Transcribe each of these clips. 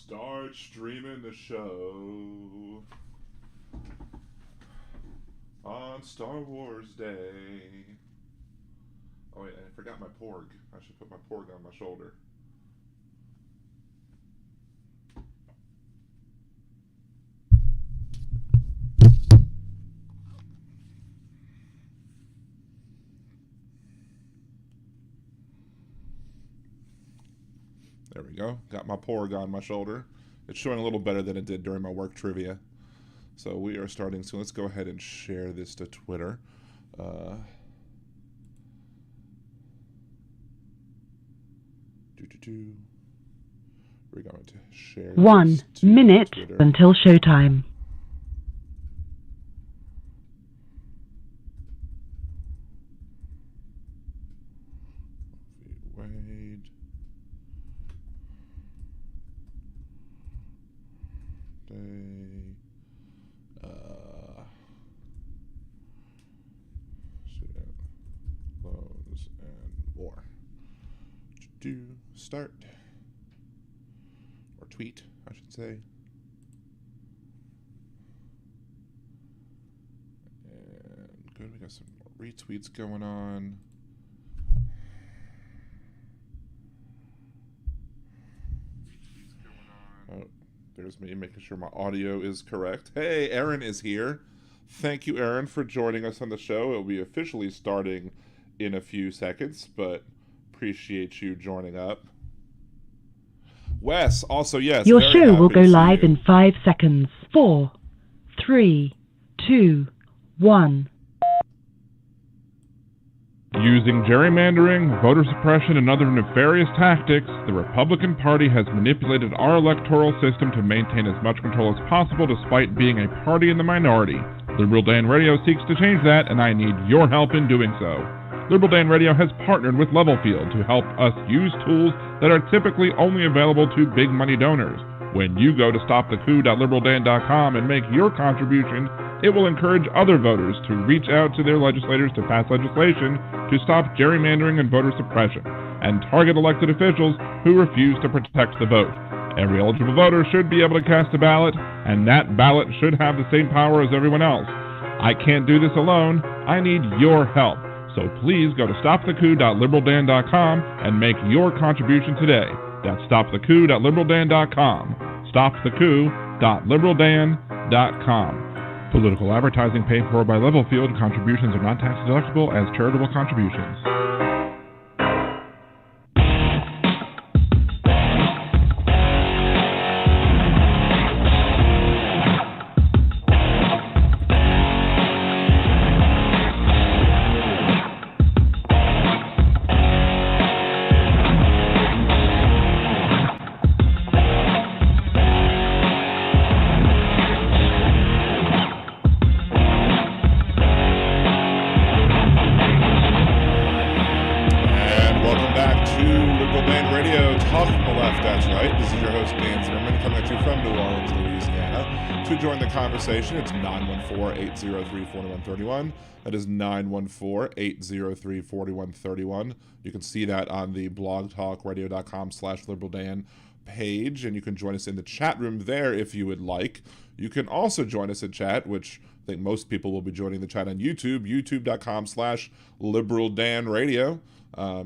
Start streaming the show on Star Wars Day. Oh wait, I forgot my porg. I should put my porg on my shoulder. There we go. Got my porg on my shoulder. It's showing a little better than it did during my work trivia. So we are starting soon. Let's go ahead and share this to Twitter. We're going to share 1 minute Twitter. until showtime. Wade. Close and more. Do start or tweet, I should say. And good, we got some more retweets going on. Oh, there's me making sure my audio is correct. Hey, Aaron is here. Thank you, Aaron, for joining us on the show. It will be officially starting in a few seconds, but appreciate you joining up. Wes, also, yes. Your very show will happy go to see live you. in 5 seconds. 4, 3, 2, 1. Using gerrymandering, voter suppression, and other nefarious tactics, the Republican Party has manipulated our electoral system to maintain as much control as possible despite being a party in the minority. Liberal Dan Radio seeks to change that, and I need your help in doing so. Liberal Dan Radio has partnered with Levelfield to help us use tools that are typically only available to big money donors. When you go to stopthecoup.liberaldan.com and make your contribution, it will encourage other voters to reach out to their legislators to pass legislation to stop gerrymandering and voter suppression, and target elected officials who refuse to protect the vote. Every eligible voter should be able to cast a ballot, and that ballot should have the same power as everyone else. I can't do this alone. I need your help. So please go to stopthecoup.liberaldan.com and make your contribution today. That's stopthecoup.liberaldan.com. stopthecoup.liberaldan.com. Political advertising paid for by Levelfield. Contributions are not tax deductible as charitable contributions. It's 914-803-4131. That is 914-803-4131. You can see that on the blogtalkradio.com/liberaldan page, and you can join us in the chat room there if you would like. You can also join us in chat, which I think most people will be joining the chat on YouTube, youtube.com/liberaldanradio.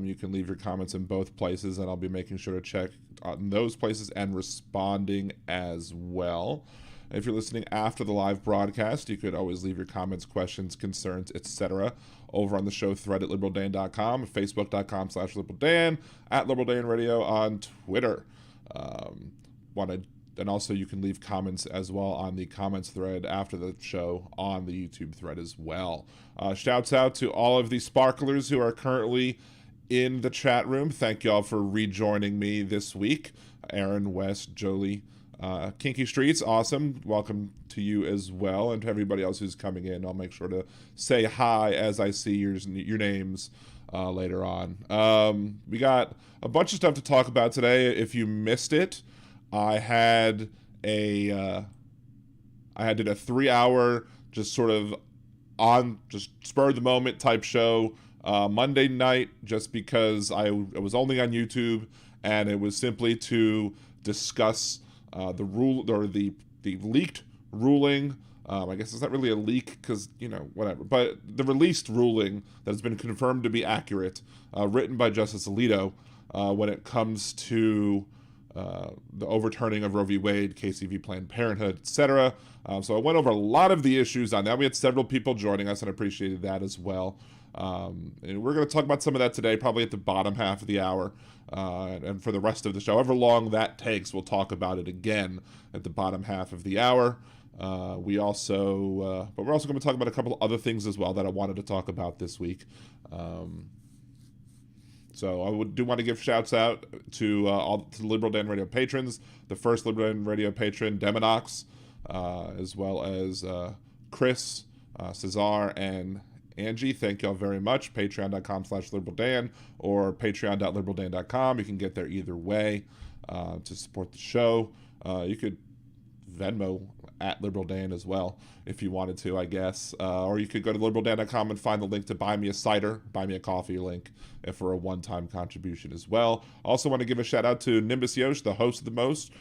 You can leave your comments in both places, and I'll be making sure to check on those places and responding as well. If you're listening after the live broadcast, you could always leave your comments, questions, concerns, etc. over on the show thread at liberaldan.com, facebook.com/liberaldan, at liberaldanradio on Twitter. And also you can leave comments as well on the comments thread after the show on the YouTube thread as well. Shouts out to all of the sparklers who are currently in the chat room. Thank y'all for rejoining me this week. Aaron, Wes, Jolie, Kinky Streets, awesome. Welcome to you as well, and to everybody else who's coming in. I'll make sure to say hi as I see your names later on. We got a bunch of stuff to talk about today. If you missed it, I did a 3-hour just sort of just spur of the moment type show Monday night, just because I was only on YouTube, and it was simply to discuss the rule or the leaked ruling. I guess it's not really a leak because, whatever. But the released ruling that has been confirmed to be accurate, written by Justice Alito, when it comes to the overturning of Roe v. Wade, KCV Planned Parenthood, etc. So I went over a lot of the issues on that. We had several people joining us and appreciated that as well. And we're going to talk about some of that today, probably at the bottom half of the hour. And for the rest of the show, however long that takes, we'll talk about it again at the bottom half of the hour. But we're also going to talk about a couple other things as well that I wanted to talk about this week. So I do want to give shouts out to all the Liberal Dan Radio patrons. The first Liberal Dan Radio patron, Deminox, as well as Chris, Cesar, and Angie. Thank y'all very much. Patreon.com/LiberalDan or Patreon.liberaldan.com. You can get there either way to support the show. You could Venmo at LiberalDan as well if you wanted to, I guess. Or you could go to liberaldan.com and find the link to buy me a cider, buy me a coffee link for a one-time contribution as well. Also want to give a shout out to Nimbus Yosh, the host of the most,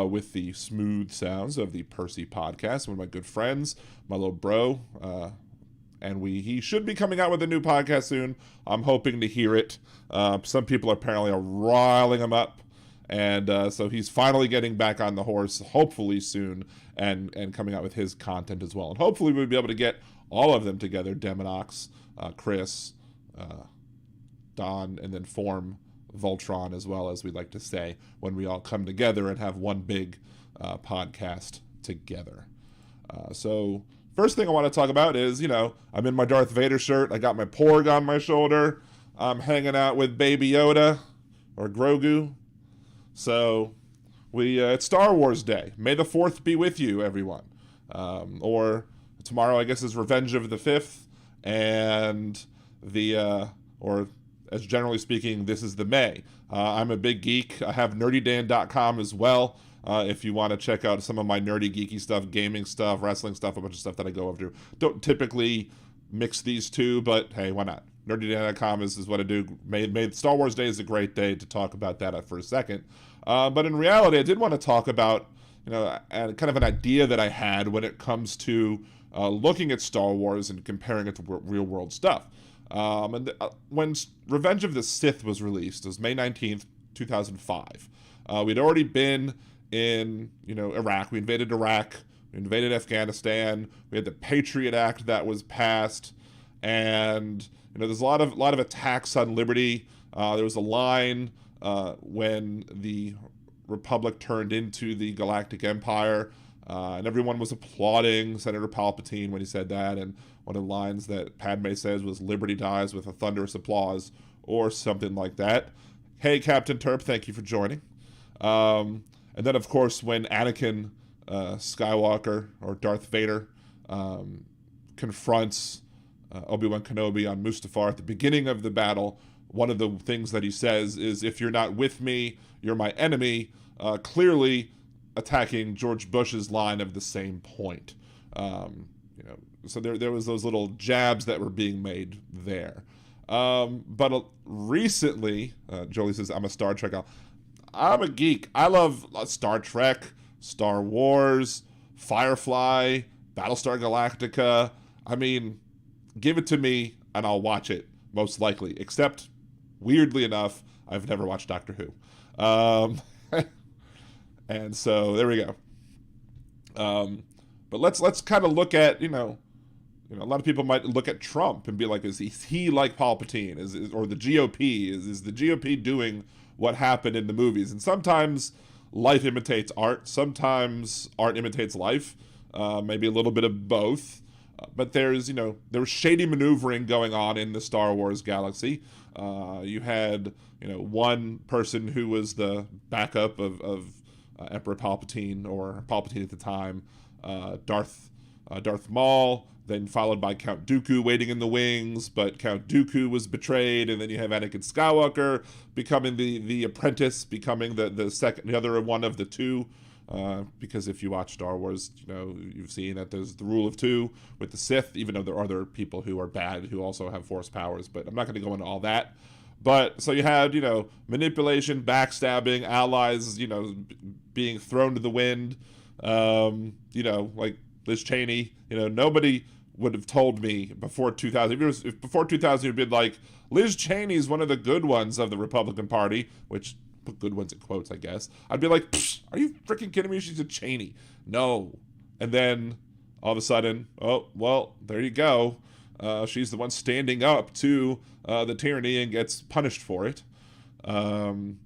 with the smooth sounds of the Percy podcast, one of my good friends, my little bro. And he should be coming out with a new podcast soon. I'm hoping to hear it. Some people apparently are riling him up. And so he's finally getting back on the horse, hopefully soon, and coming out with his content as well. And hopefully we'll be able to get all of them together, Deminox, Chris, Don, and then form Voltron as well, as we like to say, when we all come together and have one big podcast together. So first thing I want to talk about is, I'm in my Darth Vader shirt. I got my Porg on my shoulder. I'm hanging out with Baby Yoda, or Grogu. So it's Star Wars Day. May the 4th be with you, everyone. Or tomorrow, I guess, is Revenge of the 5th. And or as generally speaking, this is the May. I'm a big geek. I have nerdydan.com as well. If you want to check out some of my nerdy, geeky stuff, gaming stuff, wrestling stuff, a bunch of stuff that I go over to. Don't typically mix these two, but hey, why not? nerdydan.com is what I do. Made Star Wars Day is a great day to talk about that for a second. But in reality, I did want to talk about, kind of an idea that I had when it comes to looking at Star Wars and comparing it to real world stuff. When Revenge of the Sith was released, it was May 19th, 2005. We'd already been in, Iraq. We invaded Iraq. We invaded Afghanistan. We had the Patriot Act that was passed. And, there's a lot of attacks on liberty. There was a line when the Republic turned into the Galactic Empire, and everyone was applauding Senator Palpatine when he said that. And one of the lines that Padme says was, "Liberty dies with a thunderous applause," or something like that. Hey, Captain Terp, thank you for joining. And then, of course, when Anakin Skywalker, or Darth Vader, confronts Obi-Wan Kenobi on Mustafar at the beginning of the battle, one of the things that he says is, "If you're not with me, you're my enemy," clearly attacking George Bush's line of the same point. So there was those little jabs that were being made there. But recently, Jolie says, "I'm a Star Trek." I'm a geek. I love Star Trek, Star Wars, Firefly, Battlestar Galactica. I mean, give it to me and I'll watch it, most likely. Except, weirdly enough, I've never watched Doctor Who. And so, there we go. But let's kind of look at, a lot of people might look at Trump and be like, is he like Palpatine? Or the GOP? Is the GOP doing what happened in the movies? And sometimes life imitates art. Sometimes art imitates life. Maybe a little bit of both. But there was shady maneuvering going on in the Star Wars galaxy. You had, one person who was the backup of Emperor Palpatine, or Palpatine at the time, Darth Maul, then followed by Count Dooku waiting in the wings, but Count Dooku was betrayed, and then you have Anakin Skywalker becoming the apprentice, becoming the other one of the two, because if you watch Star Wars, you've seen that there's the rule of two with the Sith, even though there are other people who are bad who also have Force powers, but I'm not going to go into all that. But so you had, manipulation, backstabbing, allies, being thrown to the wind. Like Liz Cheney, nobody would have told me before 2000. If before 2000 you'd been like, Liz Cheney's one of the good ones of the Republican Party, which put good ones in quotes, I guess. I'd be like, are you freaking kidding me? She's a Cheney. No. And then all of a sudden, oh, well, there you go. She's the one standing up to the tyranny and gets punished for it. In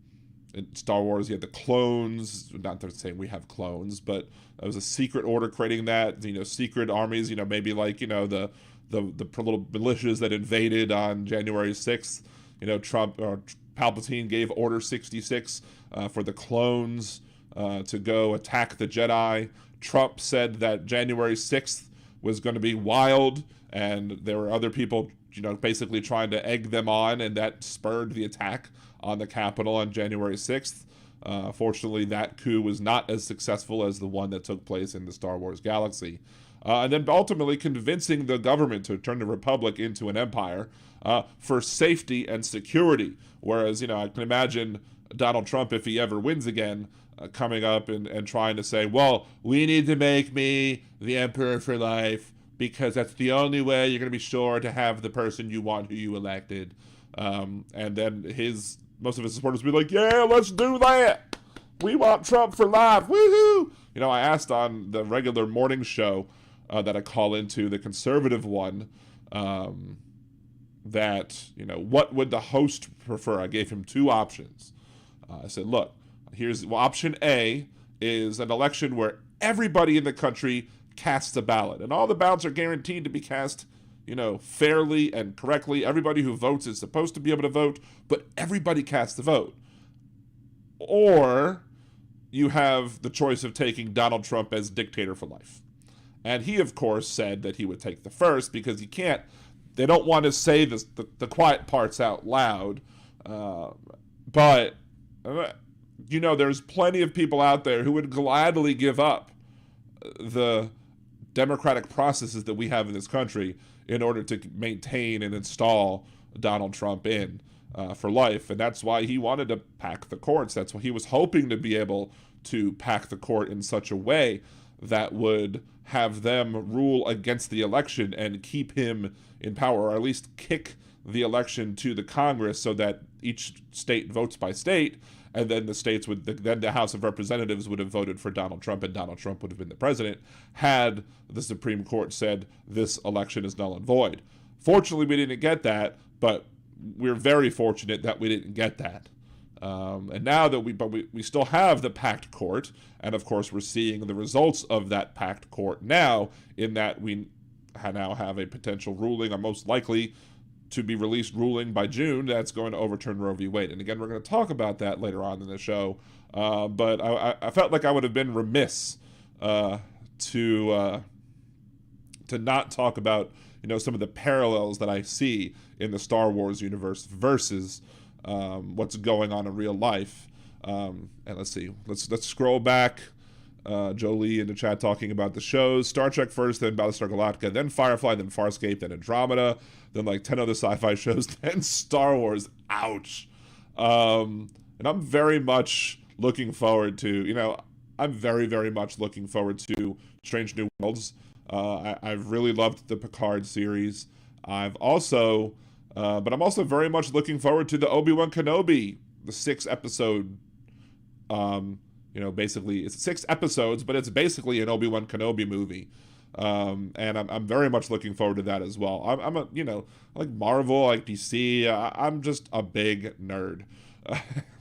Star Wars, you had the clones. Not that saying we have clones, but it was a secret order creating that. Secret armies. Maybe like the little militias that invaded on January 6th. Trump or Palpatine gave Order 66 for the clones to go attack the Jedi. Trump said that January 6th was going to be wild, and there were other people, basically trying to egg them on, and that spurred the attack on the Capitol on January 6th. Fortunately, that coup was not as successful as the one that took place in the Star Wars galaxy. And then ultimately convincing the government to turn the Republic into an empire for safety and security. Whereas, I can imagine Donald Trump, if he ever wins again, coming up and trying to say, well, we need to make me the emperor for life because that's the only way you're going to be sure to have the person you want who you elected. And then most of his supporters will be like, yeah, let's do that. We want Trump for life. Woohoo! I asked on the regular morning show that I call into, the conservative one, that, what would the host prefer? I gave him two options. I said, look, option A is an election where everybody in the country casts a ballot, and all the ballots are guaranteed to be cast, fairly and correctly. Everybody who votes is supposed to be able to vote, but everybody casts the vote. Or you have the choice of taking Donald Trump as dictator for life. And he, of course, said that he would take the first because they don't want to say the quiet parts out loud. But there's plenty of people out there who would gladly give up the democratic processes that we have in this country in order to maintain and install Donald Trump in for life. And that's why he wanted to pack the courts. That's why he was hoping to be able to pack the court in such a way that would have them rule against the election and keep him in power, or at least kick the election to the Congress so that each state votes by state, and then the House of Representatives would have voted for Donald Trump, and Donald Trump would have been the president had the Supreme Court said this election is null and void. Fortunately, we didn't get that, but we're very fortunate that we didn't get that. And now that we still have the packed court, and of course we're seeing the results of that packed court now, in that we now have a potential ruling, or most likely to be released ruling by June, that's going to overturn Roe v. Wade. And again, we're going to talk about that later on in the show. But I felt like I would have been remiss to not talk about some of the parallels that I see in the Star Wars universe versus what's going on in real life. And let's see. Let's scroll back. Jolie in the chat talking about the shows. Star Trek first, then Battlestar Galactica, then Firefly, then Farscape, then Andromeda, then like 10 other sci-fi shows, then Star Wars. Ouch. And I'm very much looking forward to, I'm very, very much looking forward to Strange New Worlds. I've really loved the Picard series. But I'm also very much looking forward to the Obi-Wan Kenobi, the 6-episode, basically it's 6 episodes, but it's basically an Obi-Wan Kenobi movie. And I'm very much looking forward to that as well. I'm a, I like Marvel, I like DC. I'm just a big nerd.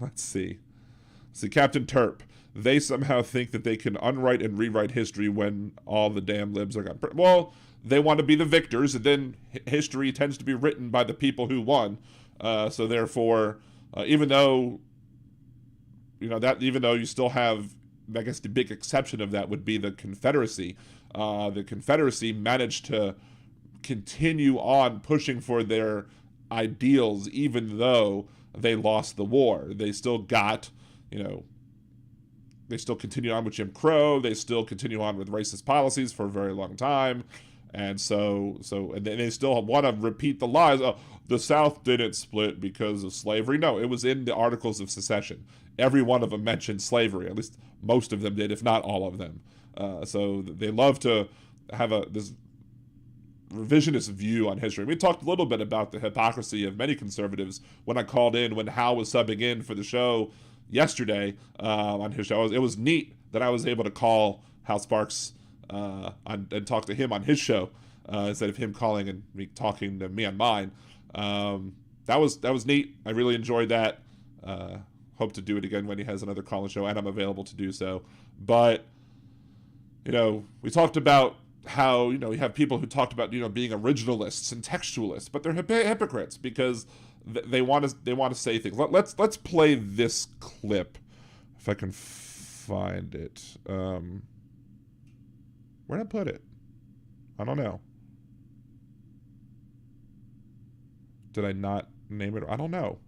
Let's see. Captain Terp. They somehow think that they can unwrite and rewrite history when all the damn libs are gone. Well, they want to be the victors, and then history tends to be written by the people who won. So therefore, even though you still have, I guess the big exception of that would be the Confederacy. The Confederacy managed to continue on pushing for their ideals, even though they lost the war. They still got, they still continue on with Jim Crow. They still continue on with racist policies for a very long time. And and they still want to repeat the lies. The South didn't split because of slavery. No, it was in the Articles of Secession. Every one of them mentioned slavery. At least most of them did, if not all of them. So they love to have this revisionist view on history. We talked a little bit about the hypocrisy of many conservatives when I called in, when Hal was subbing in for the show yesterday on his show. It was neat that I was able to call Hal Sparks and talk to him on his show instead of him calling and me talking to me on mine. That was neat. I really enjoyed that. Hope to do it again when he has another call-in show, and I'm available to do so. But we talked about how you have people who talked about being originalists and textualists, but they're hypocrites because they want to say things. Let's play this clip if I can find it. Where'd I put it? I don't know. Did I not name it? I don't know.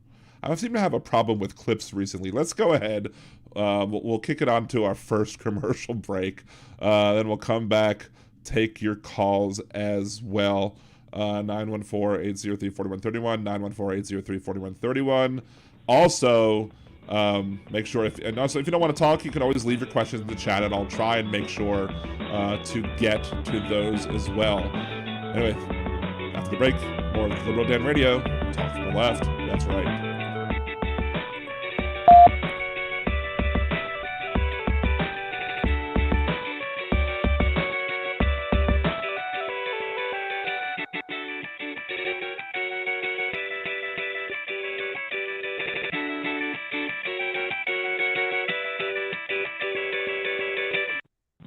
I seem to have a problem with clips recently. Let's go ahead. We'll kick it on to our first commercial break. Then we'll come back, take your calls as well. 914-803-4131, 914-803-4131. Also, make sure if you don't want to talk, you can always leave your questions in the chat, and I'll try and make sure to get to those as well. Anyway, after the break, more of Liberal Dan Radio. Talk from the left. That's right.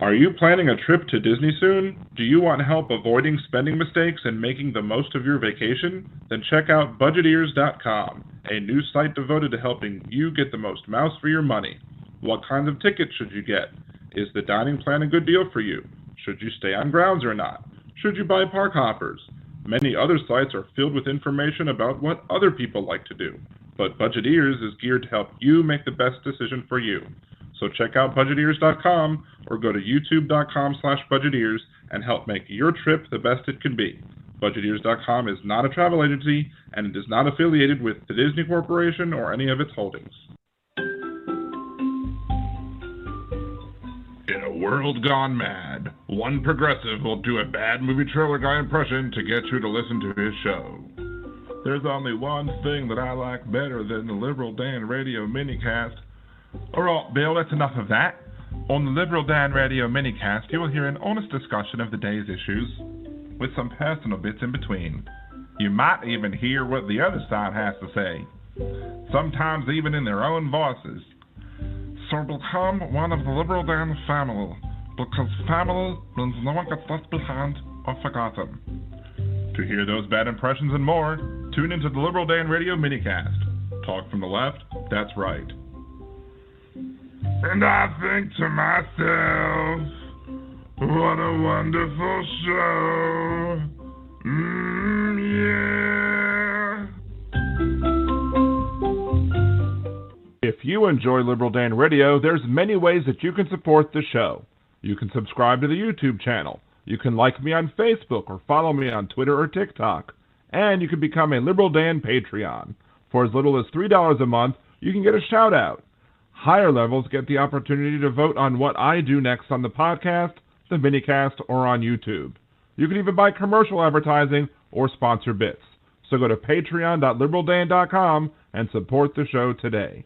Are you planning a trip to Disney soon? Do you want help avoiding spending mistakes and making the most of your vacation? Then check out Budgeteers.com, a new site devoted to helping you get the most mouse for your money. What kinds of tickets should you get? Is the dining plan a good deal for you? Should you stay on grounds or not? Should you buy park hoppers? Many other sites are filled with information about what other people like to do, but Budgeteers is geared to help you make the best decision for you. So check out Budgeteers.com or go to YouTube.com/Budgeteers and help make your trip the best it can be. Budgeteers.com is not a travel agency, and it is not affiliated with the Disney Corporation or any of its holdings. In a world gone mad, one progressive will do a bad movie trailer guy impression to get you to listen to his show. There's only one thing that I like better than the Liberal Dan Radio Minicast. All right, Bill, that's enough of that. On the Liberal Dan Radio Minicast, you will hear an honest discussion of the day's issues, with some personal bits in between. You might even hear what the other side has to say, sometimes even in their own voices. So become one of the Liberal Dan family, because family means no one gets left behind or forgotten. To hear those bad impressions and more, tune into the Liberal Dan Radio Minicast. Talk from the left, that's right. And I think to myself, what a wonderful show. Yeah. If you enjoy Liberal Dan Radio, there's many ways that you can support the show. You can subscribe to the YouTube channel. You can like me on Facebook or follow me on Twitter or TikTok. And you can become a Liberal Dan Patreon. For as little as $3 a month, you can get a shout out. Higher levels get the opportunity to vote on what I do next on the podcast, the Minicast, or on YouTube. You can even buy commercial advertising or sponsor bits. So go to patreon.liberaldan.com and support the show today.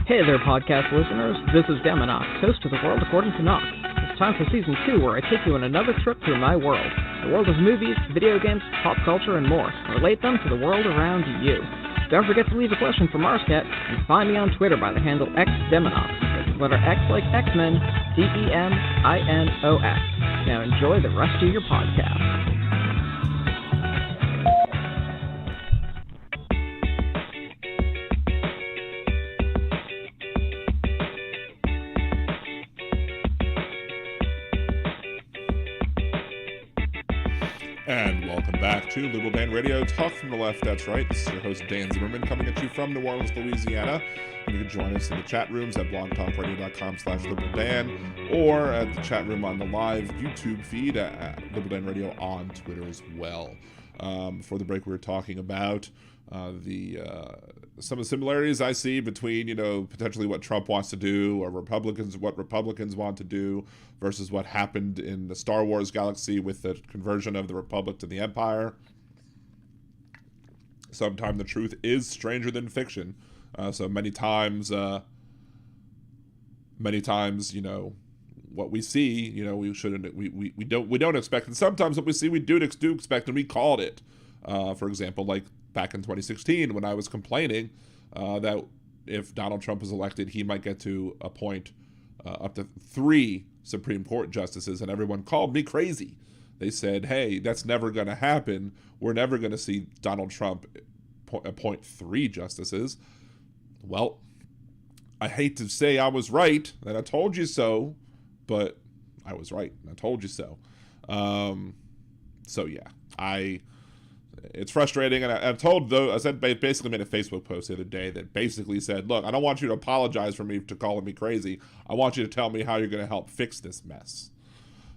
Hey there, podcast listeners. This is Deminox, host of The World According to Knox. It's time for Season 2, where I take you on another trip through my world. The world of movies, video games, pop culture, and more. Relate them to the world around you. Don't forget to leave a question for Marscat, and find me on Twitter by the handle XDeminox. That's the letter X like X-Men, DEMINOX. Now enjoy the rest of your podcast. And Welcome back to Liberal Dan Radio, talk from the left, that's right. This is your host, Dan Zimmerman, coming at you from New Orleans, Louisiana. You can join us in the chat rooms at blogtalkradio.com/liberaldan or at the chat room on the live YouTube feed at Liberal Dan Radio on Twitter as well. Before the break, we were talking about some of the similarities I see between, potentially what Trump wants to do or what Republicans want to do versus what happened in the Star Wars galaxy with the conversion of the Republic to the Empire. Sometimes the truth is stranger than fiction. So many times, what we see, we don't expect, and sometimes what we see we do expect, and we called it. For example, like back in 2016, when I was complaining that if Donald Trump was elected, he might get to appoint up to 3 Supreme Court justices, and everyone called me crazy. They said, hey, that's never going to happen. We're never going to see Donald Trump appoint 3 justices. Well, I hate to say I was right, and I told you so, but I was right, and I told you so. It's frustrating, and I basically made a Facebook post the other day that basically said, look, I don't want you to apologize for calling me crazy. I want you to tell me how you're going to help fix this mess.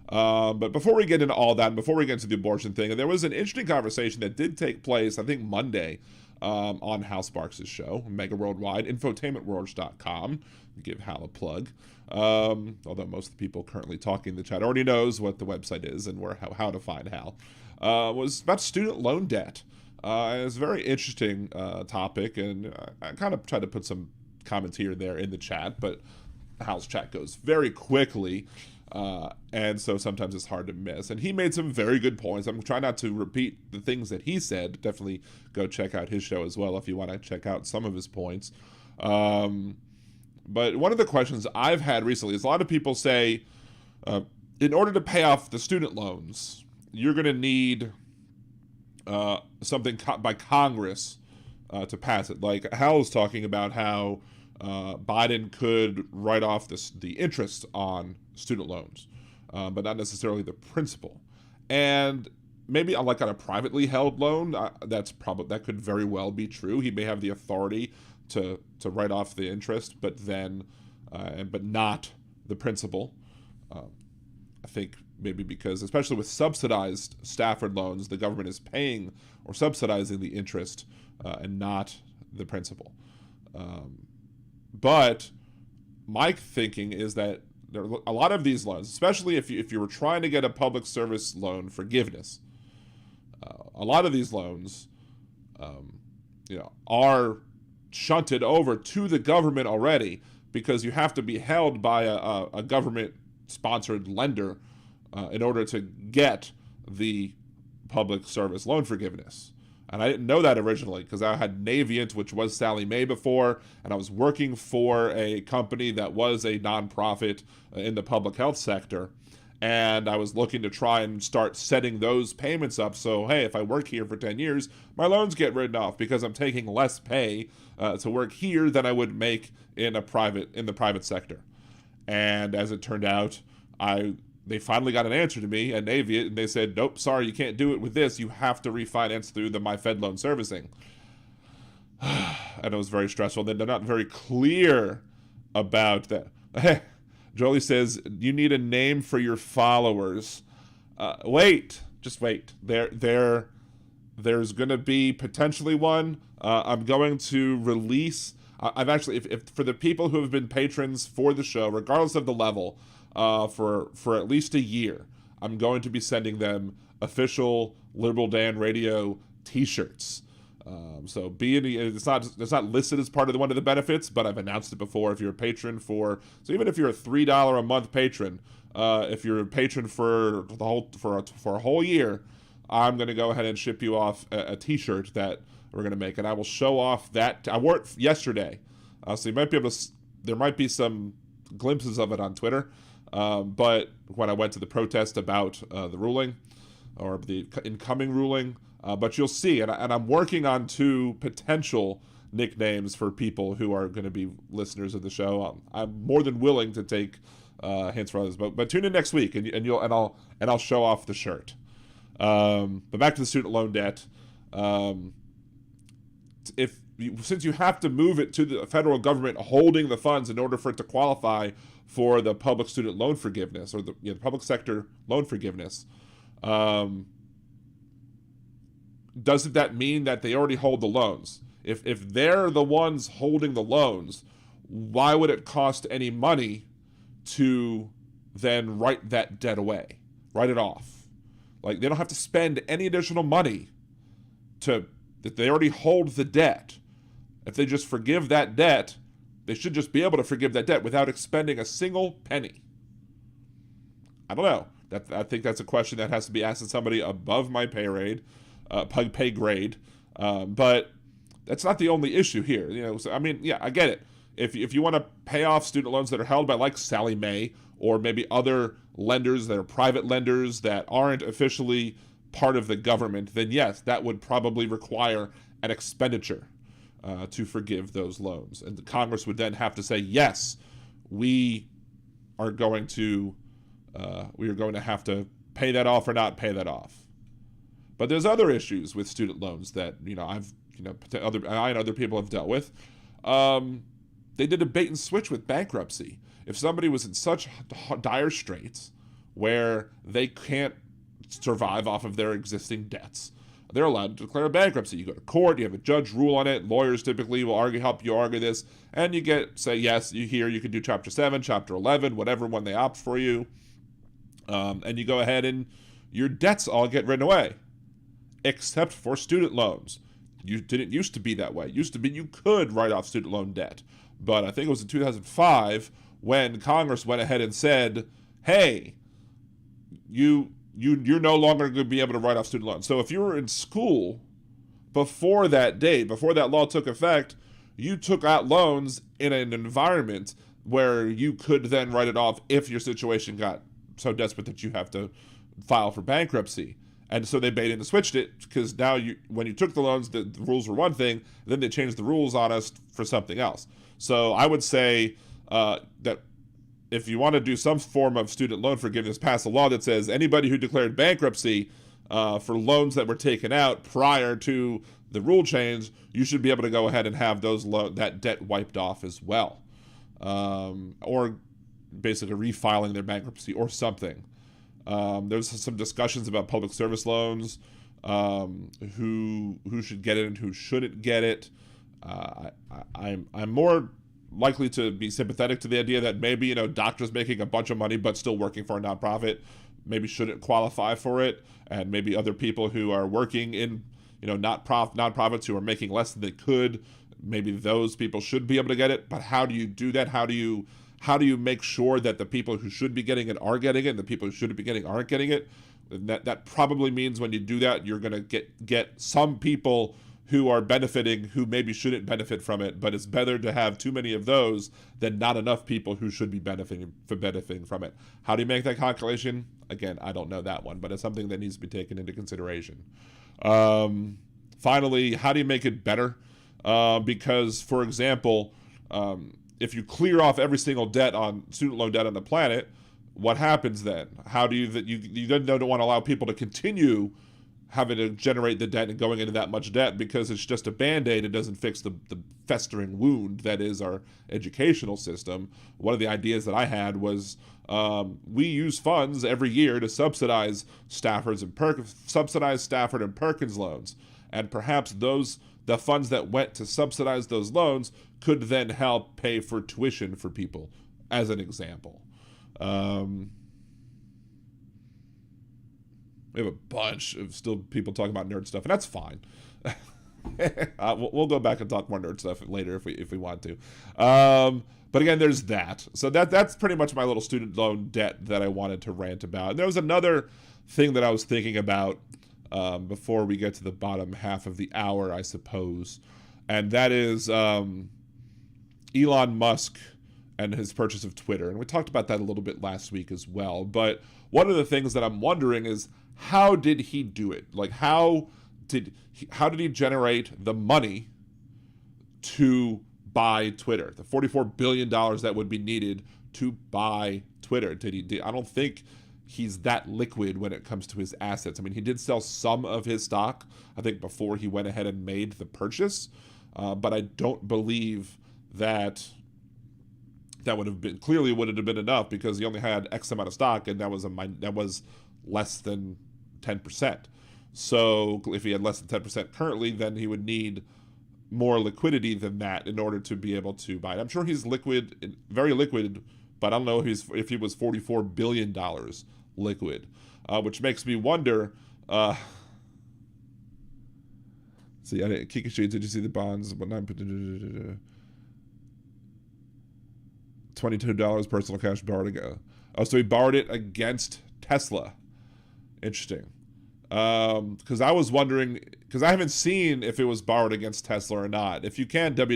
But before we get into all that, and before we get into the abortion thing, there was an interesting conversation that did take place, I think Monday, on Hal Sparks' show, Mega Worldwide, infotainmentworlds.com. Give Hal a plug. Although most of the people currently talking in the chat already knows what the website is and how to find Hal. Was about student loan debt. It's a very interesting topic, and I kind of tried to put some comments here and there in the chat, but Hal's chat goes very quickly, and so sometimes it's hard to miss. And he made some very good points. I'm trying not to repeat the things that he said. Definitely go check out his show as well if you want to check out some of his points. But one of the questions I've had recently is a lot of people say, in order to pay off the student loans, you're going to need something by Congress to pass it. Like Hal was talking about how Biden could write off the interest on student loans, but not necessarily the principal. And maybe on a privately held loan, that could very well be true. He may have the authority to write off the interest, but not the principal. I think maybe because, especially with subsidized Stafford loans, the government is paying or subsidizing the interest and not the principal. But my thinking is that there are a lot of these loans, especially if you were trying to get a public service loan forgiveness, a lot of these loans, are shunted over to the government already because you have to be held by a government-sponsored lender in order to get the public service loan forgiveness. And I didn't know that originally because I had Navient, which was Sallie Mae before, and I was working for a company that was a nonprofit in the public health sector. And I was looking to try and start setting those payments up. So, hey, if I work here for 10 years, my loans get written off because I'm taking less pay to work here than I would make in the private sector. And as it turned out, they finally got an answer to me at Navient, and they said, nope, sorry, you can't do it with this. You have to refinance through the My Fed Loan Servicing. And it was very stressful. They're not very clear about that. Jolie says, you need a name for your followers. Just wait. There's going to be potentially one. I'm going to release. I've actually, if for the people who have been patrons for the show, regardless of the level, for at least a year, I'm going to be sending them official Liberal Dan Radio T-shirts. So it's not listed as part of one of the benefits, but I've announced it before. If you're a patron so even if you're a $3 a month patron, if you're a patron for a whole year, I'm going to go ahead and ship you off a T-shirt that we're going to make, and I will show off that. I wore it yesterday, so you might be able to. There might be some glimpses of it on Twitter, but when I went to the protest about the ruling or the incoming ruling. But you'll see, and I'm working on 2 potential nicknames for people who are going to be listeners of the show. I'm more than willing to take hints from others, but tune in next week, and I'll show off the shirt. But back to the student loan debt. Since you have to move it to the federal government holding the funds in order for it to qualify for the public student loan forgiveness or the public sector loan forgiveness, doesn't that mean that they already hold the loans? If they're the ones holding the loans, why would it cost any money to then write that debt away, write it off? Like, they don't have to spend any additional money that they already hold the debt. If they just forgive that debt, they should just be able to forgive that debt without expending a single penny. I don't know. I think that's a question that has to be asked of somebody above my pay grade. But that's not the only issue here. So, I mean, yeah, I get it. If you want to pay off student loans that are held by like Sallie Mae or maybe other lenders that are private lenders that aren't officially part of the government, then yes, that would probably require an expenditure to forgive those loans. And the Congress would then have to say, yes, we are going to have to pay that off or not pay that off. But there's other issues with student loans that I and other people have dealt with. They did a bait and switch with bankruptcy. If somebody was in such dire straits where they can't survive off of their existing debts, they're allowed to declare bankruptcy. You go to court, you have a judge rule on it, lawyers typically will help you argue this, and you say yes, you can do Chapter 7, Chapter 11, whatever one they opt for you, and you go ahead and your debts all get written away, except for student loans. You didn't used to be that way. It used to be you could write off student loan debt, but I think it was in 2005 when Congress went ahead and said, hey, you're no longer going to be able to write off student loans. So if you were in school before that date, before that law took effect, you took out loans in an environment where you could then write it off if your situation got so desperate that you have to file for bankruptcy. And so they bait and switched it because now when you took the loans, the rules were one thing, then they changed the rules on us for something else. So I would say that if you want to do some form of student loan forgiveness, pass a law that says anybody who declared bankruptcy for loans that were taken out prior to the rule change, you should be able to go ahead and have that debt wiped off as well. Or basically refiling their bankruptcy or something. There's some discussions about public service loans, who should get it and who shouldn't get it. I'm more likely to be sympathetic to the idea that maybe doctors making a bunch of money but still working for a nonprofit maybe shouldn't qualify for it, and maybe other people who are working in nonprofits who are making less than they could, maybe those people should be able to get it. But how do you do that? How do you make sure that the people who should be getting it are getting it and the people who shouldn't be getting aren't getting it? That probably means when you do that, you're going to get some people who are benefiting who maybe shouldn't benefit from it, but it's better to have too many of those than not enough people who should be benefiting from it. How do you make that calculation? Again, I don't know that one, but it's something that needs to be taken into consideration. Finally, how do you make it better? Because, for example, if you clear off every single student loan debt on the planet, what happens then? How do you then don't want to allow people to continue having to generate the debt and going into that much debt because it's just a Band-Aid. It doesn't fix the festering wound that is our educational system. One of the ideas that I had was we use funds every year to subsidize Stafford and Perkins loans, and perhaps the funds that went to subsidize those loans could then help pay for tuition for people, as an example. We have a bunch of still people talking about nerd stuff, and that's fine. We'll go back and talk more nerd stuff later if we want to. But again, there's that. So that's pretty much my little student loan debt that I wanted to rant about. And there was another thing that I was thinking about before we get to the bottom half of the hour, I suppose, and that is Elon Musk and his purchase of Twitter. And we talked about that a little bit last week as well. But one of the things that I'm wondering is, how did he do it? Like, how did he generate the money to buy Twitter? The $44 billion that would be needed to buy Twitter. I don't think he's that liquid when it comes to his assets. I mean, he did sell some of his stock, I think, before he went ahead and made the purchase, but I don't believe that would have been enough, because he only had X amount of stock, and that was less than 10%. So if he had less than 10% currently, then he would need more liquidity than that in order to be able to buy it. I'm sure he's liquid, very liquid, but I don't know if he was $44 billion liquid, which makes me wonder. See, Kikuchi, did you see the bonds? $22 personal cash borrowed ago. Oh, so he borrowed it against Tesla. Interesting. Because I was wondering, because I haven't seen if it was borrowed against Tesla or not. If you can, email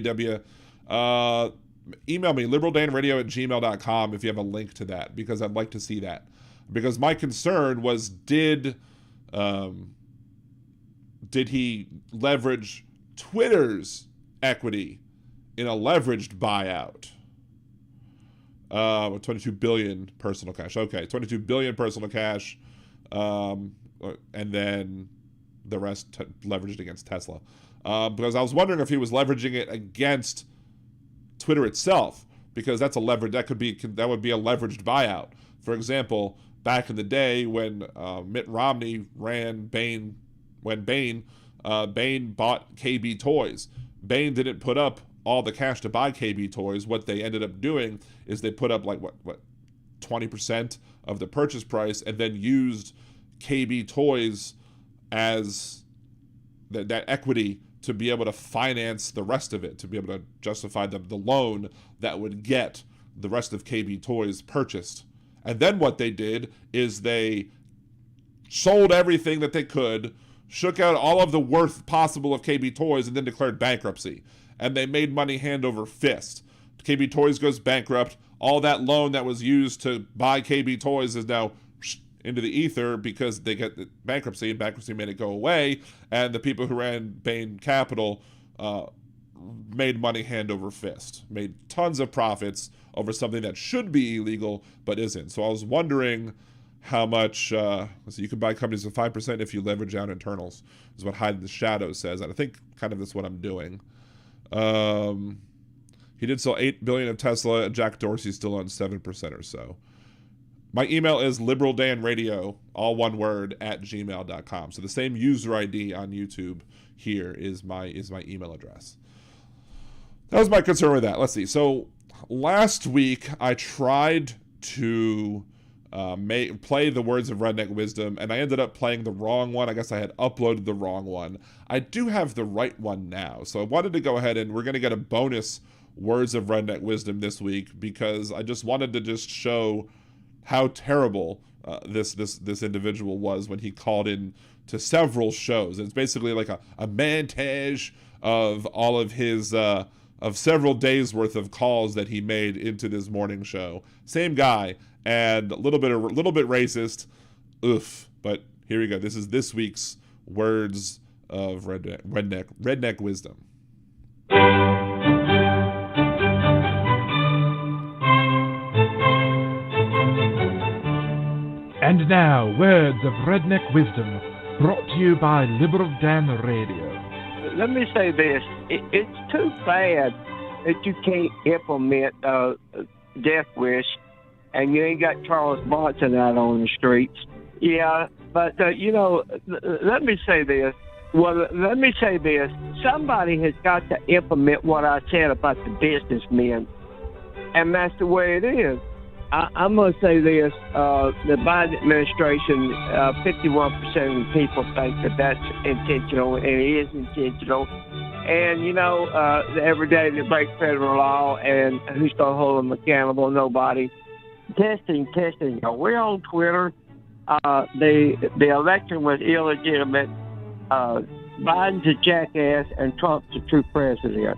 me, liberaldanradio@gmail.com, if you have a link to that, because I'd like to see that. Because my concern was, did he leverage Twitter's equity in a leveraged buyout? 22 billion personal cash. Okay, 22 billion personal cash, and then the rest leveraged against Tesla. Because I was wondering if he was leveraging it against Twitter itself, because that's a leverage. That would be a leveraged buyout. For example, back in the day when Mitt Romney ran Bain, Bain bought KB Toys. Bain didn't put up all the cash to buy KB Toys. What they ended up doing is they put up 20% of the purchase price, and then used KB Toys as that equity to be able to finance the rest of it, to be able to justify the loan that would get the rest of KB Toys purchased. And then what they did is they sold everything that they could, shook out all of the worth possible of KB Toys, and then declared bankruptcy. And they made money hand over fist. KB Toys goes bankrupt. All that loan that was used to buy KB Toys is now into the ether, because they get the bankruptcy, and bankruptcy made it go away. And the people who ran Bain Capital made money hand over fist, made tons of profits over something that should be illegal but isn't. So I was wondering how much, you can buy companies with 5% if you leverage out internals, is what Hide in the Shadows says. And I think kind of that's what I'm doing. He did sell $8 billion of Tesla, and Jack Dorsey still owns 7% or so. My email is liberaldanradio, all one word, @gmail.com. So the same user ID on YouTube here is my email address. That was my concern with that. Let's see. So last week I tried to play the Words of Redneck Wisdom, and I ended up playing the wrong one. I guess I had uploaded the wrong one. I do have the right one now, so I wanted to go ahead, and we're going to get a bonus Words of Redneck Wisdom this week, because I just wanted to just show how terrible this individual was when he called in to several shows. It's basically like a montage of all of his of several days worth of calls that he made into this morning show. Same guy, and a little bit racist. Oof. But here we go. This is this week's Words of Redneck Wisdom. And now, Words of Redneck Wisdom, brought to you by Liberal Dan Radio. Let me say this. It's too bad that you can't implement Death Wish, and you ain't got Charles Bronson out on the streets. Yeah, but, let me say this. Well, let me say this. Somebody has got to implement what I said about the businessmen, and that's the way it is. I'm going to say this. The Biden administration, 51% of the people think that that's intentional, and it is intentional. And, every day they break federal law, and who's going to hold them accountable? Nobody. Testing. We're on Twitter. The election was illegitimate. Biden's a jackass, and Trump's a true president.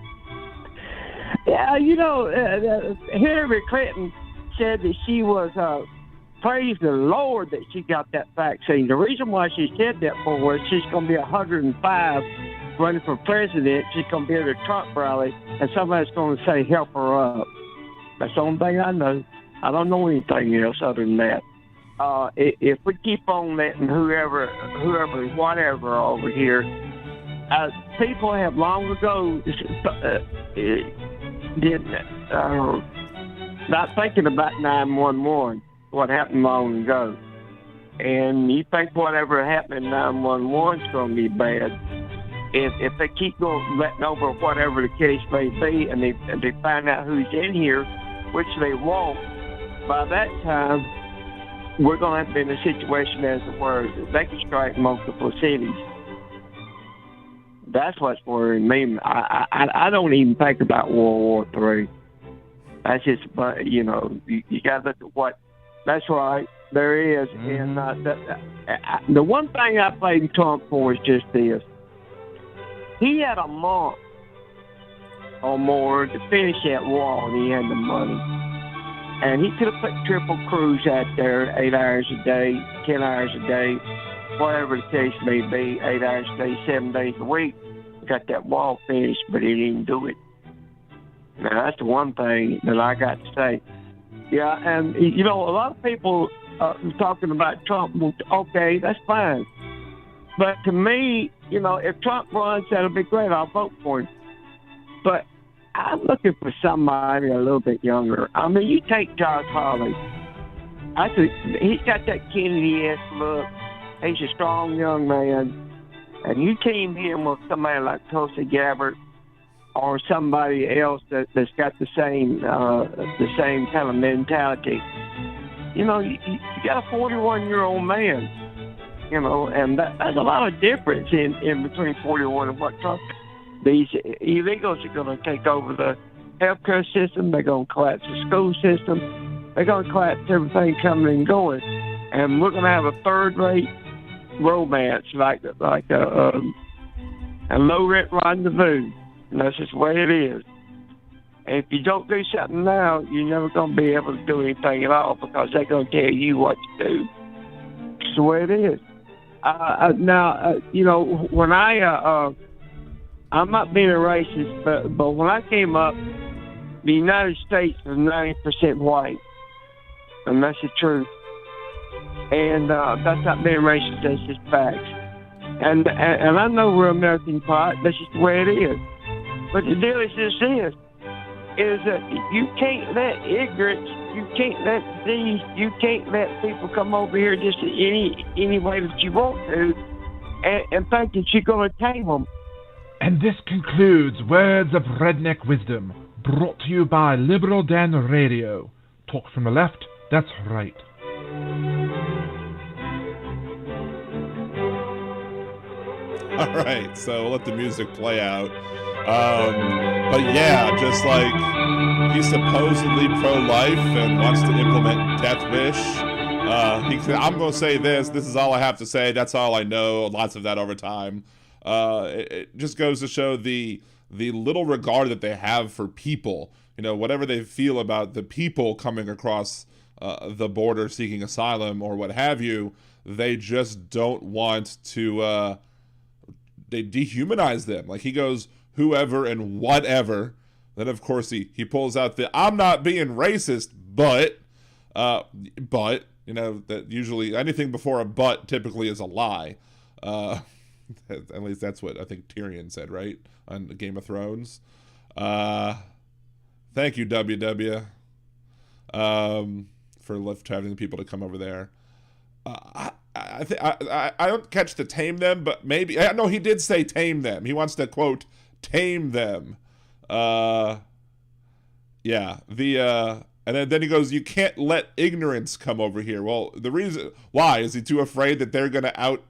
Yeah, Hillary Clinton said that she was, praise the Lord that she got that vaccine. The reason why she said that was she's going to be 105 running for president. She's going to be at a Trump rally, and somebody's going to say, help her up. That's the only thing I know. I don't know anything else other than that. if we keep on letting whoever, whatever over here, people have long ago not thinking about 911, what happened long ago. And you think whatever happened in 911 is going to be bad. If they keep going letting over whatever the case may be, and they find out who's in here, which they won't, by that time, we're going to have to be in a situation as where they can strike multiple cities. That's what's worrying me. I don't even think about World War III. That's just, you got to look at what. That's right, there is. And the one thing I blame Trump for is just this. He had a month or more to finish that wall, and he had the money. And he could have put triple crews out there 8 hours a day, 10 hours a day, whatever the case may be, 8 hours a day, 7 days a week. Got that wall finished, but he didn't do it. Now, that's the one thing that I got to say. Yeah, and, a lot of people talking about Trump, okay, that's fine. But to me, if Trump runs, that'll be great. I'll vote for him. But I'm looking for somebody a little bit younger. I mean, you take Josh Hawley. He's got that Kennedy-esque look. He's a strong young man. And you team him with somebody like Tulsi Gabbard or somebody else that's got the same kind of mentality. You got a 41-year-old man. And that's a lot of difference in between 41 and what Trump. These illegals are going to take over the healthcare system. They're going to collapse the school system. They're going to collapse everything coming and going. And we're going to have a third-rate romance, like a low-rent rendezvous. And that's just the way it is. And if you don't do something now, you're never going to be able to do anything at all because they're going to tell you what to do. It's the way it is. When I'm not being a racist, but when I came up, the United States was 90% white. And that's the truth. And that's not being racist, that's just facts. And I know we're American pot, that's just the way it is. But the deal is just this, is that you can't let ignorance, you can't let disease, you can't let people come over here just any way that you want to and think that you're going to tame them. And this concludes Words of Redneck Wisdom, brought to you by Liberal Dan Radio. Talk from the left, that's right. All right, so we'll let the music play out. But yeah, just like he's supposedly pro-life and wants to implement death wish. I'm going to say this is all I have to say. That's all I know. Lots of that over time. It just goes to show the little regard that they have for people. Whatever they feel about the people coming across the border seeking asylum or what have you, they just don't want to... they dehumanize them. Like he goes, whoever and whatever. Then of course he pulls out the I'm not being racist, but that usually anything before a but typically is a lie. At least that's what I think Tyrion said, right? On Game of Thrones. Thank you, WW, for having people to come over there. I don't catch the tame them, but maybe no. He did say tame them. He wants to quote tame them. Yeah. And then he goes, you can't let ignorance come over here. Well, the reason why is he too afraid that they're gonna out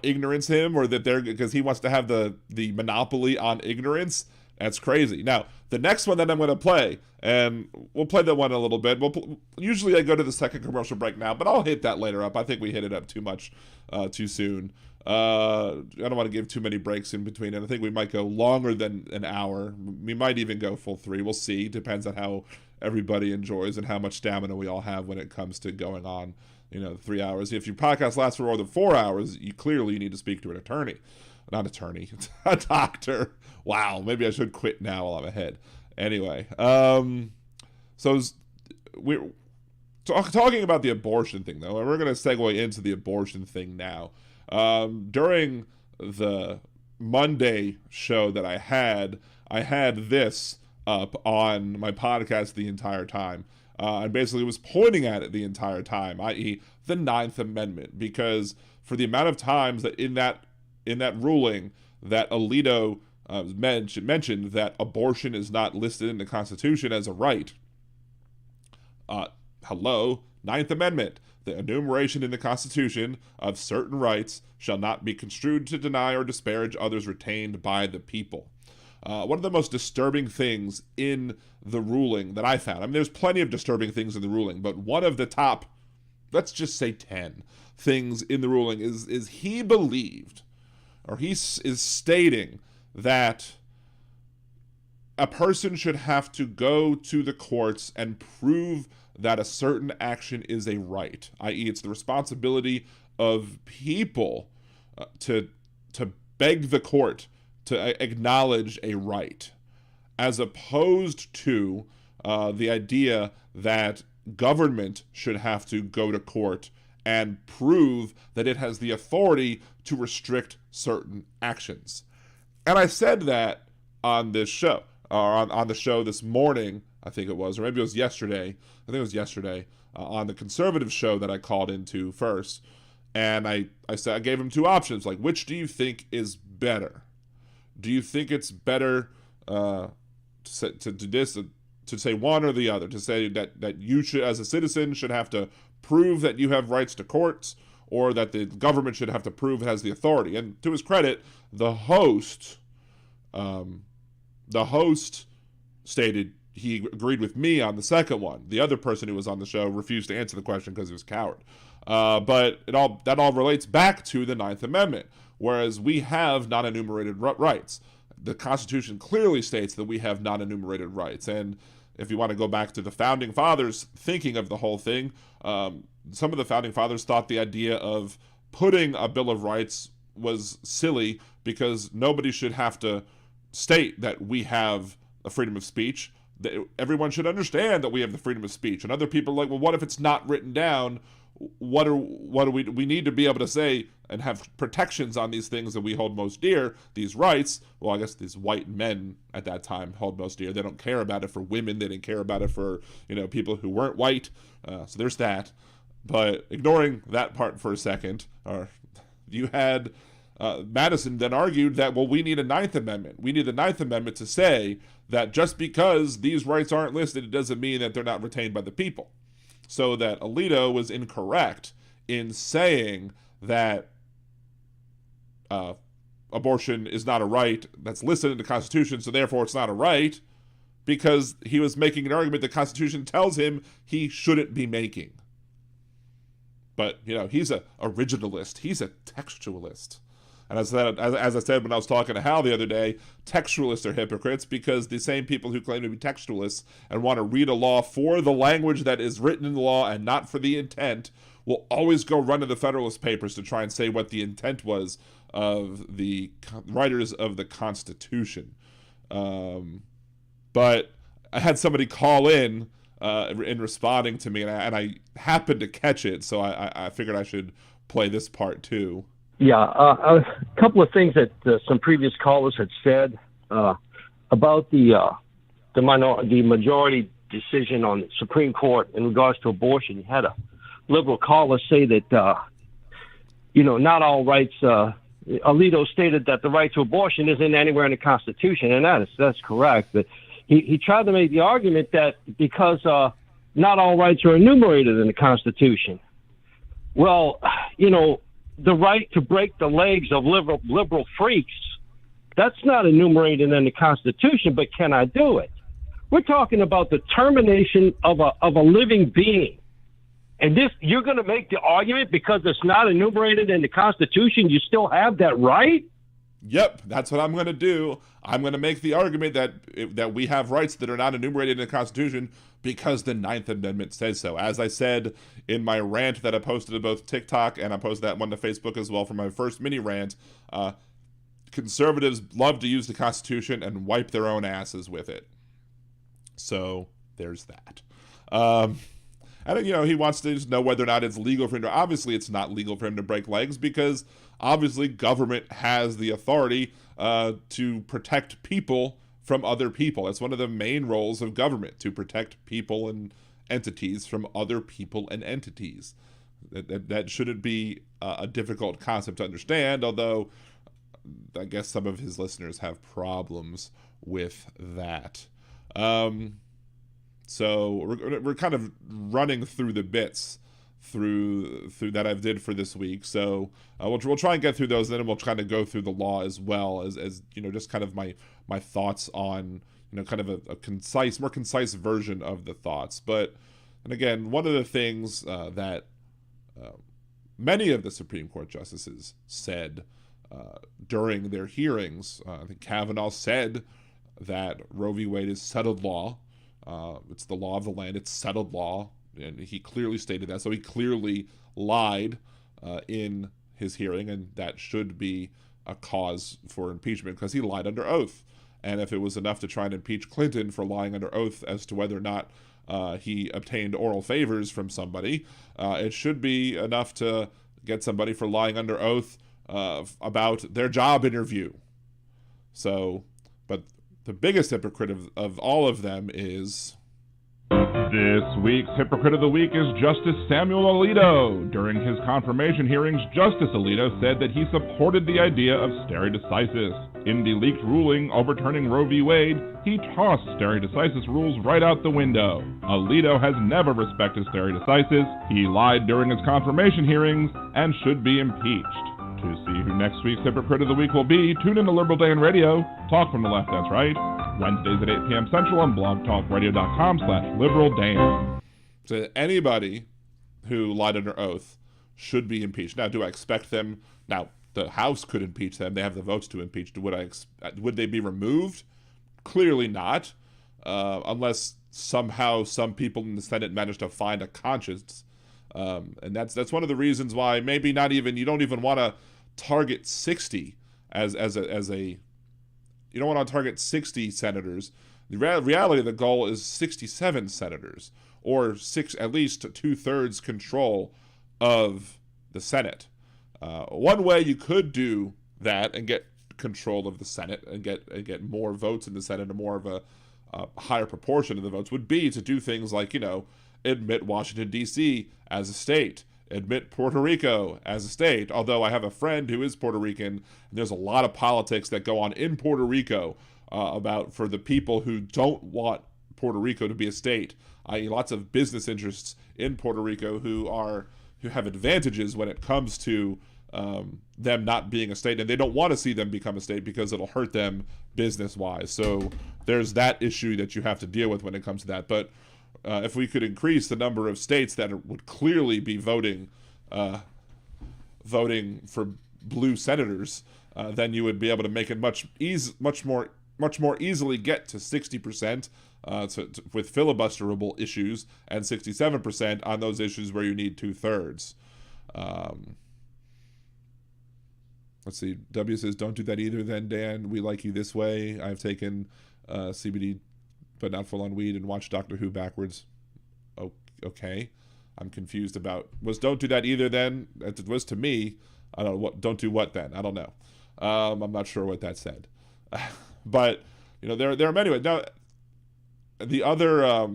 ignorance him, or that because he wants to have the monopoly on ignorance. That's crazy. Now, the next one that I'm going to play, and we'll play that one a little bit. Usually I go to the second commercial break now, but I'll hit that later up. I think we hit it up too much too soon. I don't want to give too many breaks in between, and I think we might go longer than an hour. We might even go full 3. We'll see. Depends on how everybody enjoys and how much stamina we all have when it comes to going on, 3 hours. If your podcast lasts for more than 4 hours, you clearly need to speak to an attorney. Not attorney, a doctor. Wow, maybe I should quit now while I'm ahead. Anyway, so talking about the abortion thing, though, and we're going to segue into the abortion thing now. During the Monday show that I had this up on my podcast the entire time. And basically was pointing at it the entire time, i.e. the Ninth Amendment, because for the amount of times that in that ruling that Alito mentioned that abortion is not listed in the Constitution as a right. Ninth Amendment. The enumeration in the Constitution of certain rights shall not be construed to deny or disparage others retained by the people. One of the most disturbing things in the ruling that I found, I mean, there's plenty of disturbing things in the ruling, but one of the top, let's just say 10 things in the ruling is he believed, or he is stating that a person should have to go to the courts and prove that a certain action is a right, i.e. it's the responsibility of people to beg the court to acknowledge a right, as opposed to the idea that government should have to go to court and prove that it has the authority to restrict certain actions. And I said that on this show, or on the show this morning, I think it was, or maybe it was yesterday. I think it was yesterday, on the conservative show that I called into first. And I said, I gave him two options, like, which do you think is better? Do you think it's better to say one or the other, to say that you should, as a citizen, should have to prove that you have rights to courts, or that the government should have to prove it has the authority? And to his credit, the host stated he agreed with me on the second one. The other person who was on the show refused to answer the question because he was a coward. But that all relates back to the Ninth Amendment, whereas we have non-enumerated rights. The Constitution clearly states that we have non-enumerated rights. And if you want to go back to the Founding Fathers thinking of the whole thing, some of the Founding Fathers thought the idea of putting a Bill of Rights was silly because nobody should have to state that we have a freedom of speech. Everyone should understand that we have the freedom of speech. And other people are like, well, what if it's not written down? What do we need to be able to say and have protections on these things that we hold most dear, these rights? Well, I guess these white men at that time hold most dear. They don't care about it for women. They didn't care about it for, people who weren't white. So there's that. But ignoring that part for a second, you had Madison then argued that, well, we need a Ninth Amendment. We need the Ninth Amendment to say that just because these rights aren't listed, it doesn't mean that they're not retained by the people. So that Alito was incorrect in saying that abortion is not a right that's listed in the Constitution, so therefore it's not a right, because he was making an argument the Constitution tells him he shouldn't be making. But, he's an originalist. He's a textualist. And as I said when I was talking to Hal the other day, textualists are hypocrites, because the same people who claim to be textualists and want to read a law for the language that is written in the law and not for the intent will always go run to the Federalist Papers to try and say what the intent was of the writers of the Constitution. But I had somebody call in responding to me, and I happened to catch it, so I figured I should play this part too. Yeah, a couple of things that some previous callers had said about the majority decision on the Supreme Court in regards to abortion. You had a liberal caller say that, not all rights. Alito stated that the right to abortion isn't anywhere in the Constitution, and that's correct. But he tried to make the argument that because not all rights are enumerated in the Constitution. Well, the right to break the legs of liberal freaks, that's not enumerated in the Constitution, but can I do it? We're talking about the termination of a living being. And you're going to make the argument because it's not enumerated in the Constitution, you still have that right? Yep, that's what I'm going to do. I'm going to make the argument that we have rights that are not enumerated in the Constitution because the Ninth Amendment says so. As I said in my rant that I posted to both TikTok, and I posted that one to Facebook as well for my first mini rant, conservatives love to use the Constitution and wipe their own asses with it. So there's that. And, he wants to just know whether or not it's legal for him to, obviously it's not legal for him to break legs, because obviously government has the authority to protect people from other people. That's one of the main roles of government, to protect people and entities from other people and entities. That shouldn't be a difficult concept to understand, although I guess some of his listeners have problems with that. So we're kind of running through the bits through that I've did for this week. So we'll try and get through those, and then we'll kind of go through the law as well as just kind of my thoughts on kind of a more concise version of the thoughts. But and again, one of the things that many of the Supreme Court justices said during their hearings, I think Kavanaugh said that Roe v. Wade is settled law. It's the law of the land. It's settled law. And he clearly stated that. So he clearly lied in his hearing, and that should be a cause for impeachment because he lied under oath. And if it was enough to try and impeach Clinton for lying under oath as to whether or not he obtained oral favors from somebody, it should be enough to get somebody for lying under oath about their job interview. So, but the biggest hypocrite of all of them is... This week's Hypocrite of the Week is Justice Samuel Alito. During his confirmation hearings, Justice Alito said that he supported the idea of stare decisis. In the leaked ruling overturning Roe v. Wade, he tossed stare decisis rules right out the window. Alito has never respected stare decisis. He lied during his confirmation hearings and should be impeached. To see who next week's Hypocrite of the Week will be, tune in to Liberal Dan Radio. Talk from the left, that's right. Wednesdays at 8 p.m. Central on blogtalkradio.com/liberaldan. So anybody who lied under oath should be impeached. Now, do I expect them? Now, the House could impeach them. They have the votes to impeach. Would they be removed? Clearly not, unless somehow some people in the Senate manage to find a conscience. And that's one of the reasons why maybe you don't even want to target 60 as a you don't want to target 60 senators. The reality of the goal is 67 senators, or at least 2/3 control of the Senate. One way you could do that and get control of the Senate and get more votes in the Senate and more of a higher proportion of the votes would be to do things like, admit Washington, D.C. as a state, admit Puerto Rico as a state, although I have a friend who is Puerto Rican, and there's a lot of politics that go on in Puerto Rico for the people who don't want Puerto Rico to be a state, i.e. lots of business interests in Puerto Rico who have advantages when it comes to them not being a state, and they don't want to see them become a state because it'll hurt them business-wise. So there's that issue that you have to deal with when it comes to that. But if we could increase the number of states that would clearly be voting for blue senators, then you would be able to make it much more easily get to 60% with filibusterable issues, and 67% on those issues where you need 2/3. Let's see. W says, "Don't do that either. Then Dan, we like you this way. I've taken CBD." But not full on weed, and watch Doctor Who backwards. Oh, okay. I'm confused about, don't do that either then? It was to me. I don't know what, don't do what then? I don't know. I'm not sure what that said. But, there are many ways. Now, the other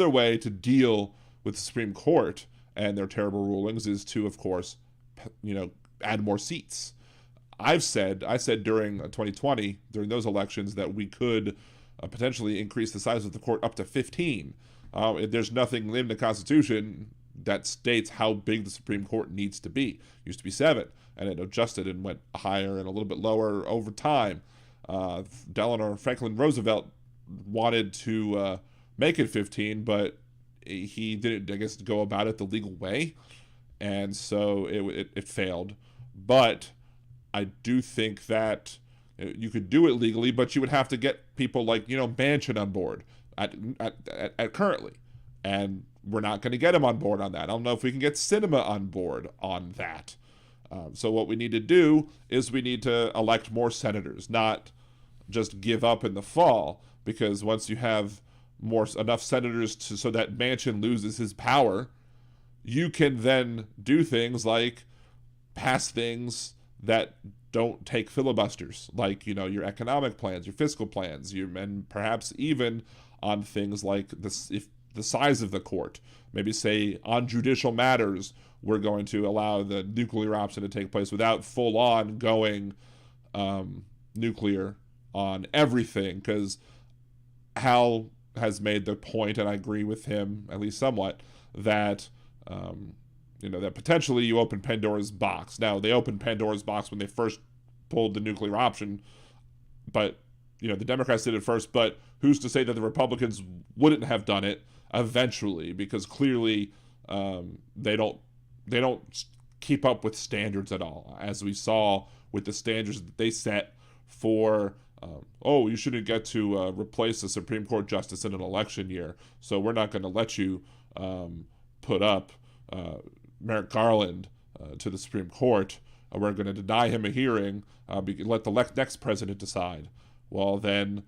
way to deal with the Supreme Court and their terrible rulings is to, of course, add more seats. I said during 2020, during those elections, that we could potentially increase the size of the court up to 15. There's nothing in the Constitution that states how big the Supreme Court needs to be. It used to be 7, and it adjusted and went higher and a little bit lower over time. Delano Franklin Roosevelt wanted to make it 15, but he didn't, I guess, go about it the legal way, and so it failed. But I do think that you could do it legally, but you would have to get people like, Manchin on board at currently. And we're not going to get him on board on that. I don't know if we can get Sinema on board on that. So what we need to do is we need to elect more senators, not just give up in the fall, because once you have enough senators so that Manchin loses his power, you can then do things like pass things that don't take filibusters, like, you know, your economic plans, your fiscal plans, and perhaps even on things like the size of the court. Maybe say on judicial matters, we're going to allow the nuclear option to take place without full on going nuclear on everything, because Hal has made the point, and I agree with him at least somewhat, that that potentially you open Pandora's box. Now, they opened Pandora's box when they first pulled the nuclear option, but the Democrats did it first. But who's to say that the Republicans wouldn't have done it eventually? Because clearly they don't keep up with standards at all, as we saw with the standards that they set for you shouldn't get to replace a Supreme Court justice in an election year, so we're not going to let you put up Merrick Garland to the Supreme Court. We're going to deny him a hearing, let the next president decide. Well, then,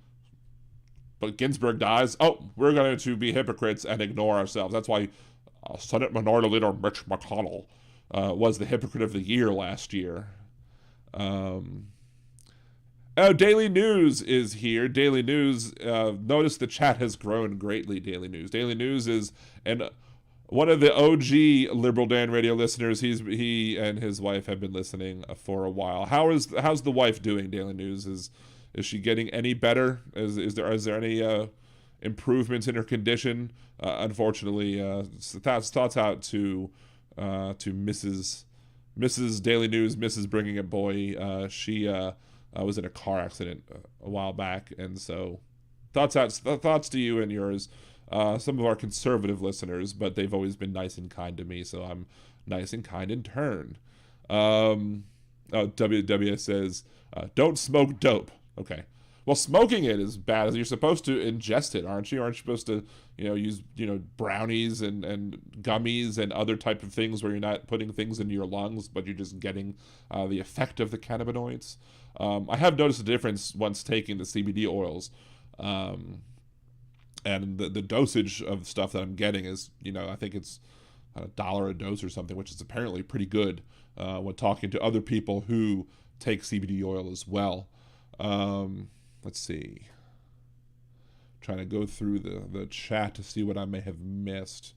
but Ginsburg dies. Oh, we're going to be hypocrites and ignore ourselves. That's why Senate Minority Leader Mitch McConnell was the hypocrite of the year last year. Daily News is here. Daily News, notice the chat has grown greatly, Daily News. Daily News is one of the OG Liberal Dan Radio listeners. He and his wife have been listening for a while. How's the wife doing, Daily News? Is she getting any better? Is there any improvements in her condition? Unfortunately, thoughts out to Mrs. Daily News, Mrs. Bringing It Boy. She was in a car accident a while back, and so thoughts to you and yours. Some of our conservative listeners, but they've always been nice and kind to me, so I'm nice and kind in turn. WWS says, don't smoke dope. Okay. Well, smoking it is bad. You're supposed to ingest it, aren't you? Aren't you supposed to, use, brownies and gummies and other type of things where you're not putting things into your lungs, but you're just getting the effect of the cannabinoids? I have noticed a difference once taking the CBD oils. And the dosage of stuff that I'm getting is, I think it's $1 a dose or something, which is apparently pretty good when talking to other people who take CBD oil as well. Let's see. Trying to go through the chat to see what I may have missed.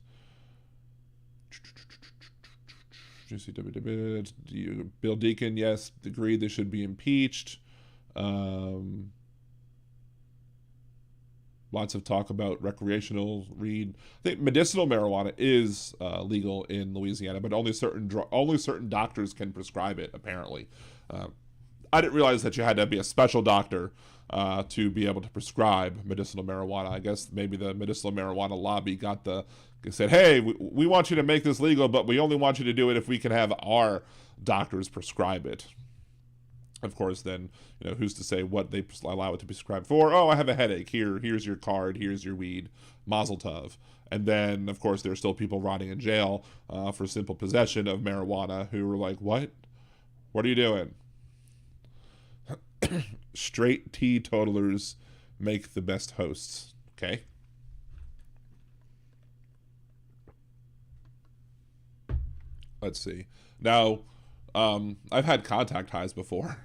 Bill Deacon, yes, agreed they should be impeached. Lots of talk about recreational weed. I think medicinal marijuana is legal in Louisiana, but only certain doctors can prescribe it, apparently. I didn't realize that you had to be a special doctor to be able to prescribe medicinal marijuana. I guess maybe the medicinal marijuana lobby said, hey, we want you to make this legal, but we only want you to do it if we can have our doctors prescribe it. Of course, then, who's to say what they allow it to be prescribed for? Oh, I have a headache. Here's your card. Here's your weed. Mazel tov. And then, of course, there's still people rotting in jail for simple possession of marijuana who were like, what? What are you doing? Straight teetotalers make the best hosts. Okay. Let's see. Now, I've had contact highs before.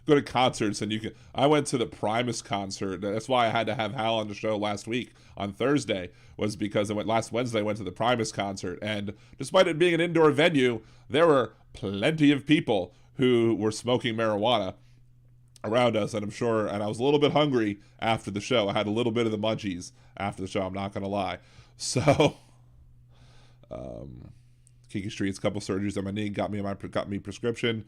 Go to concerts, and I went to the Primus concert. That's why I had to have Hal on the show last week on Thursday, was because last Wednesday I went to the Primus concert, and despite it being an indoor venue, there were plenty of people who were smoking marijuana around us, and I was a little bit hungry after the show. I had a little bit of the munchies after the show, I'm not gonna lie. So Kiki Street's couple surgeries on my knee got me prescription.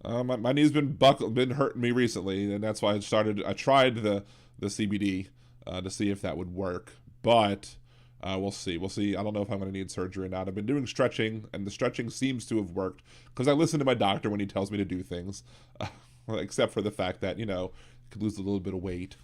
My knee's been hurting me recently, and that's why I tried the CBD to see if that would work. But we'll see. I don't know if I'm going to need surgery or not. I've been doing stretching, and the stretching seems to have worked because I listen to my doctor when he tells me to do things, except for the fact that, could lose a little bit of weight.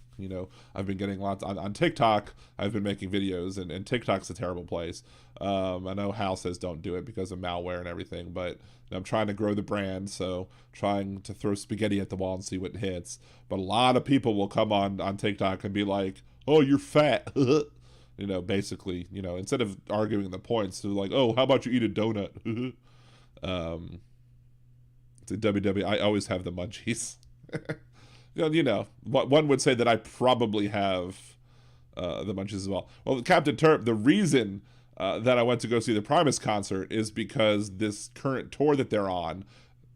I've been getting lots on TikTok. I've been making videos, and TikTok's a terrible place. I know Hal says don't do it because of malware and everything, but I'm trying to grow the brand, so trying to throw spaghetti at the wall and see what hits. But a lot of people will come on TikTok and be like, oh, you're fat. Basically, instead of arguing the points, they're like, oh, how about you eat a donut? It's a WW. I always have the munchies. One would say that I probably have the munchies as well. Well, Captain Terp, the reason that I went to go see the Primus concert is because this current tour that they're on,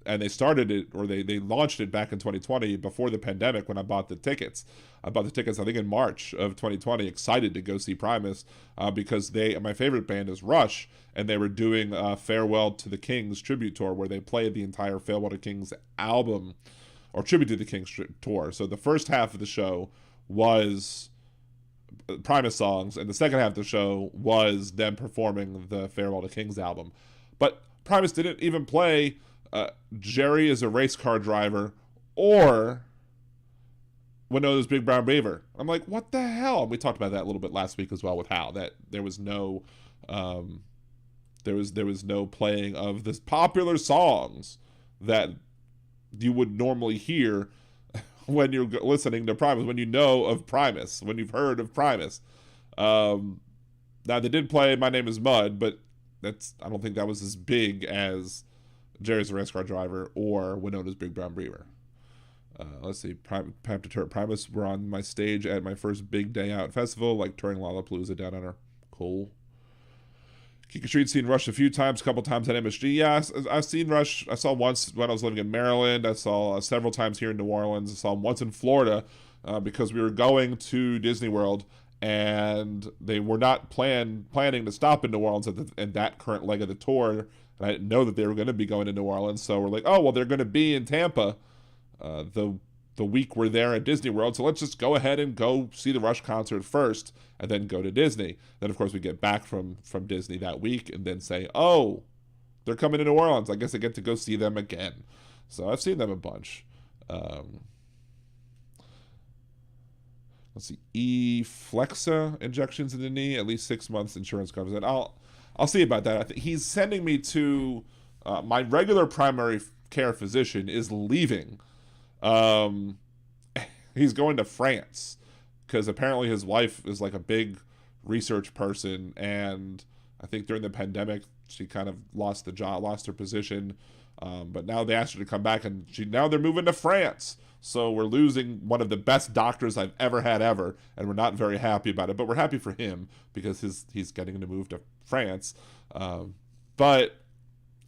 and they started it, or they launched it back in 2020 before the pandemic when I bought the tickets. I bought the tickets, I think, in March of 2020, excited to go see Primus because my favorite band is Rush, and they were doing Farewell to the Kings tribute tour where they played the entire Farewell to Kings album, or tribute to the Kings tour. So the first half of the show was Primus songs, and the second half of the show was them performing the Farewell to Kings album. But Primus didn't even play Jerry is a race car driver or Winona's Big Brown Beaver. I'm like, what the hell? And we talked about that a little bit last week as well, with how that there was no there was no playing of the popular songs that you would normally hear when you're listening to Primus, when you know of Primus, when you've heard of Primus. Now they did play My Name is Mud, but I don't think that was as big as Jerry's a Race Car Driver or Winona's Big Brown Beaver. Let's see, Primus were on my stage at my first big day out festival, like touring Lollapalooza down under. Cool. Kika Street, seen Rush a few times, a couple times at MSG. Yeah, I've seen Rush. I saw once when I was living in Maryland. I saw several times here in New Orleans. I saw them once in Florida because we were going to Disney World, and they were not planning to stop in New Orleans in that current leg of the tour. And I didn't know that they were going to be going to New Orleans, so we're like, oh, well, they're going to be in Tampa the week we're there at Disney World, so let's just go ahead and go see the Rush concert first and then go to Disney. Then, of course, we get back from Disney that week and then say, oh, they're coming to New Orleans. I guess I get to go see them again. So I've seen them a bunch. Let's see, E-Flexa injections in the knee, at least 6 months insurance covers it. I'll see about that. I think he's sending me to my regular primary care physician is leaving. He's going to France because apparently his wife is like a big research person, and I think during the pandemic she kind of lost her position. But now they asked her to come back, and now they're moving to France. So we're losing one of the best doctors I've ever had, and we're not very happy about it. But we're happy for him because he's getting to move to France. But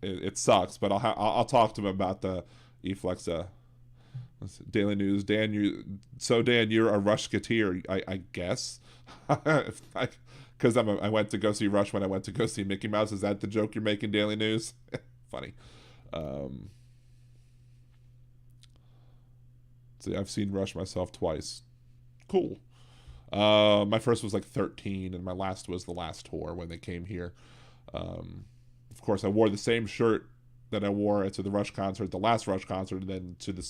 it sucks. But I'll talk to him about the E-Flexa. Daily News. Dan, you're a Rushketeer, I guess. Because I went to go see Rush when I went to go see Mickey Mouse. Is that the joke you're making, Daily News? Funny. See, I've seen Rush myself twice. Cool. My first was like 13, and my last was the last tour when they came here. Of course, I wore the same shirt that I wore to the Rush concert, the last Rush concert, and then to the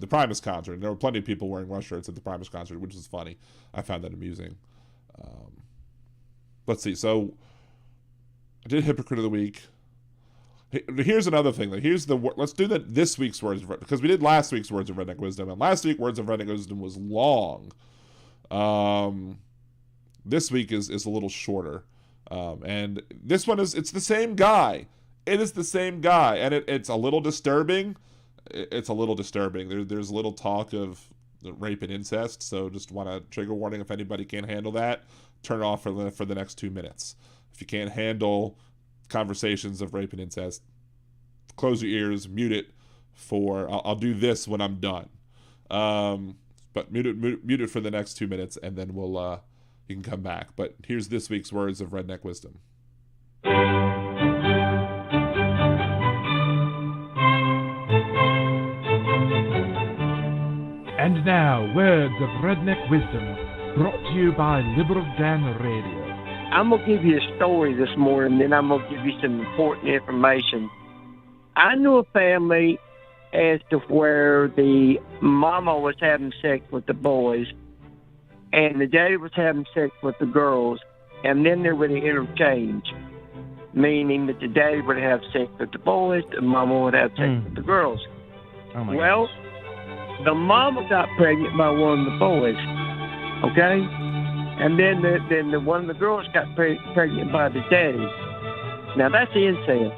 Primus concert. And there were plenty of people wearing Rush shirts at the Primus concert, which is funny. I found that amusing. Let's see. So I did Hypocrite of the Week. Here's another thing. Let's do this week's words of, because we did last week's words of Redneck Wisdom, and last week words of Redneck Wisdom was long. This week is a little shorter, and this one it's the same guy. It is the same guy, and it's a little disturbing. It's a little disturbing. There's a little talk of rape and incest, so just want a trigger warning. If anybody can't handle that, turn it off for the next 2 minutes. If you can't handle conversations of rape and incest, close your ears, mute it I'll do this when I'm done. But mute it for the next 2 minutes, and then you can come back. But here's this week's words of Redneck Wisdom. And now, words of Redneck Wisdom, brought to you by Liberal Dan Radio. I'm going to give you a story this morning, then I'm going to give you some important information. I knew a family as to where the mama was having sex with the boys and the daddy was having sex with the girls, and then they would interchange, meaning that the daddy would have sex with the boys, the mama would have sex with the girls. Oh my gosh. The mama got pregnant by one of the boys. Okay? And then one of the girls got pregnant by the daddy. Now that's incest.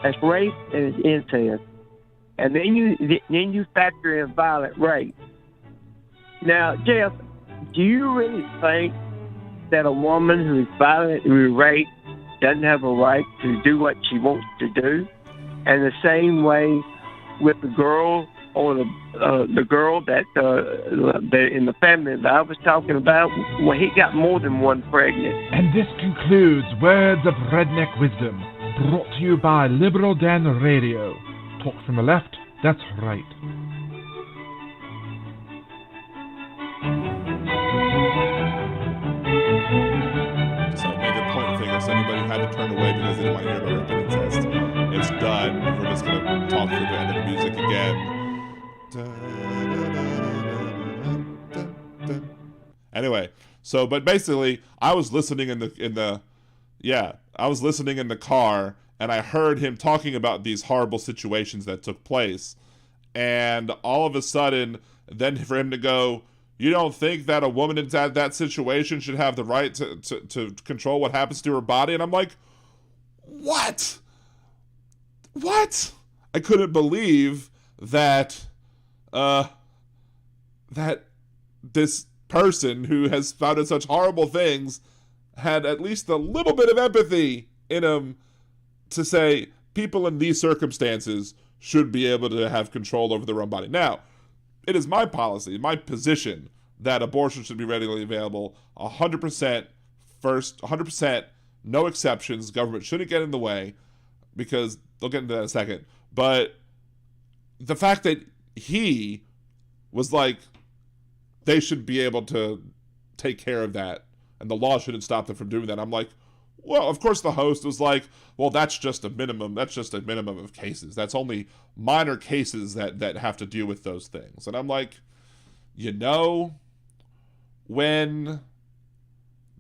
That's rape and it's incest. And then you factor in violent rape. Now, Jeff, do you really think that a woman who is violently raped doesn't have a right to do what she wants to do? And the same way with the girl or the girl that in the family that I was talking about, well, he got more than one pregnant. And this concludes Words of Redneck Wisdom, brought to you by Liberal Dan Radio. Talk from the left, that's right. So I made the point thing if anybody had to turn away because they didn't want to hear about rape and incest. It's done. We're just going to talk through the end of the music again. Anyway, so but basically, I was listening in the car, and I heard him talking about these horrible situations that took place, and all of a sudden, then for him to go, you don't think that a woman in that situation should have the right to control what happens to her body? And I'm like, what? I couldn't believe that that this person who has found such horrible things had at least a little bit of empathy in him to say people in these circumstances should be able to have control over their own body. Now, it is my policy, my position, that abortion should be readily available 100%, 100%, no exceptions. Government shouldn't get in the way, because they'll get into that in a second. But the fact that he was like, they should be able to take care of that, and the law shouldn't stop them from doing that. I'm like, well, of course the host was like, well, that's just a minimum of cases. That's only minor cases that have to deal with those things. And I'm like, when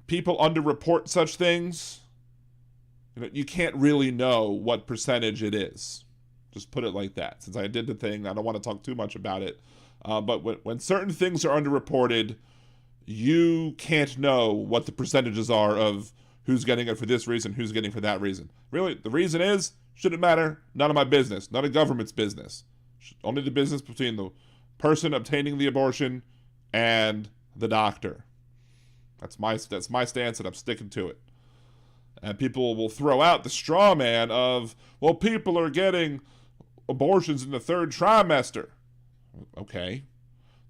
people underreport such things, you can't really know what percentage it is. Just put it like that. Since I did the thing, I don't want to talk too much about it. But when certain things are underreported, you can't know what the percentages are of who's getting it for this reason, who's getting it for that reason. Really, the reason shouldn't matter. None of my business. None of government's business. Only the business between the person obtaining the abortion and the doctor. That's my stance, and I'm sticking to it. And people will throw out the straw man of, well, people are getting abortions in the third trimester. Okay.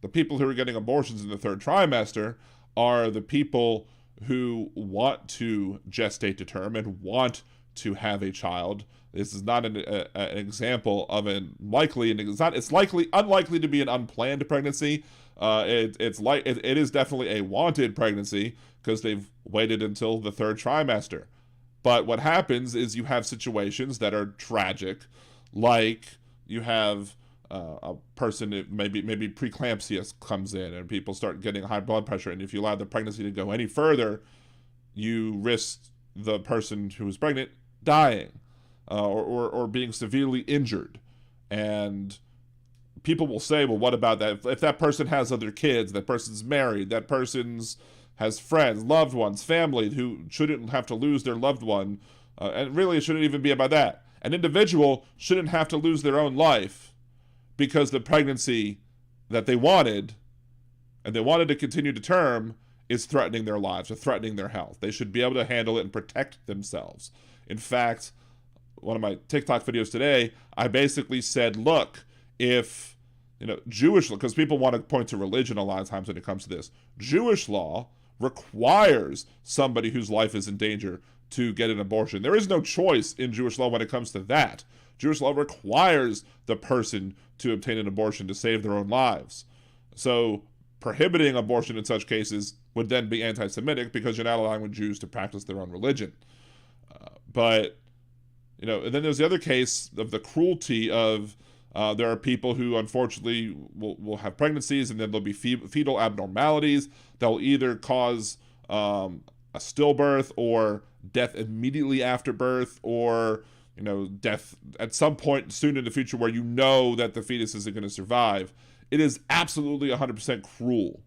The people who are getting abortions in the third trimester are the people who want to gestate to term and want to have a child. This is not an example of it's unlikely to be an unplanned pregnancy. It is definitely a wanted pregnancy because they've waited until the third trimester. But what happens is you have situations that are tragic, like you have a person, maybe preeclampsia comes in and people start getting high blood pressure, and if you allow the pregnancy to go any further, you risk the person who is pregnant dying or being severely injured. And people will say, well, what about that? If that person has other kids, that person's married, that person's has friends, loved ones, family who shouldn't have to lose their loved one, and really it shouldn't even be about that. An individual shouldn't have to lose their own life because the pregnancy that they wanted, and they wanted to continue to term, is threatening their lives or threatening their health. They should be able to handle it and protect themselves. In fact, one of my TikTok videos today, I basically said, look, if, Jewish law, because people want to point to religion a lot of times when it comes to this, Jewish law requires somebody whose life is in danger to get an abortion. There is no choice in Jewish law when it comes to that. Jewish law requires the person to obtain an abortion to save their own lives. So prohibiting abortion in such cases would then be anti-Semitic because you're not allowing Jews to practice their own religion. And then there's the other case of the cruelty of there are people who unfortunately will have pregnancies, and then there'll be fetal abnormalities that will either cause a stillbirth or death immediately after birth, or death at some point soon in the future where that the fetus isn't going to survive. It is absolutely 100% cruel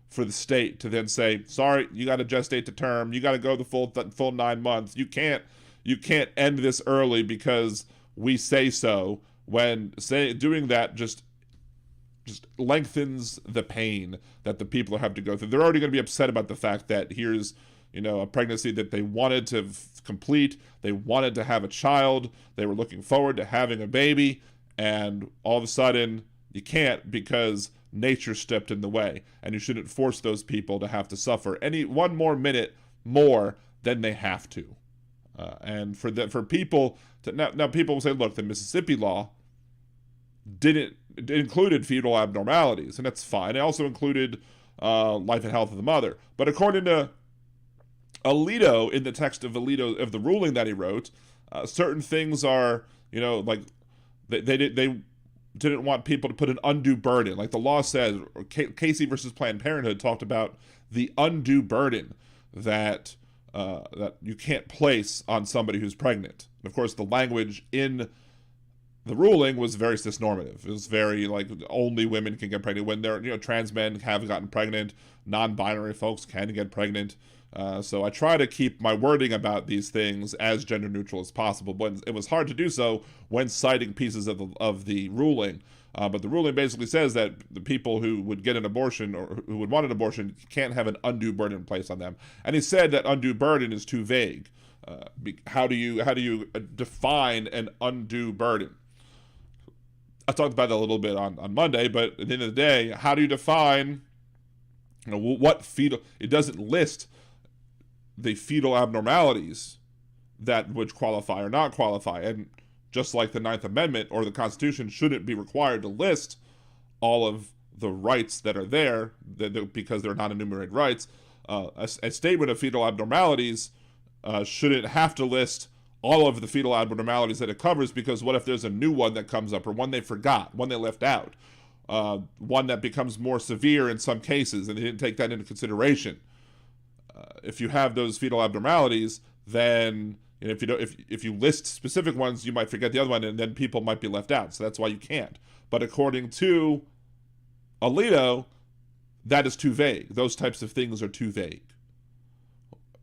for the state to then say, sorry, you got to gestate to term, you got to go the full 9 months. You can't end this early because we say so. When doing that just lengthens the pain that the people have to go through. They're already going to be upset about the fact that here's, a pregnancy that they wanted to complete. They wanted to have a child. They were looking forward to having a baby. And all of a sudden, you can't because nature stepped in the way. And you shouldn't force those people to have to suffer any one more minute more than they have to. And for people to now people will say, look, the Mississippi law it included fetal abnormalities, and that's fine. It also included life and health of the mother. But according to Alito, in the text of Alito of the ruling that he wrote, certain things are, like they didn't want people to put an undue burden. Like the law says, Casey versus Planned Parenthood talked about the undue burden that you can't place on somebody who's pregnant. And of course, the language in the ruling was very cisnormative. It was very like only women can get pregnant. When they're, trans men have gotten pregnant, non-binary folks can get pregnant. So I try to keep my wording about these things as gender neutral as possible, but it was hard to do so when citing pieces of the ruling. But the ruling basically says that the people who would get an abortion or who would want an abortion can't have an undue burden placed on them. And he said that undue burden is too vague. How do you define an undue burden? I talked about that a little bit on Monday, but at the end of the day, how do you define, what fetal? It doesn't list the fetal abnormalities that would qualify or not qualify, and just like the Ninth Amendment or the Constitution shouldn't be required to list all of the rights that are there because they're not enumerated rights. A statement of fetal abnormalities shouldn't have to list all of the fetal abnormalities that it covers, because what if there's a new one that comes up, or one they forgot, one they left out, one that becomes more severe in some cases and they didn't take that into consideration. If you have those fetal abnormalities, then if you list specific ones, you might forget the other one, and then people might be left out. So that's why you can't. But according to Alito, that is too vague. Those types of things are too vague.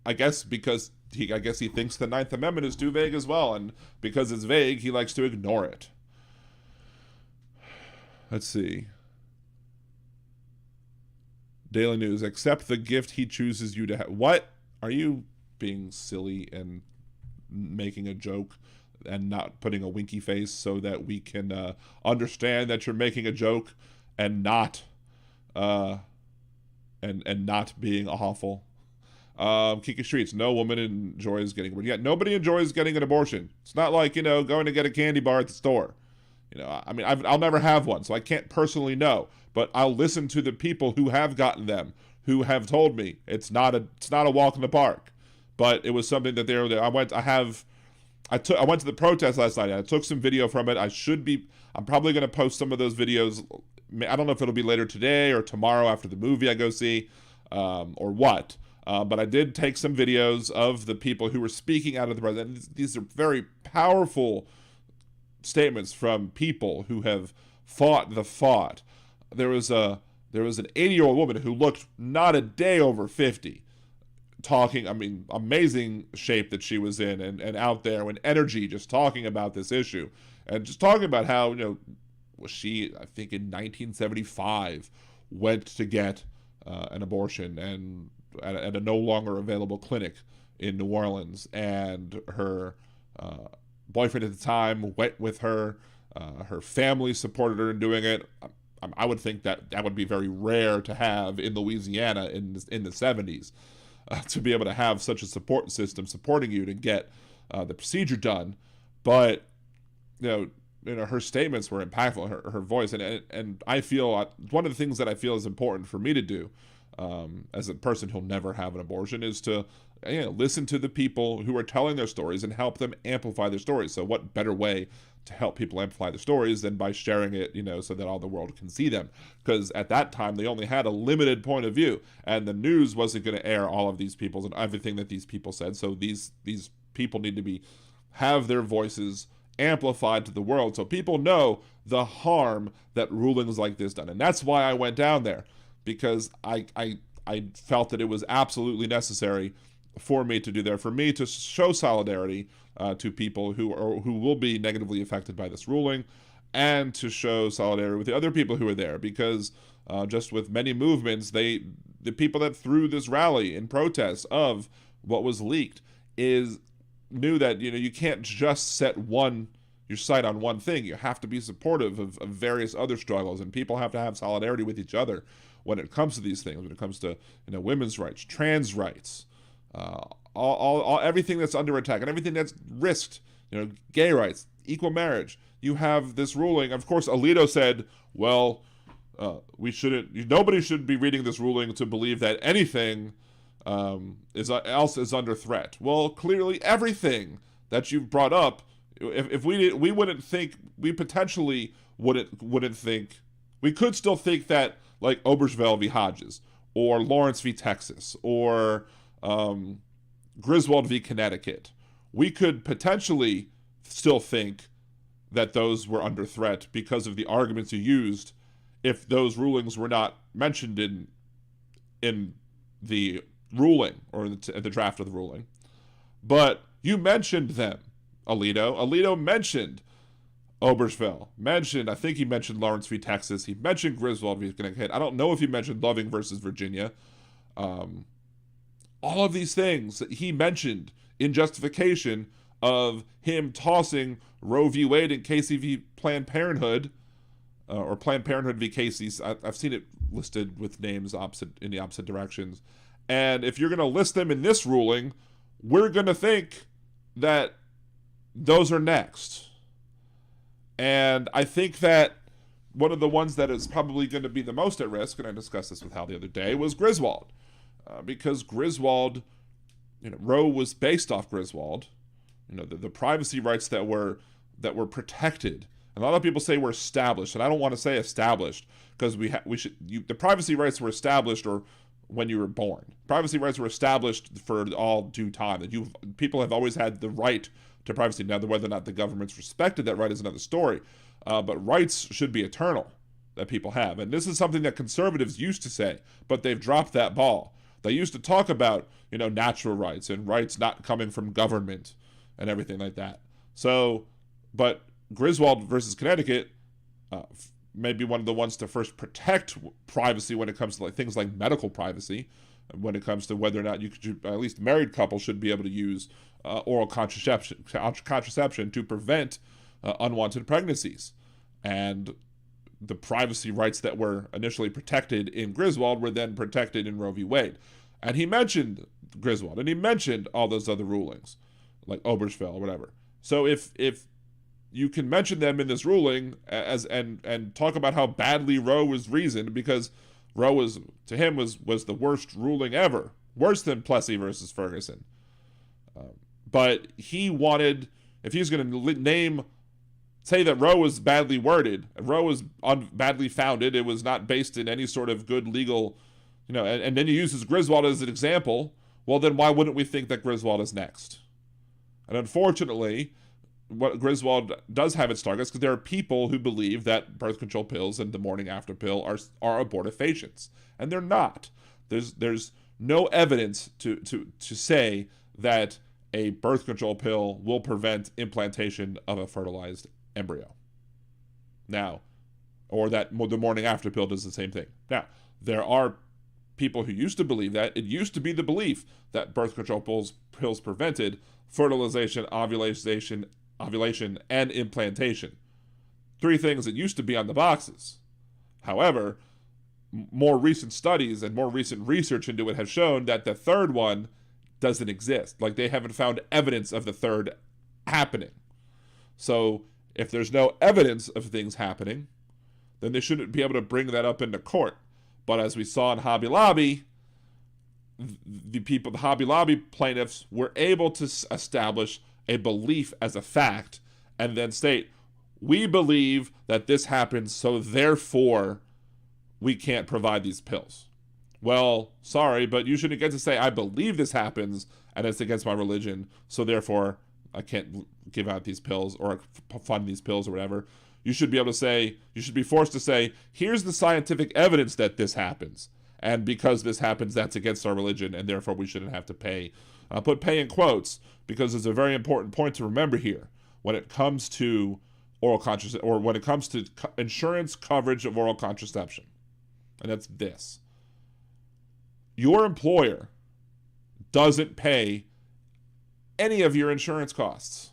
I guess because he thinks the Ninth Amendment is too vague as well, and because it's vague, he likes to ignore it. Let's see. Daily News, accept the gift he chooses you to have. What? Are you being silly and making a joke and not putting a winky face so that we can understand that you're making a joke and not and not being awful? Kiki Streets, no woman enjoys getting abortion. Yeah, nobody enjoys getting an abortion. It's not like, going to get a candy bar at the store. I'll never have one, so I can't personally know. But I'll listen to the people who have gotten them, who have told me it's not a walk in the park. But it was something that I went to the protest last night. I took some video from it. I'm probably going to post some of those videos. I don't know if it'll be later today or tomorrow after the movie I go see, or what. But I did take some videos of the people who were speaking out of the president. These are very powerful statements from people who have fought the fought. There was an 80-year-old woman who looked not a day over 50, talking, amazing shape that she was in, and out there, and energy, just talking about this issue, and just talking about how, she, I think in 1975, went to get an abortion, and at a no longer available clinic in New Orleans, and her boyfriend at the time went with her. Her family supported her in doing it. I would think that would be very rare to have in Louisiana in the 70s, to be able to have such a support system supporting you to get the procedure done. But her statements were impactful. Her voice, and I feel one of the things that I feel is important for me to do, as a person who'll never have an abortion, is to listen to the people who are telling their stories and help them amplify their stories. So what better way to help people amplify their stories than by sharing it, so that all the world can see them? Because at that time, they only had a limited point of view, and the news wasn't going to air all of these people's and everything that these people said. So these people need to have their voices amplified to the world, so people know the harm that rulings like this done. And that's why I went down there, because I felt that it was absolutely necessary for me to do that, for me to show solidarity to people who will be negatively affected by this ruling, and to show solidarity with the other people who are there, because just with many movements, the people that threw this rally in protest of what was leaked knew that you can't just set your sight on one thing. You have to be supportive of various other struggles, and people have to have solidarity with each other when it comes to these things, when it comes to women's rights, trans rights, all everything that's under attack and everything that's risked, gay rights, equal marriage. You have this ruling. Of course, Alito said, well, nobody should be reading this ruling to believe that anything else is under threat. Well, clearly everything that you've brought up, if we wouldn't think, we potentially wouldn't think, we could still think that, like Obergefell v. Hodges, or Lawrence v. Texas, or Griswold v. Connecticut, we could potentially still think that those were under threat because of the arguments you used, if those rulings were not mentioned in the ruling, or the draft of the ruling. But you mentioned them, Alito. Alito mentioned Obergefell, I think he mentioned Lawrence v. Texas, he mentioned Griswold v. Connecticut. I don't know if he mentioned Loving versus Virginia. All of these things that he mentioned in justification of him tossing Roe v. Wade and Casey v. Planned Parenthood, or Planned Parenthood v. Casey's. I've seen it listed with names in the opposite directions. And if you're going to list them in this ruling, we're going to think that those are next. And I think that one of the ones that is probably going to be the most at risk, and I discussed this with Hal the other day, was Griswold. Because Griswold, Roe was based off Griswold. The privacy rights that were protected. And a lot of people say were established, and I don't want to say established, because the privacy rights were established or when you were born. Privacy rights were established for all due time. That people have always had the right to privacy. Now, whether or not the government's respected that right is another story. But rights should be eternal that people have. And this is something that conservatives used to say, but they've dropped that ball. They used to talk about, natural rights and rights not coming from government and everything like that. So, but Griswold versus Connecticut may be one of the ones to first protect privacy when it comes to things like medical privacy, when it comes to whether or not at least married couples should be able to use oral contraception to prevent unwanted pregnancies. And the privacy rights that were initially protected in Griswold were then protected in Roe v. Wade. And he mentioned Griswold, and he mentioned all those other rulings, like Obergefell or whatever. So if you can mention them in this ruling and talk about how badly Roe was reasoned, because Roe was the worst ruling ever, worse than Plessy versus Ferguson. But he wanted, if he was going to say that Roe was badly worded, Roe was badly founded, it was not based in any sort of good legal, and then he uses Griswold as an example, well, then why wouldn't we think that Griswold is next? And unfortunately, what Griswold does have its targets, because there are people who believe that birth control pills and the morning after pill are abortifacients, and they're not. There's no evidence to say that a birth control pill will prevent implantation of a fertilized embryo. Now, or that the morning after pill does the same thing. Now, there are people who used to believe that. It used to be the belief that birth control pills prevented fertilization, ovulation, and implantation. 3 things that used to be on the boxes. However, more recent studies and more recent research into it have shown that the third one doesn't exist. They haven't found evidence of the third happening. So if there's no evidence of things happening, then they shouldn't be able to bring that up into court. But as we saw in Hobby Lobby, the Hobby Lobby plaintiffs were able to establish a belief as a fact and then state, we believe that this happens, so therefore we can't provide these pills. Well, sorry, but you shouldn't get to say, I believe this happens and it's against my religion, so therefore I can't give out these pills or fund these pills or whatever. You should be able to say, you should be forced to say, here's the scientific evidence that this happens. And because this happens, that's against our religion, and therefore we shouldn't have to pay. Put pay in quotes, because it's a very important point to remember here when it comes to oral contraception, or when it comes to insurance coverage of oral contraception. And that's this. Your employer doesn't pay any of your insurance costs.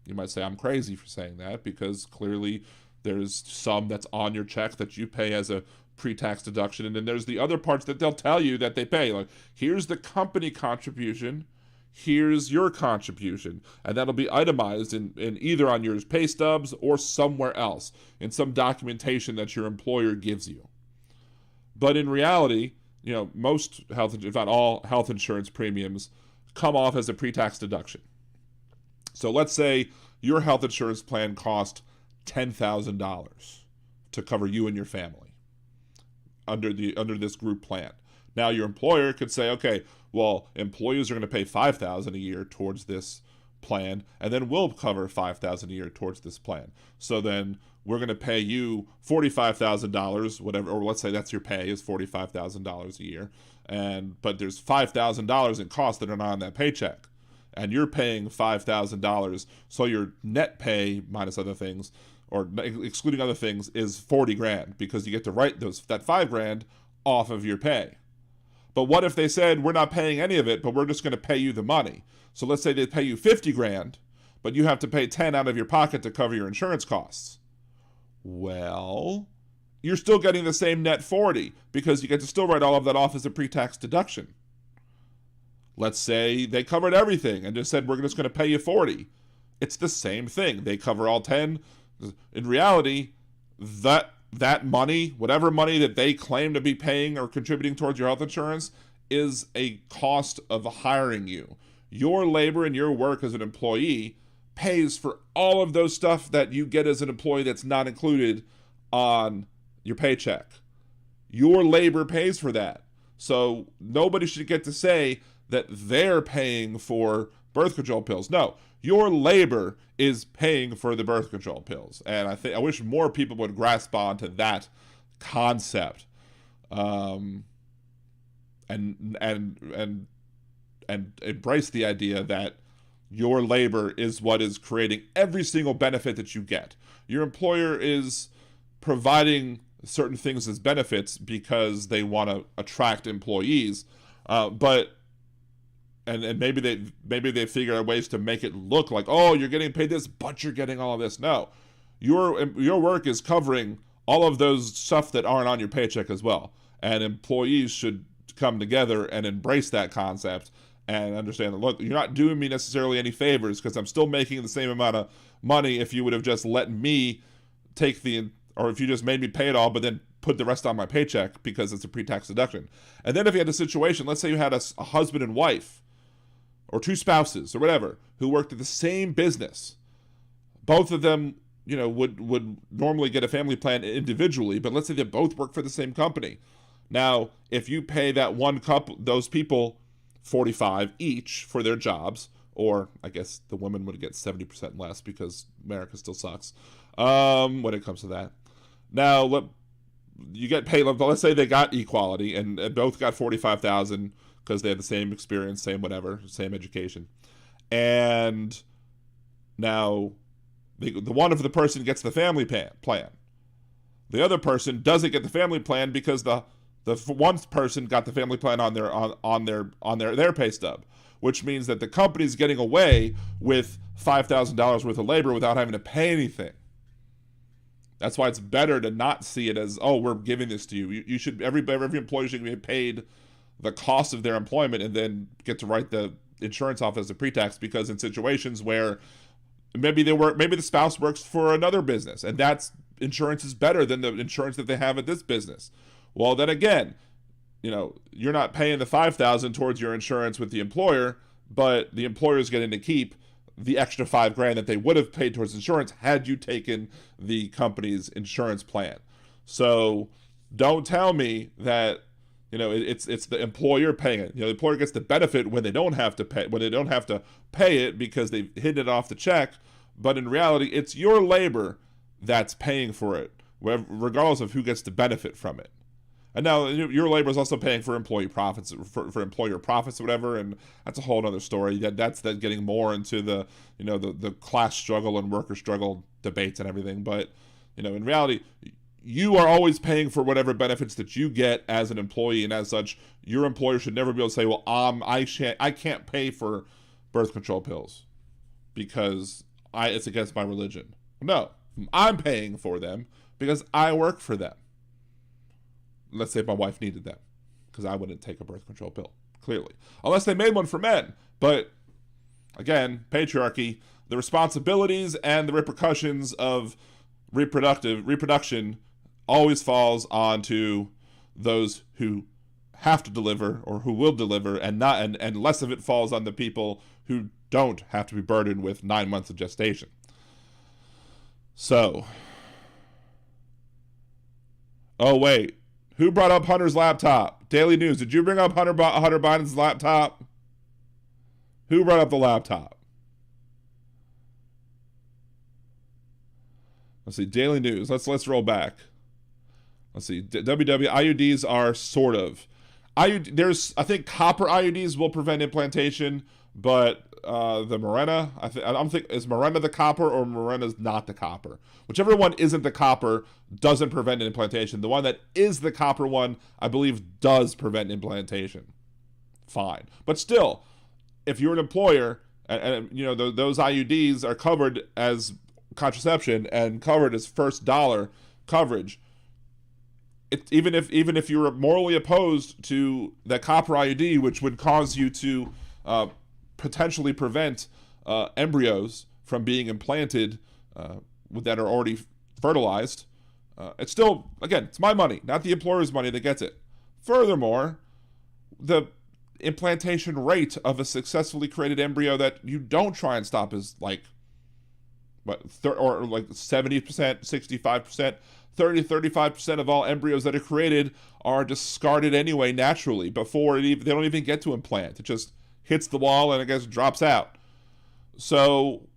You might say I'm crazy for saying that, because clearly there's some that's on your check that you pay as a pre-tax deduction, and then there's the other parts that they'll tell you that they pay. Like, here's the company contribution, here's your contribution, and that'll be itemized in either on your pay stubs or somewhere else in some documentation that your employer gives you. But in reality, most health, if not all health insurance premiums come off as a pre-tax deduction. So let's say your health insurance plan cost $10,000 to cover you and your family under this group plan. Now your employer could say, okay, well, employees are going to pay $5,000 a year towards this plan, and then we'll cover $5,000 a year towards this plan. So then we're going to pay you $45,000, whatever, or let's say that's your pay is $45,000 a year, but there's $5,000 in costs that are not on that paycheck, and you're paying $5,000, so your net pay minus other things, or excluding other things, is $40,000, because you get to write that $5,000 off of your pay. But what if they said, we're not paying any of it, but we're just going to pay you the money? So let's say they pay you $50,000, but you have to pay $10,000 out of your pocket to cover your insurance costs. Well, you're still getting the same net $40,000, because you get to still write all of that off as a pre-tax deduction. Let's say they covered everything and just said, we're just going to pay you $40,000. It's the same thing. They cover all $10,000. In reality, that money, whatever money that they claim to be paying or contributing towards your health insurance, is a cost of hiring you. Your labor and your work as an employee pays for all of those stuff that you get as an employee that's not included on your paycheck. Your labor pays for that. So nobody should get to say that they're paying for birth control pills. No, your labor is paying for the birth control pills. And I wish more people would grasp on to that concept. And embrace the idea that your labor is what is creating every single benefit that you get. Your employer is providing certain things as benefits because they want to attract employees, but maybe they figure out ways to make it look like, oh, you're getting paid this, but you're getting all of this. No, your work is covering all of those stuff that aren't on your paycheck as well, and employees should come together and embrace that concept and understand that, look, you're not doing me necessarily any favors, because I'm still making the same amount of money if you would have just let me or if you just made me pay it all, but then put the rest on my paycheck because it's a pre-tax deduction. And then if you had a situation, let's say you had a husband and wife, or two spouses, or whatever, who worked at the same business. Both of them, would normally get a family plan individually, but let's say they both work for the same company. Now, if you pay that one couple, those people, $45,000 each for their jobs, or I guess the women would get 70% less because America still sucks when it comes to that. Now, you get paid, let's say they got equality and both got $45,000 because they had the same experience, same whatever, same education. And now the one of the person gets the family plan. The other person doesn't get the family plan because the one person got the family plan on their pay stub, which means that the company's getting away with $5,000 worth of labor without having to pay anything. That's why it's better to not see it as, oh, we're giving this to you. You should, every employee should be paid the cost of their employment and then get to write the insurance off as a pre-tax, because in situations where maybe the spouse works for another business and that's insurance is better than the insurance that they have at this business. Well, then again, you're not paying the $5,000 towards your insurance with the employer, but the employer is getting to keep the extra $5,000 that they would have paid towards insurance had you taken the company's insurance plan. So don't tell me that it's the employer paying it. The employer gets the benefit when they don't have to pay it because they've hidden it off the check. But in reality, it's your labor that's paying for it, regardless of who gets to benefit from it. And now your labor is also paying for employee profits, for employer profits or whatever, and that's a whole other story. That's getting more into the the class struggle and worker struggle debates and everything. But in reality, you are always paying for whatever benefits that you get as an employee, and as such, your employer should never be able to say, "Well, I can't pay for birth control pills because it's against my religion." No, I'm paying for them because I work for them. Let's say if my wife needed them, because I wouldn't take a birth control pill, clearly. Unless they made one for men. But, again, patriarchy, the responsibilities and the repercussions of reproduction always falls onto those who have to deliver or who will deliver, and less of it falls on the people who don't have to be burdened with 9 months of gestation. So, oh wait, who brought up Hunter's laptop? Daily News, did you bring up Hunter Biden's laptop? Who brought up the laptop? Let's see, Daily News. Let's roll back. Let's see, IUDs are sort of. I think copper IUDs will prevent implantation, but the Mirena, I don't think, is Mirena the copper or Mirena's not the copper? Whichever one isn't the copper doesn't prevent implantation. The one that is the copper one, I believe, does prevent implantation. Fine. But still, if you're an employer, and those IUDs are covered as contraception and covered as first dollar coverage, even if you're morally opposed to that copper IUD, which would cause you to potentially prevent embryos from being implanted that are already fertilized, it's still, again, it's my money, not the employer's money that gets it. Furthermore, the implantation rate of a successfully created embryo that you don't try and stop is like 70%, 65%, 35% of all embryos that are created are discarded anyway naturally before they don't even get to implant. It just hits the wall and I guess drops out. So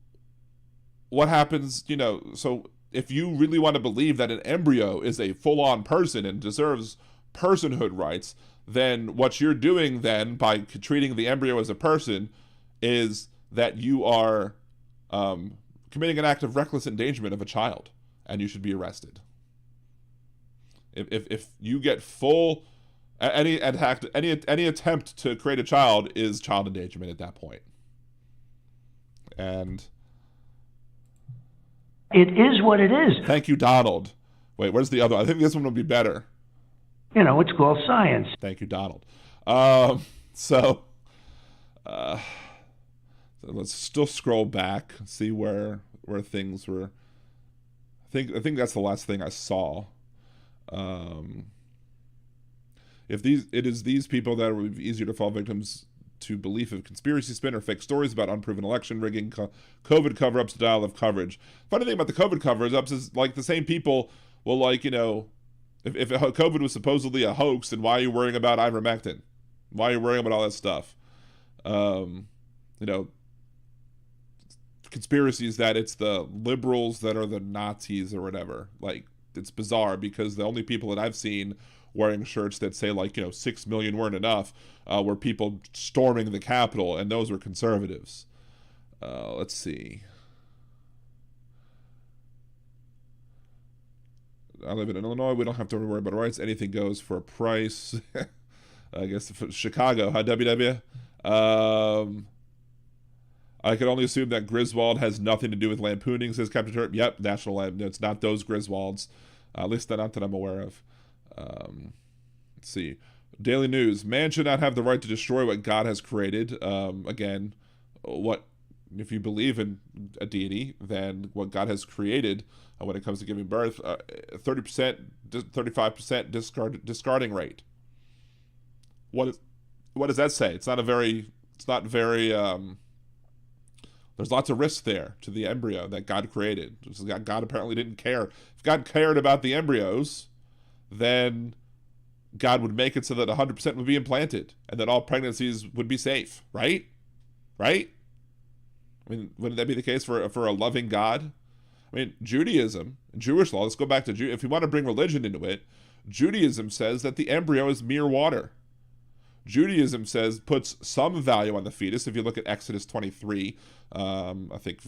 what happens, so if you really want to believe that an embryo is a full-on person and deserves personhood rights, then what you're doing then by treating the embryo as a person is that you are committing an act of reckless endangerment of a child, and you should be arrested. If you get full any attempt to create a child is child endangerment at that point. And it is what it is. Thank you, Donald. Wait, where's the other? I think this one would be better. It's called science. Thank you, Donald. So let's still scroll back, see where things were. I think that's the last thing I saw. It is these people that are easier to fall victims to belief of conspiracy spin or fake stories about unproven election rigging, COVID cover-ups, denial of coverage. Funny thing about the COVID cover-ups is like the same people will if COVID was supposedly a hoax, then why are you worrying about ivermectin? Why are you worrying about all that stuff? Conspiracies that it's the liberals that are the Nazis or whatever. Like, it's bizarre because the only people that I've seen wearing shirts that say 6 million weren't enough were people storming the Capitol, and those were conservatives. Let's see. I live in Illinois. We don't have to worry about rights. Anything goes for a price. I guess Chicago, huh, WW? I can only assume that Griswold has nothing to do with lampooning, says Captain Turp. Yep, National Lamp. It's not those Griswolds. At least not that I'm aware of. Let's see. Daily News. Man should not have the right to destroy what God has created. Again, if you believe in a deity, then what God has created when it comes to giving birth, 30%, 35% discarding rate. What does that say? It's not very, there's lots of risk there to the embryo that God created. God apparently didn't care. If God cared about the embryos, then God would make it so that 100% would be implanted and that all pregnancies would be safe, right? Right? I mean, wouldn't that be the case for a loving God? I I mean, Judaism, Jewish law, let's go back to if you want to bring religion into it, Judaism says that the embryo is mere water. Judaism puts some value on the fetus. If you look at Exodus 23, I think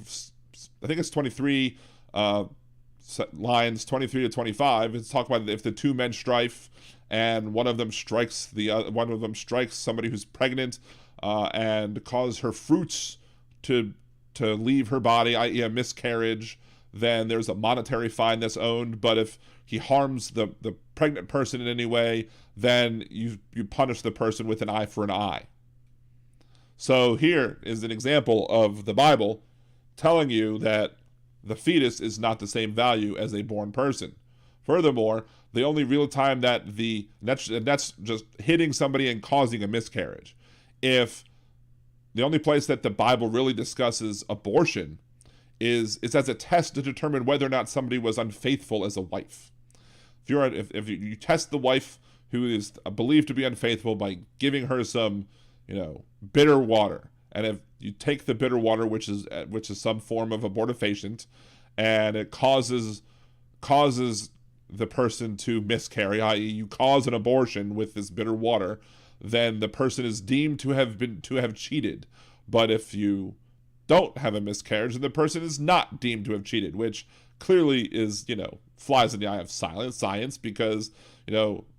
it's 23, lines 23 to 25. It's talking about if the two men strife and one of them strikes somebody who's pregnant and cause her fruits to leave her body, i.e. a miscarriage, then there's a monetary fine that's owed. But if he harms the pregnant person in any way, then you punish the person with an eye for an eye. So here is an example of the Bible telling you that the fetus is not the same value as a born person. Furthermore, the only real time that that's just hitting somebody and causing a miscarriage. If the only place that the Bible really discusses abortion is as a test to determine whether or not somebody was unfaithful as a wife. If you test the wife who is believed to be unfaithful by giving her some, bitter water, and if you take the bitter water, which is some form of abortifacient, and it causes the person to miscarry, i.e., you cause an abortion with this bitter water, then the person is deemed to have cheated. But if you don't have a miscarriage, then the person is not deemed to have cheated, which clearly is, flies in the eye of science, because,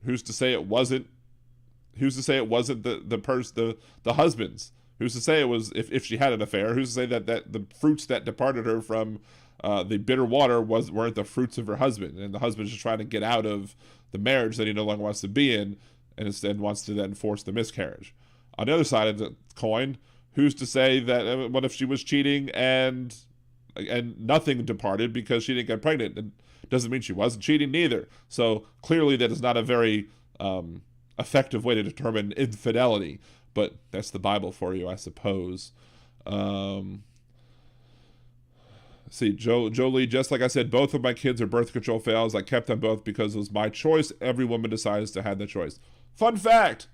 who's to say it wasn't the husband's? Who's to say it was, if she had an affair, who's to say that the fruits that departed her from the bitter water weren't the fruits of her husband, and the husband's just trying to get out of the marriage that he no longer wants to be in, and instead wants to then force the miscarriage. On the other side of the coin, who's to say that, what if she was cheating and nothing departed because she didn't get pregnant? It doesn't mean she wasn't cheating neither. So clearly that is not a very effective way to determine infidelity, but that's the Bible for you, I suppose. See, Jolie, just like I said, both of my kids are birth control fails. I kept them both because it was my choice. Every woman decides to have the choice. Fun fact,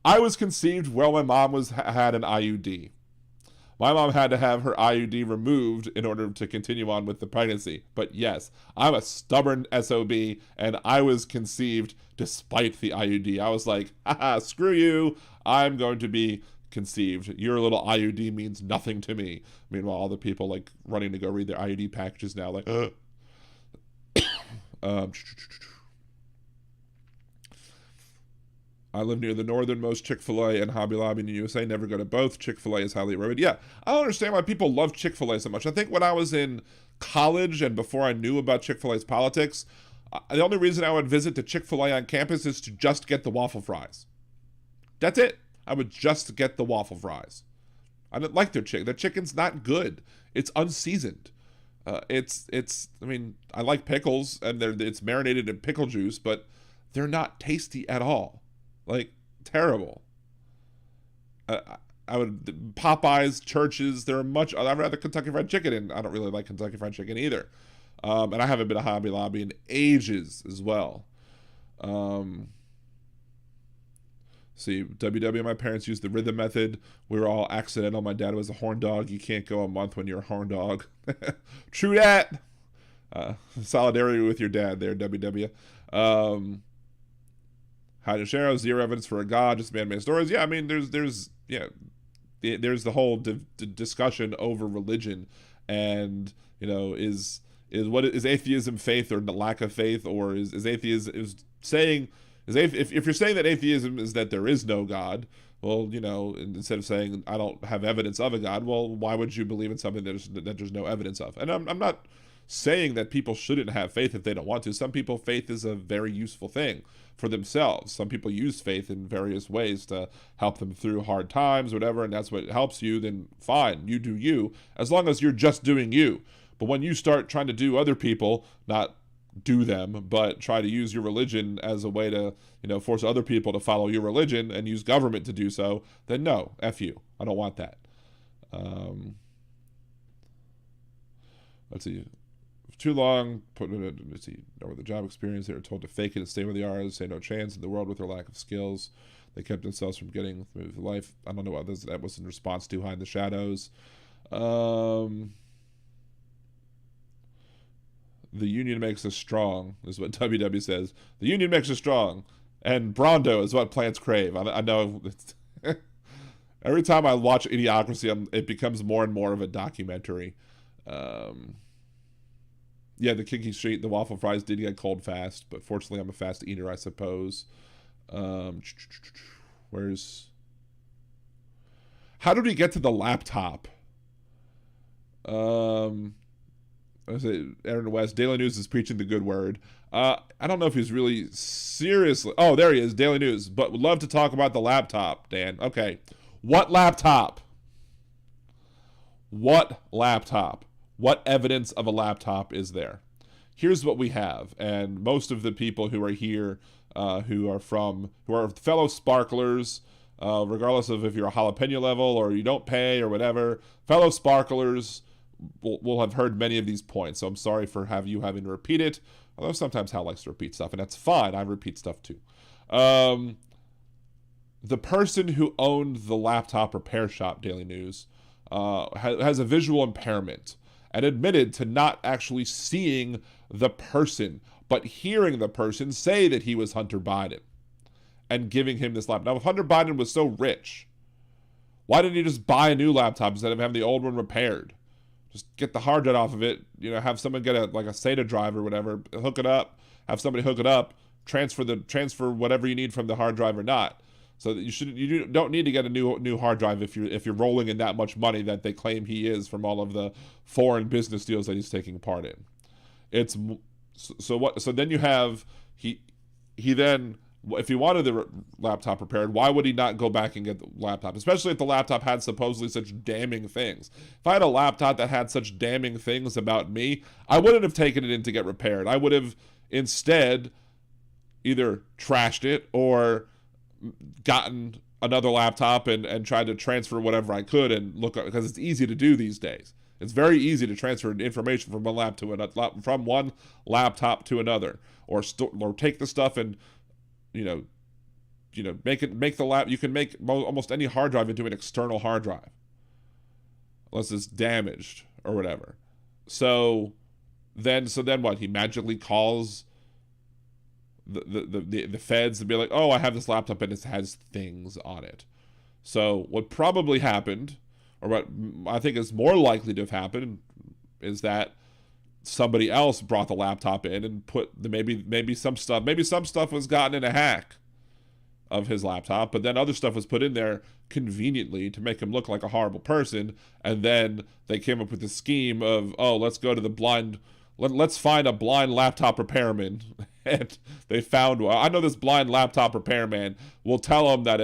I was conceived while my mom had an IUD. My mom had to have her IUD removed in order to continue on with the pregnancy. But yes, I'm a stubborn SOB, and I was conceived despite the IUD. I was like, haha, screw you. I'm going to be conceived. Your little IUD means nothing to me. Meanwhile, all the people like running to go read their IUD packages now, like, I live near the northernmost Chick-fil-A and Hobby Lobby in the USA. Never go to both. Chick-fil-A is highly rated. Yeah, I don't understand why people love Chick-fil-A so much. I think when I was in college and before I knew about Chick-fil-A's politics, the only reason I would visit the Chick-fil-A on campus is to just get the waffle fries. That's it. I would just get the waffle fries. I didn't like their chicken. Their chicken's not good. It's unseasoned. I mean, I like pickles, and it's marinated in pickle juice, but they're not tasty at all. Like, terrible. Popeyes, Church's, I'd rather Kentucky Fried Chicken, and I don't really like Kentucky Fried Chicken either. And I haven't been to Hobby Lobby in ages as well. See, WW, my parents used the rhythm method. We were all accidental. My dad was a horn dog. You can't go a month when you're a horn dog. True that. Solidarity with your dad there, WW. Hydroshero, zero evidence for a god, just man-made stories. Yeah, I mean, there's the whole discussion over religion, and is atheism faith or the lack of faith, or is atheism if you're saying that atheism is that there is no God, well, instead of saying I don't have evidence of a God, well, why would you believe in something that there's no evidence of? And I'm not saying that people shouldn't have faith if they don't want to. Some people, faith is a very useful thing for themselves. Some people use faith in various ways to help them through hard times, whatever, and that's what helps you, then fine, you do you, as long as you're just doing you. But when you start trying to do other people, not do them, but try to use your religion as a way to, force other people to follow your religion and use government to do so, then no, F you. I don't want that. Let's see. Too long, let's see, over the job experience, they were told to fake it and stay where they are, say no chance in the world with their lack of skills. They kept themselves from getting through life. I don't know what that was in response to Hide in the Shadows. The union makes us strong, is what WW says. The union makes us strong. And Brondo is what plants crave. I know. Every time I watch Idiocracy, it becomes more and more of a documentary. Yeah, the Kinky Street, the waffle fries did get cold fast, but fortunately I'm a fast eater, I suppose. Where's... How did we get to the laptop? Aaron West, Daily News is preaching the good word. I don't know if he's really seriously... Oh, there he is, Daily News. But would love to talk about the laptop, Dan. Okay. What laptop? What laptop? What evidence of a laptop is there? Here's what we have. And most of the people who are here, who are fellow sparklers, regardless of if you're a jalapeno level or you don't pay or whatever, fellow sparklers will have heard many of these points. So I'm sorry for you having to repeat it. Although sometimes Hal likes to repeat stuff, and that's fine. I repeat stuff too. The person who owned the laptop repair shop, Daily News, has a visual impairment and admitted to not actually seeing the person, but hearing the person say that he was Hunter Biden and giving him this laptop. Now, if Hunter Biden was so rich, why didn't he just buy a new laptop instead of having the old one repaired? Just get the hard drive off of it, have someone get a SATA drive or whatever, hook it up, have somebody hook it up, transfer whatever you need from the hard drive or not. So that you don't need to get a new hard drive if you're rolling in that much money that they claim he is from all of the foreign business deals that he's taking part in. So then you have he then, if he wanted the laptop repaired, why would he not go back and get the laptop? Especially if the laptop had supposedly such damning things. If I had a laptop that had such damning things about me, I wouldn't have taken it in to get repaired. I would have instead either trashed it or gotten another laptop and tried to transfer whatever I could and look up, because it's easy to do these days. It's very easy to transfer information from one laptop to another, or take the stuff and make the lap. You can make almost any hard drive into an external hard drive, unless it's damaged or whatever. So then what? He magically calls the feds and be like, oh, I have this laptop and it has things on it. So what probably happened, or what I think is more likely to have happened, is that somebody else brought the laptop in and put maybe some stuff was gotten in a hack of his laptop, but then other stuff was put in there conveniently to make him look like a horrible person. And then they came up with the scheme of, oh, let's go to let's find a blind laptop repairman. And they found one. I know this blind laptop repairman. We'll tell him that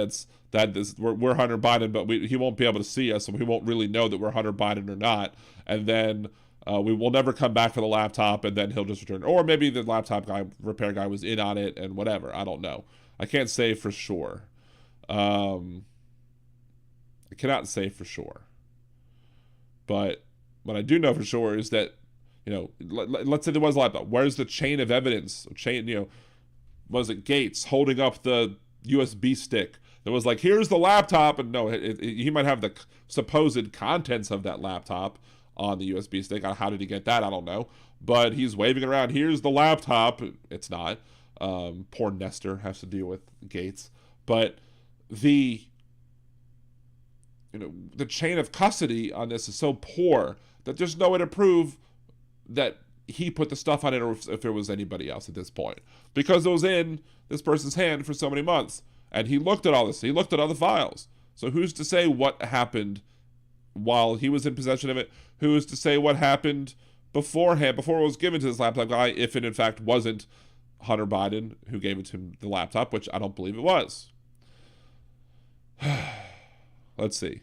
we're Hunter Biden, but he won't be able to see us, so we won't really know that we're Hunter Biden or not. And then we will never come back for the laptop, and then he'll just return. Or maybe the repair guy was in on it and whatever. I don't know. I can't say for sure. I cannot say for sure. But what I do know for sure is that, let's say there was a laptop. Where's the chain of evidence? Was it Gates holding up the USB stick that was like, here's the laptop? And no, he might have the supposed contents of that laptop on the USB stick. How did he get that? I don't know. But he's waving around, here's the laptop. It's not. Poor Nestor has to deal with Gates. But the chain of custody on this is so poor that there's no way to prove that he put the stuff on it, or if it was anybody else at this point, because it was in this person's hand for so many months, and he looked at all this. He looked at all the files. So who's to say what happened while he was in possession of it? Who is to say what happened beforehand, before it was given to this laptop guy, if it in fact wasn't Hunter Biden who gave it to him, the laptop, which I don't believe it was. Let's see.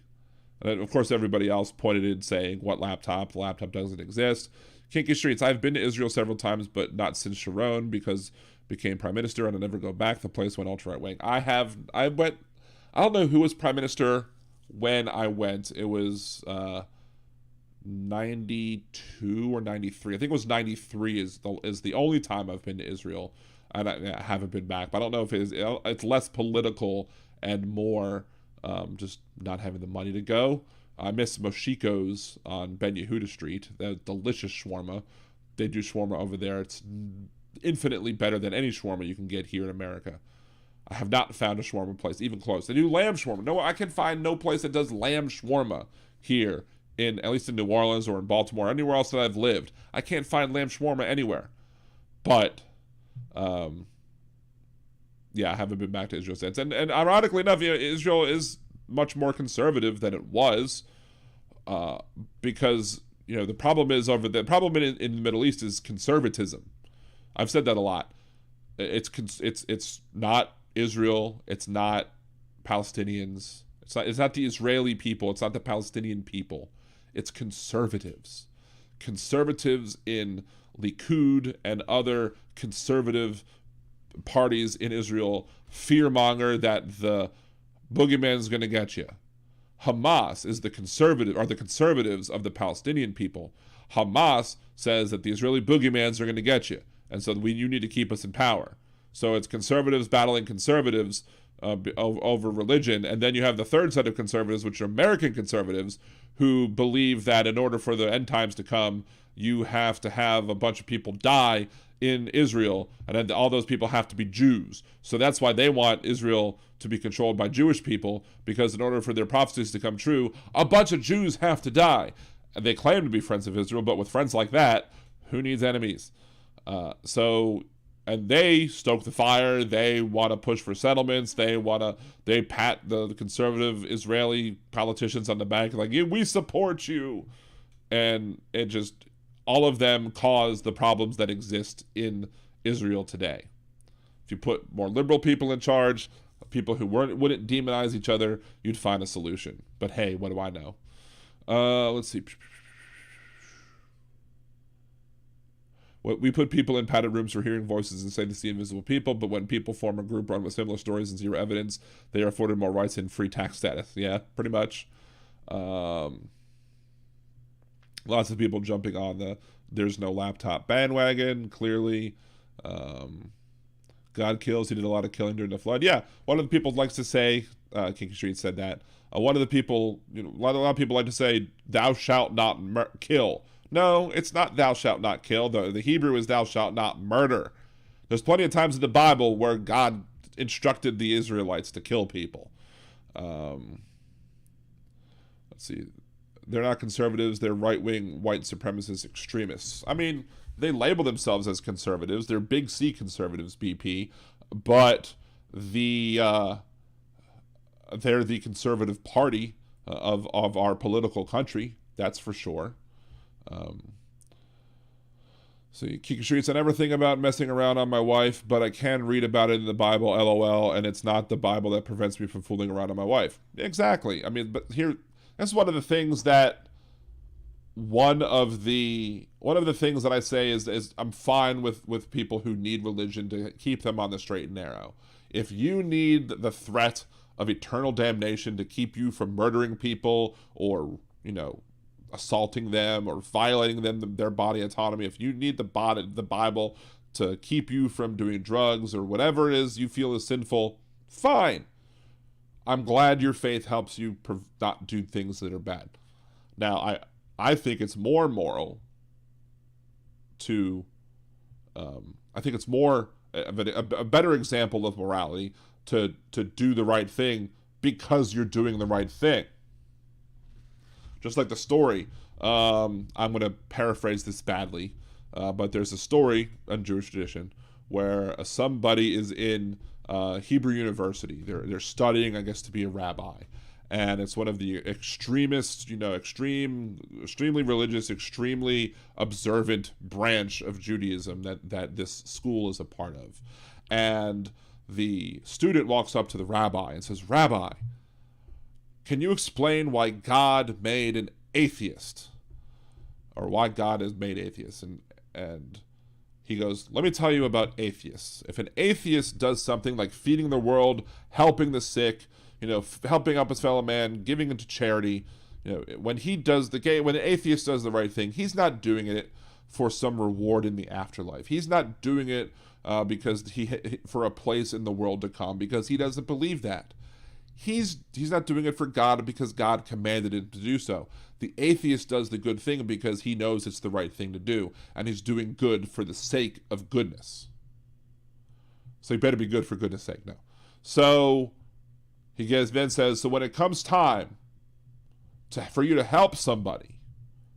And then, of course, everybody else pointed in saying, what laptop? The laptop doesn't exist. Kinky Streets. I've been to Israel several times, but not since Sharon, because became prime minister and I'll never go back. The place went ultra right wing. I don't know who was prime minister when I went. It was 92 or 93. I think it was 93 is the only time I've been to Israel, and I haven't been back. But I don't know if it's less political and more just not having the money to go. I miss Moshiko's on Ben Yehuda Street. That delicious shawarma. they do shawarma over there. It's infinitely better than any shawarma you can get here in America. I have not found a shawarma place even close. They do lamb shawarma. No, I can find no place that does lamb shawarma here at least in New Orleans or in Baltimore, anywhere else that I've lived. I can't find lamb shawarma anywhere. But, yeah, I haven't been back to Israel since. And ironically enough, Israel is much more conservative than it was, because the problem is in the Middle East is conservatism. I've said that a lot. It's not Israel. It's not Palestinians. It's not the Israeli people. It's not the Palestinian people. It's conservatives. Conservatives in Likud and other conservative parties in Israel fearmonger that the boogeyman's going to get you. Hamas is the conservatives of the Palestinian people. Hamas says that the Israeli boogeymans are going to get you, and so you need to keep us in power. So it's conservatives battling conservatives over religion, and then you have the third set of conservatives, which are American conservatives, who believe that in order for the end times to come, you have to have a bunch of people die in Israel, and then all those people have to be Jews. So that's why they want Israel to be controlled by Jewish people, because in order for their prophecies to come true, a bunch of Jews have to die. And they claim to be friends of Israel, but with friends like that, who needs enemies? And they stoke the fire. They want to push for settlements. They pat the conservative Israeli politicians on the back like, yeah, we support you. And it just, all of them cause the problems that exist in Israel today. If you put more liberal people in charge, people who wouldn't demonize each other, you'd find a solution. But hey, what do I know? Let's see. We put people in padded rooms for hearing voices and say they see invisible people, but when people form a group run with similar stories and zero evidence, they are afforded more rights and free tax status. Yeah, pretty much. Lots of people jumping on the there's no laptop bandwagon, clearly. God kills. He did a lot of killing during the flood. Yeah, one of the people likes to say, Kinky Street said that, one of the people, a lot of people like to say, thou shalt not kill. No, it's not thou shalt not kill. The Hebrew is thou shalt not murder. There's plenty of times in the Bible where God instructed the Israelites to kill people. Let's see. They're not conservatives. They're right-wing, white supremacist extremists. I mean, they label themselves as conservatives. They're big C conservatives, BP. But they're the conservative party of our political country. That's for sure. So Kiki Streets, I never think about messing around on my wife, but I can read about it in the Bible, LOL, and it's not the Bible that prevents me from fooling around on my wife. Exactly. I mean, but here, that's one of the things that one of the things that I say is I'm fine with people who need religion to keep them on the straight and narrow. If you need the threat of eternal damnation to keep you from murdering people or, assaulting them or violating their body autonomy, if you need the Bible to keep you from doing drugs or whatever it is you feel is sinful, fine. I'm glad your faith helps you not do things that are bad. Now, I think it's more moral to, I think it's more a better example of morality to do the right thing because you're doing the right thing. Just like the story, I'm going to paraphrase this badly, but there's a story in Jewish tradition where somebody is in Hebrew University. They're studying, I guess, to be a rabbi. And it's one of the extremist, extremely religious, extremely observant branch of Judaism that this school is a part of. And the student walks up to the rabbi and says, "Rabbi, can you explain why God made an atheist? Or why God has made atheists?" And he goes, "Let me tell you about atheists. If an atheist does something like feeding the world, helping the sick, helping up his fellow man, giving into charity, when an atheist does the right thing, he's not doing it for some reward in the afterlife. He's not doing it because for a place in the world to come, because he doesn't believe that. he's not doing it for God because God commanded him to do so. The atheist does the good thing because he knows it's the right thing to do, and he's doing good for the sake of goodness. So you better be good for goodness sake now. So he then says, so when it comes time for you to help somebody,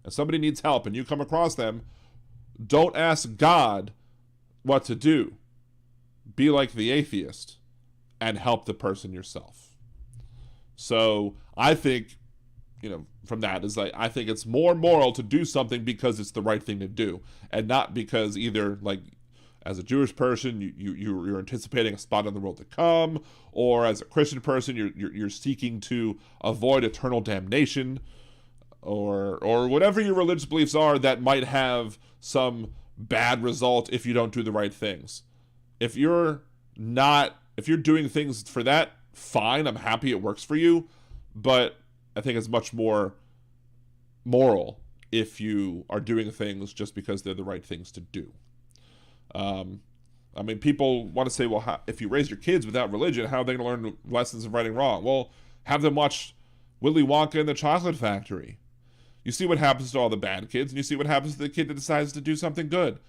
and somebody needs help and you come across them, don't ask God what to do. Be like the atheist and help the person yourself. So I think, from that is I think it's more moral to do something because it's the right thing to do, and not because either as a Jewish person you're anticipating a spot in the world to come, or as a Christian person you're seeking to avoid eternal damnation, or whatever your religious beliefs are that might have some bad result if you don't do the right things. If you're doing things for that, fine, I'm happy it works for you, but I think it's much more moral if you are doing things just because they're the right things to do. People want to say, well, if you raise your kids without religion, how are they going to learn lessons of right and wrong? Well, have them watch Willy Wonka and the Chocolate Factory. You see what happens to all the bad kids, and you see what happens to the kid that decides to do something good.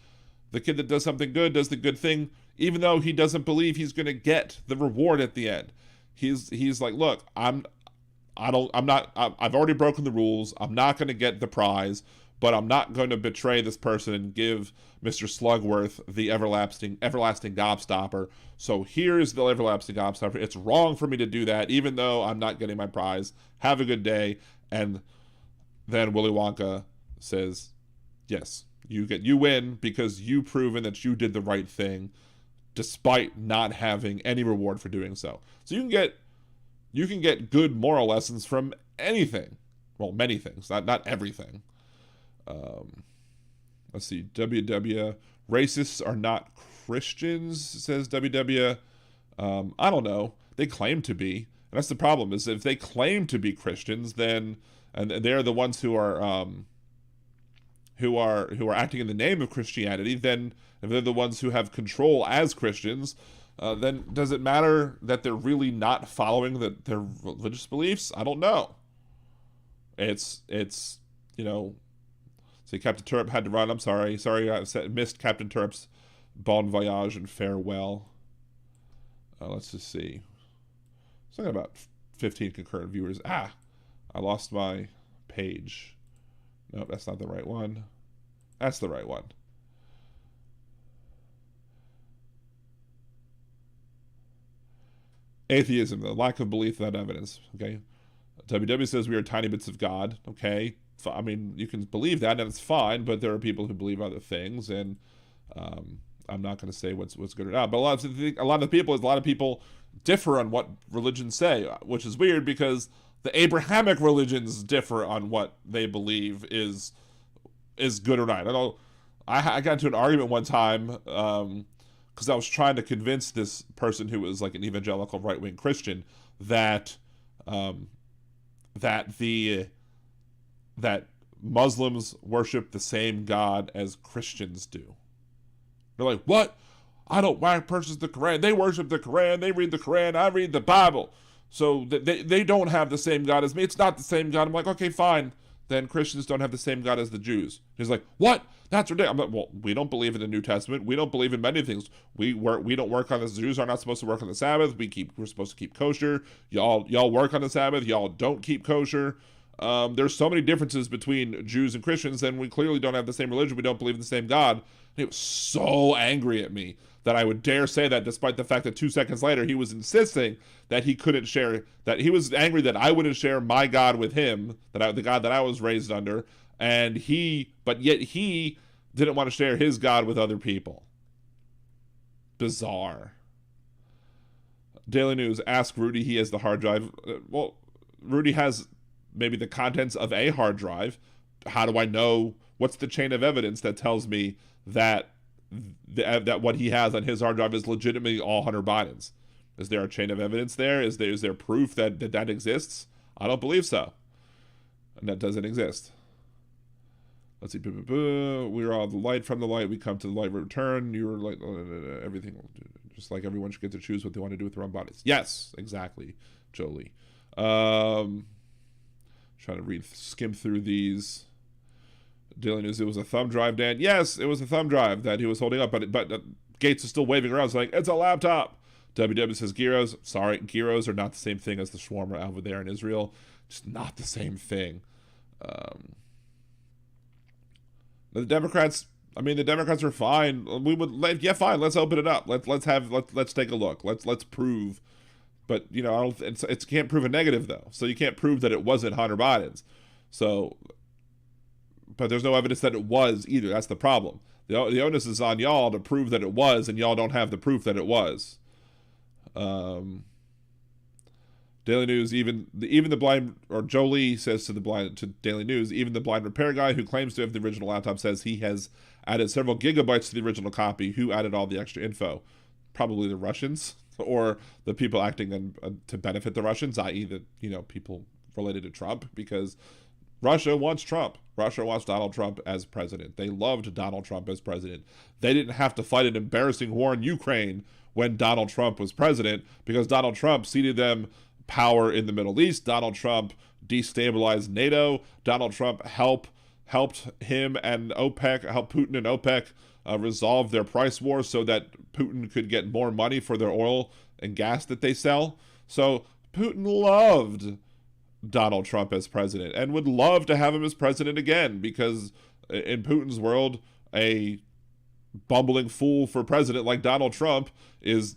The kid that does something good does the good thing, even though he doesn't believe he's going to get the reward at the end. He's like, look, I've already broken the rules. I'm not going to get the prize, but I'm not going to betray this person and give Mr. Slugworth the everlasting gobstopper. So here's the everlasting gobstopper. It's wrong for me to do that, even though I'm not getting my prize. Have a good day. And then Willy Wonka says, yes, you win because you've proven that you did the right thing despite not having any reward for doing so. So you can get good moral lessons from anything. Well, many things, not everything. Let's see. WW, racists are not Christians, says WW. I don't know. They claim to be. And that's the problem, is if they claim to be Christians, then, and they're the ones who are acting in the name of Christianity, then if they're the ones who have control as Christians, then does it matter that they're really not following their religious beliefs? I don't know. It's see, Captain Turp had to run. I'm sorry I missed Captain Turp's bon voyage and farewell. Let's just see. Something about 15 concurrent viewers. I lost my page. Nope, that's not the right one. That's the right one. Atheism, the lack of belief without evidence. Okay. WW says we are tiny bits of God. Okay. I mean, you can believe that and it's fine, but there are people who believe other things, and I'm not going to say what's good or not. But a lot of people differ on what religions say, which is weird because the Abrahamic religions differ on what they believe is good or not. I got into an argument one time because I was trying to convince this person who was like an evangelical right-wing Christian that Muslims worship the same God as Christians do. They're like, what? I don't purchase the Quran. They worship the Quran. They read the Quran. I read the Bible. So they don't have the same God as me. It's not the same God. I'm like, okay, fine. Then Christians don't have the same God as the Jews. He's like, what? That's ridiculous. I'm like, well, we don't believe in the New Testament. We don't believe in many things. We don't work on the Jews are not supposed to work on the Sabbath. We're supposed to keep kosher. Y'all work on the Sabbath. Y'all don't keep kosher. There's so many differences between Jews and Christians, and we clearly don't have the same religion. We don't believe in the same God. And he was so angry at me that I would dare say that, despite the fact that 2 seconds later he was insisting that he couldn't share, that he was angry that I wouldn't share my God with him, the God that I was raised under, but yet he didn't want to share his God with other people. Bizarre. Daily News, ask Rudy, he has the hard drive. Well, Rudy has maybe the contents of a hard drive. How do I know? What's the chain of evidence that tells me that what he has on his hard drive is legitimately all Hunter Biden's? Is there a chain of evidence there? Is there proof that exists? I don't believe so. And that doesn't exist. Let's see. We're all the light. From the light, we come to the light. Return. You're like everything. Just like everyone should get to choose what they want to do with their own bodies. Yes, exactly. Jolie. Trying to skim through these. Daily News, it was a thumb drive, Dan. Yes, it was a thumb drive that he was holding up, but Gates is still waving around saying, it's a laptop. WW says gyros. Sorry, gyros are not the same thing as the shawarma over there in Israel. Just not the same thing. The Democrats are fine. Fine. Let's open it up. Let's take a look. Let's prove. But it can't prove a negative though. So you can't prove that it wasn't Hunter Biden's. So, but there's no evidence that it was either. That's the problem. The onus is on y'all to prove that it was, and y'all don't have the proof that it was. Daily News, even the blind, or Jolie says to Daily News, even the blind repair guy who claims to have the original laptop says he has added several gigabytes to the original copy. Who added all the extra info? Probably the Russians, or the people acting to benefit the Russians, i.e. the people related to Trump, because Russia wants Trump. Russia wants Donald Trump as president. They loved Donald Trump as president. They didn't have to fight an embarrassing war in Ukraine when Donald Trump was president, because Donald Trump ceded them power in the Middle East. Donald Trump destabilized NATO. Donald Trump helped him and OPEC, help Putin and OPEC resolve their price war so that Putin could get more money for their oil and gas that they sell. So Putin loved Donald Trump as president and would love to have him as president again, because in Putin's world, a bumbling fool for president like Donald Trump who's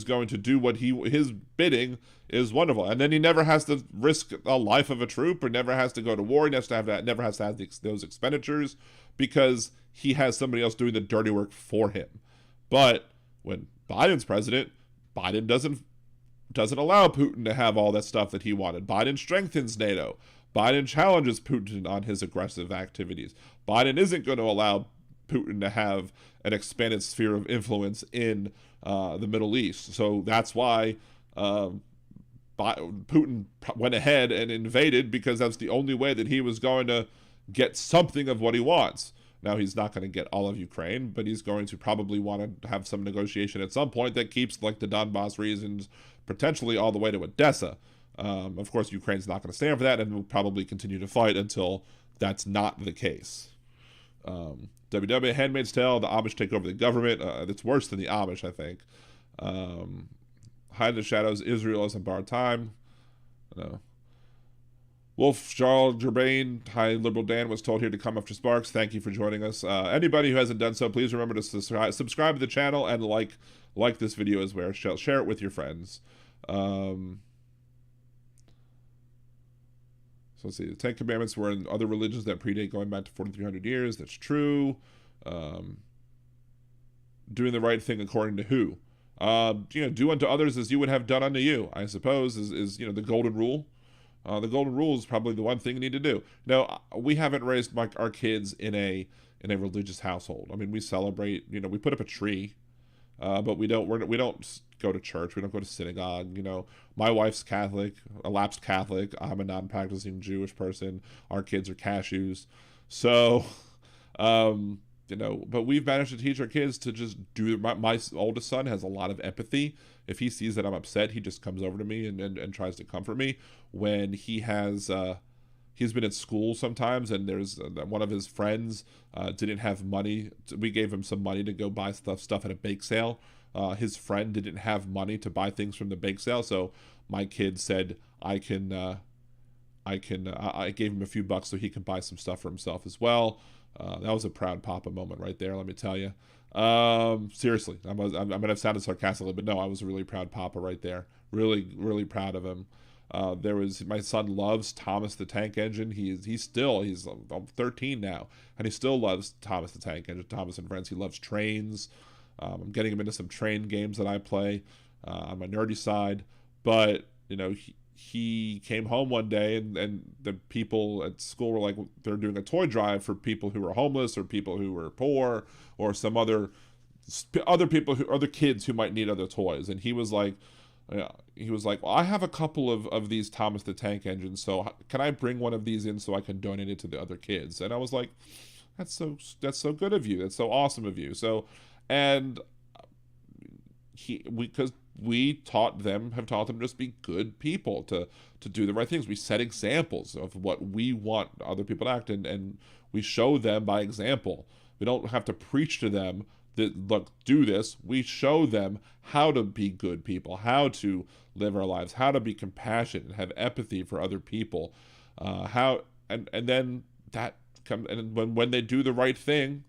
going to do what his bidding is wonderful. And then he never has to risk a life of a troop, or never has to go to war. He never has to have those expenditures, because he has somebody else doing the dirty work for him. But when Biden's president, Biden doesn't allow Putin to have all that stuff that he wanted. Biden strengthens NATO. Biden challenges Putin on his aggressive activities. Biden isn't going to allow Putin to have an expanded sphere of influence in the Middle East. So that's why Putin went ahead and invaded, because that's the only way that he was going to get something of what he wants. Now, he's not going to get all of Ukraine, but he's going to probably want to have some negotiation at some point that keeps like the Donbass regions potentially all the way to Odessa. Of course, Ukraine's not going to stand for that, and will probably continue to fight until that's not the case. WW, Handmaid's Tale, the Amish take over the government. It's worse than the Amish, I think. Hide in the Shadows, Israel is a bar time. No. Wolf Charles Gerbain, hi, Liberal Dan, was told here to come after Sparks. Thank you for joining us. Anybody who hasn't done so, please remember to subscribe to the channel and like this video as well. Share it with your friends. So let's see. The Ten Commandments were in other religions that predate going back to 4,300 years. That's true. Doing the right thing according to who? Do unto others as you would have done unto you, I suppose, is the golden rule. The golden rule is probably the one thing you need to do. Now, we haven't raised our kids in a religious household. I mean, we celebrate. We put up a tree, but we don't go to church. We don't go to synagogue. My wife's Catholic, a lapsed Catholic. I'm a non-practicing Jewish person. Our kids are cashews. So, but we've managed to teach our kids to just do. My oldest son has a lot of empathy. If he sees that I'm upset, he just comes over to me and tries to comfort me. When he's been at school sometimes, and there's one of his friends didn't have money. We gave him some money to go buy stuff at a bake sale. His friend didn't have money to buy things from the bake sale, so my kid said, I gave him a few bucks so he could buy some stuff for himself as well. That was a proud papa moment right there, let me tell you. Seriously, I might have sounded sarcastic, but no, I was a really proud papa right there. Really, really proud of him. My son loves Thomas the Tank Engine. He's 13 now, and he still loves Thomas the Tank Engine, Thomas and Friends. He loves trains. I'm getting him into some train games that I play on my nerdy side. But, he came home one day, and the people at school were like, they're doing a toy drive for people who were homeless, or people who were poor, or some other kids who might need other toys. And he was like, well, I have a couple of these Thomas the Tank Engines, so can I bring one of these in so I can donate it to the other kids? And I was like, that's so good of you. That's so awesome of you. So, and because we have taught them to just be good people, to do the right things. We set examples of what we want other people to act, and we show them by example. We don't have to preach to them that, look, do this. We show them how to be good people, how to live our lives, how to be compassionate and have empathy for other people. And then that comes, and when they do the right thing,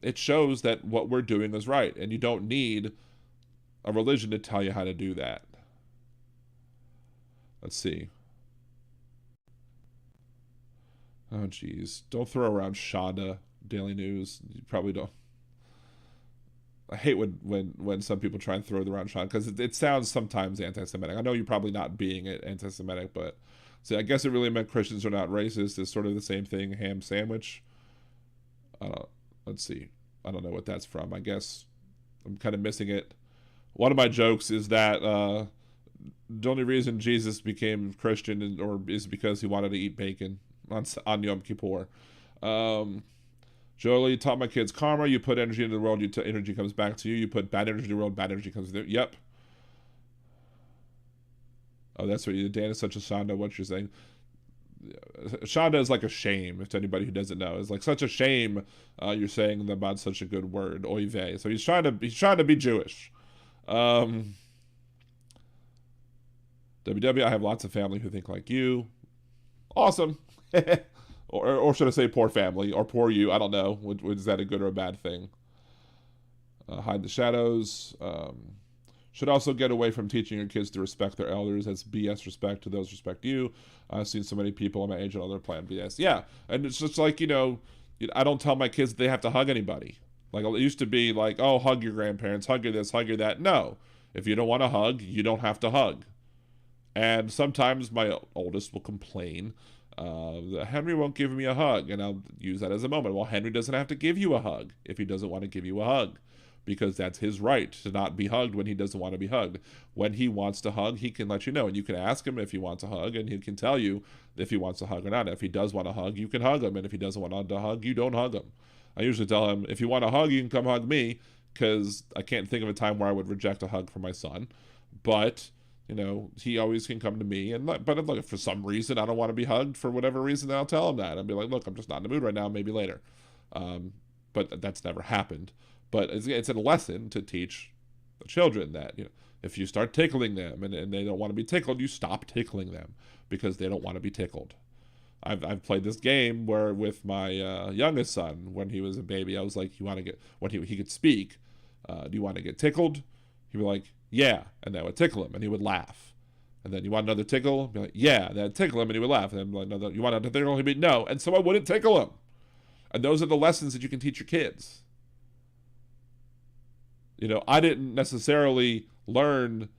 it shows that what we're doing is right, and you don't need a religion to tell you how to do that. Let's see. Oh, geez. Don't throw around Shonda, Daily News. You probably don't. I hate when some people try and throw it around Shonda, because it sounds sometimes anti-Semitic. I know you're probably not being anti-Semitic, but see, I guess it really meant Christians are not racist. It's sort of the same thing, ham sandwich. Let's see. I don't know what that's from. I guess I'm kind of missing it. One of my jokes is that the only reason Jesus became Christian is because he wanted to eat bacon on Yom Kippur. Jolie taught my kids karma. You put energy into the world, energy comes back to you. You put bad energy in the world, bad energy comes to you. Yep. Oh, that's what Dan is such a Shonda. What you're saying? Shonda is like a shame, to anybody who doesn't know. It's like such a shame you're saying about such a good word, oy vey. So he's trying to be Jewish. WW, I have lots of family who think like you. Awesome. or should I say poor family, or poor you? I don't know. Is that a good or a bad thing? Hide the shadows. Should also get away from teaching your kids to respect their elders. That's BS respect to those respect you. I've seen so many people in my age and other plan BS. Yeah, and it's just like, I don't tell my kids they have to hug anybody. Like, it used to be like, oh, hug your grandparents, hug your this, hug your that. No, if you don't want to hug, you don't have to hug. And sometimes my oldest will complain that Henry won't give me a hug, and I'll use that as a moment. Well, Henry doesn't have to give you a hug if he doesn't want to give you a hug, because that's his right to not be hugged when he doesn't want to be hugged. When he wants to hug, he can let you know, and you can ask him if he wants a hug, and he can tell you if he wants a hug or not. If he does want a hug, you can hug him, and if he doesn't want to hug, you don't hug him. I usually tell him, if you want a hug, you can come hug me, because I can't think of a time where I would reject a hug from my son. But he always can come to me, but if for some reason I don't want to be hugged for whatever reason, I'll tell him that. I'll be like, look, I'm just not in the mood right now, maybe later. But that's never happened. But it's a lesson to teach the children that, if you start tickling them and they don't want to be tickled, you stop tickling them because they don't want to be tickled. I've played this game where with my youngest son, when he was a baby, I was like, when he could speak, do you want to get tickled? He'd be like, yeah, and that would tickle him, and he would laugh. And then, you want another tickle? Be like, yeah, and that'd tickle him, and he would laugh. And then, like, no, you want another tickle? He'd be, no, and so I wouldn't tickle him. And those are the lessons that you can teach your kids. I didn't necessarily learn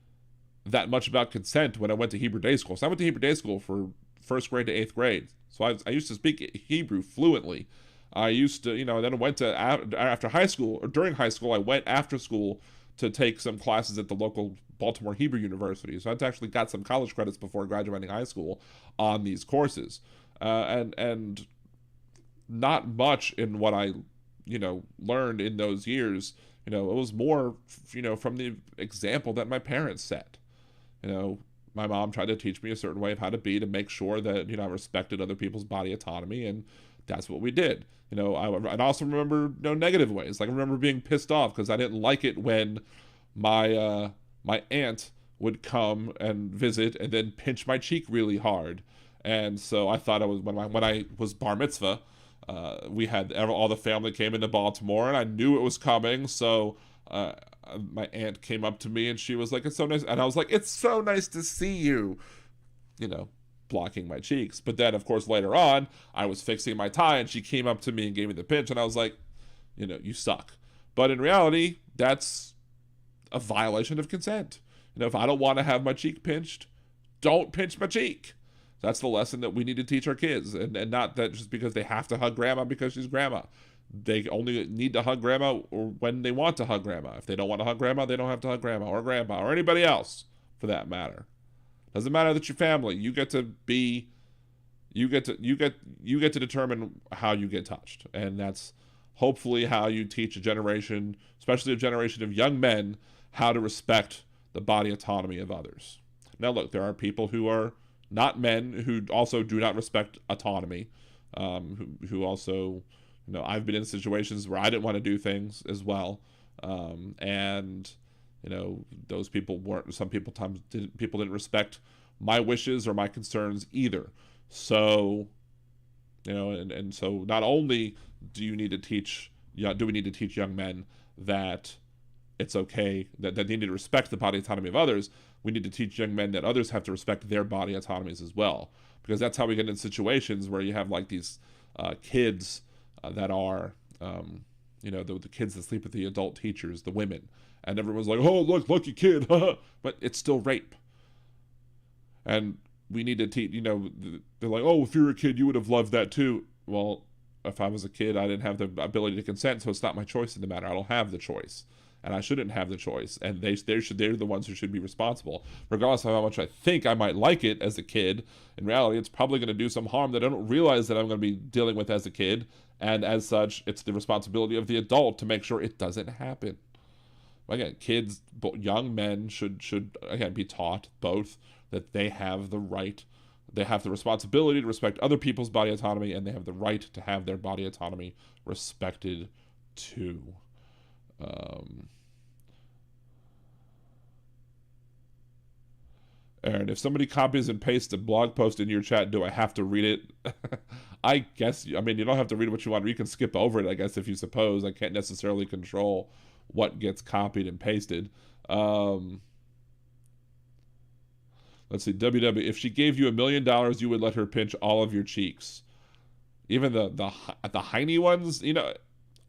that much about consent when I went to Hebrew day school. So I went to Hebrew day school for 1st grade to 8th grade. So I used to speak Hebrew fluently. I used to, then I went to, after high school, or during high school, I went after school to take some classes at the local Baltimore Hebrew University. So I actually got some college credits before graduating high school on these courses. And not much in what I, learned in those years. It was more, from the example that my parents set. My mom tried to teach me a certain way of how to be, to make sure that, I respected other people's body autonomy, and that's what we did. I also remember, negative ways. Like, I remember being pissed off because I didn't like it when my aunt would come and visit and then pinch my cheek really hard. And so I thought when I was bar mitzvah, we had all the family came into Baltimore, and I knew it was coming. So my aunt came up to me, and she was like, "It's so nice," and I was like, "It's so nice to see you," blocking my cheeks. But then, of course, later on, I was fixing my tie, and she came up to me and gave me the pinch, and I was like, you suck. But in reality, that's a violation of consent. If I don't want to have my cheek pinched, don't pinch my cheek. That's the lesson that we need to teach our kids, and not that just because they have to hug grandma because she's grandma. They only need to hug grandma or when they want to hug grandma. If they don't want to hug grandma, they don't have to hug grandma or anybody else for that matter. Doesn't matter that you're family. You get to determine how you get touched, and that's hopefully how you teach a generation, especially a generation of young men, how to respect the body autonomy of others. Now, look, there are people who are not men who also do not respect autonomy, who also, I've been in situations where I didn't want to do things as well, and those people weren't. Some people didn't respect my wishes or my concerns either. So, and so not only do we need to teach young men that it's okay, that they need to respect the body autonomy of others, we need to teach young men that others have to respect their body autonomies as well. Because that's how we get in situations where you have like these kids that are, the kids that sleep with the adult teachers, the women. And everyone's like, oh, look, lucky kid. But it's still rape. And we need to teach, they're like, oh, if you were a kid, you would have loved that too. Well, if I was a kid, I didn't have the ability to consent, so it's not my choice in the matter. I don't have the choice. And I shouldn't have the choice. And they're the ones who should be responsible. Regardless of how much I think I might like it as a kid, in reality, it's probably going to do some harm that I don't realize that I'm going to be dealing with as a kid. And as such, it's the responsibility of the adult to make sure it doesn't happen. Again, kids, young men should again be taught both that they have the right, they have the responsibility to respect other people's body autonomy, and they have the right to have their body autonomy respected too. Aaron, if somebody copies and pastes a blog post in your chat, do I have to read it? I guess, you don't have to read what you want. You can skip over it, I guess, if you suppose. I can't necessarily control what gets copied and pasted. Let's see, WW, if she gave you $1 million, you would let her pinch all of your cheeks. Even the hiney ones,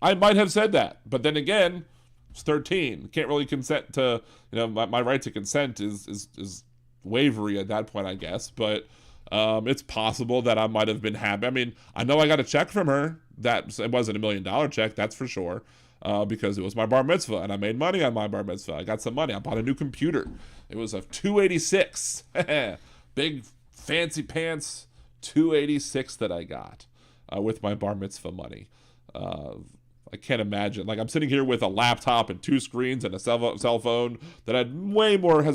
I might have said that, but then again, it's 13. Can't really consent to, my right to consent is wavery at that point, I guess. But it's possible that I might have been happy. I know I got a check from her. That it wasn't $1 million check, that's for sure, because it was my bar mitzvah, and I made money on my bar mitzvah. I got some money. I bought a new computer. It was a 286, big fancy pants 286 that I got with my bar mitzvah money. I can't imagine. I'm sitting here with a laptop and 2 screens and a cell phone that has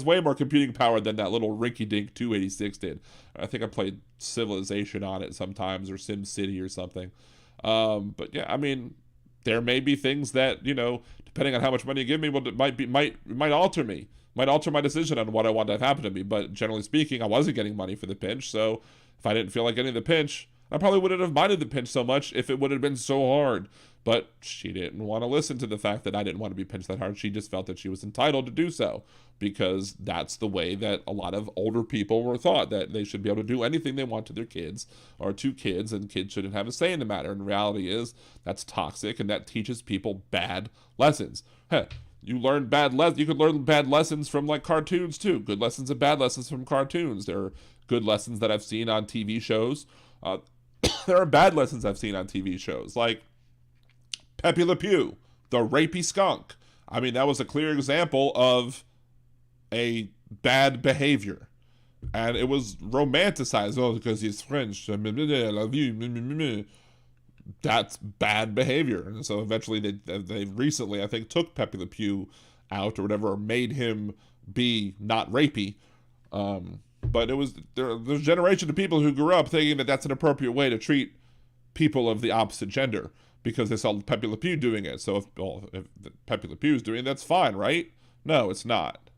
way more computing power than that little rinky-dink 286 did. I think I played Civilization on it sometimes, or Sim City or something. But yeah, there may be things that, depending on how much money you give me, might alter me. Might alter my decision on what I want to have happen to me. But generally speaking, I wasn't getting money for the pinch, so if I didn't feel like getting the pinch, I probably wouldn't have minded the pinch so much if it would have been so hard. But she didn't want to listen to the fact that I didn't want to be pinched that hard. She just felt that she was entitled to do so, because that's the way that a lot of older people were taught, that they should be able to do anything they want to their kids or to kids, and kids shouldn't have a say in the matter. And the reality is that's toxic, and that teaches people bad lessons. You learn you could learn bad lessons from cartoons too. Good lessons and bad lessons from cartoons. There are good lessons that I've seen on TV shows. There are bad lessons I've seen on TV shows, like Pepe Le Pew, the rapey skunk. That was a clear example of a bad behavior. And it was romanticized. Because he's French. I love you. That's bad behavior. And so eventually they recently, I think, took Pepe Le Pew out or whatever, or made him be not rapey. But there's a generation of people who grew up thinking that that's an appropriate way to treat people of the opposite gender, because they saw Pepe Le Pew doing it. So if Pepe Le Pew's doing it, that's fine, right? No, it's not.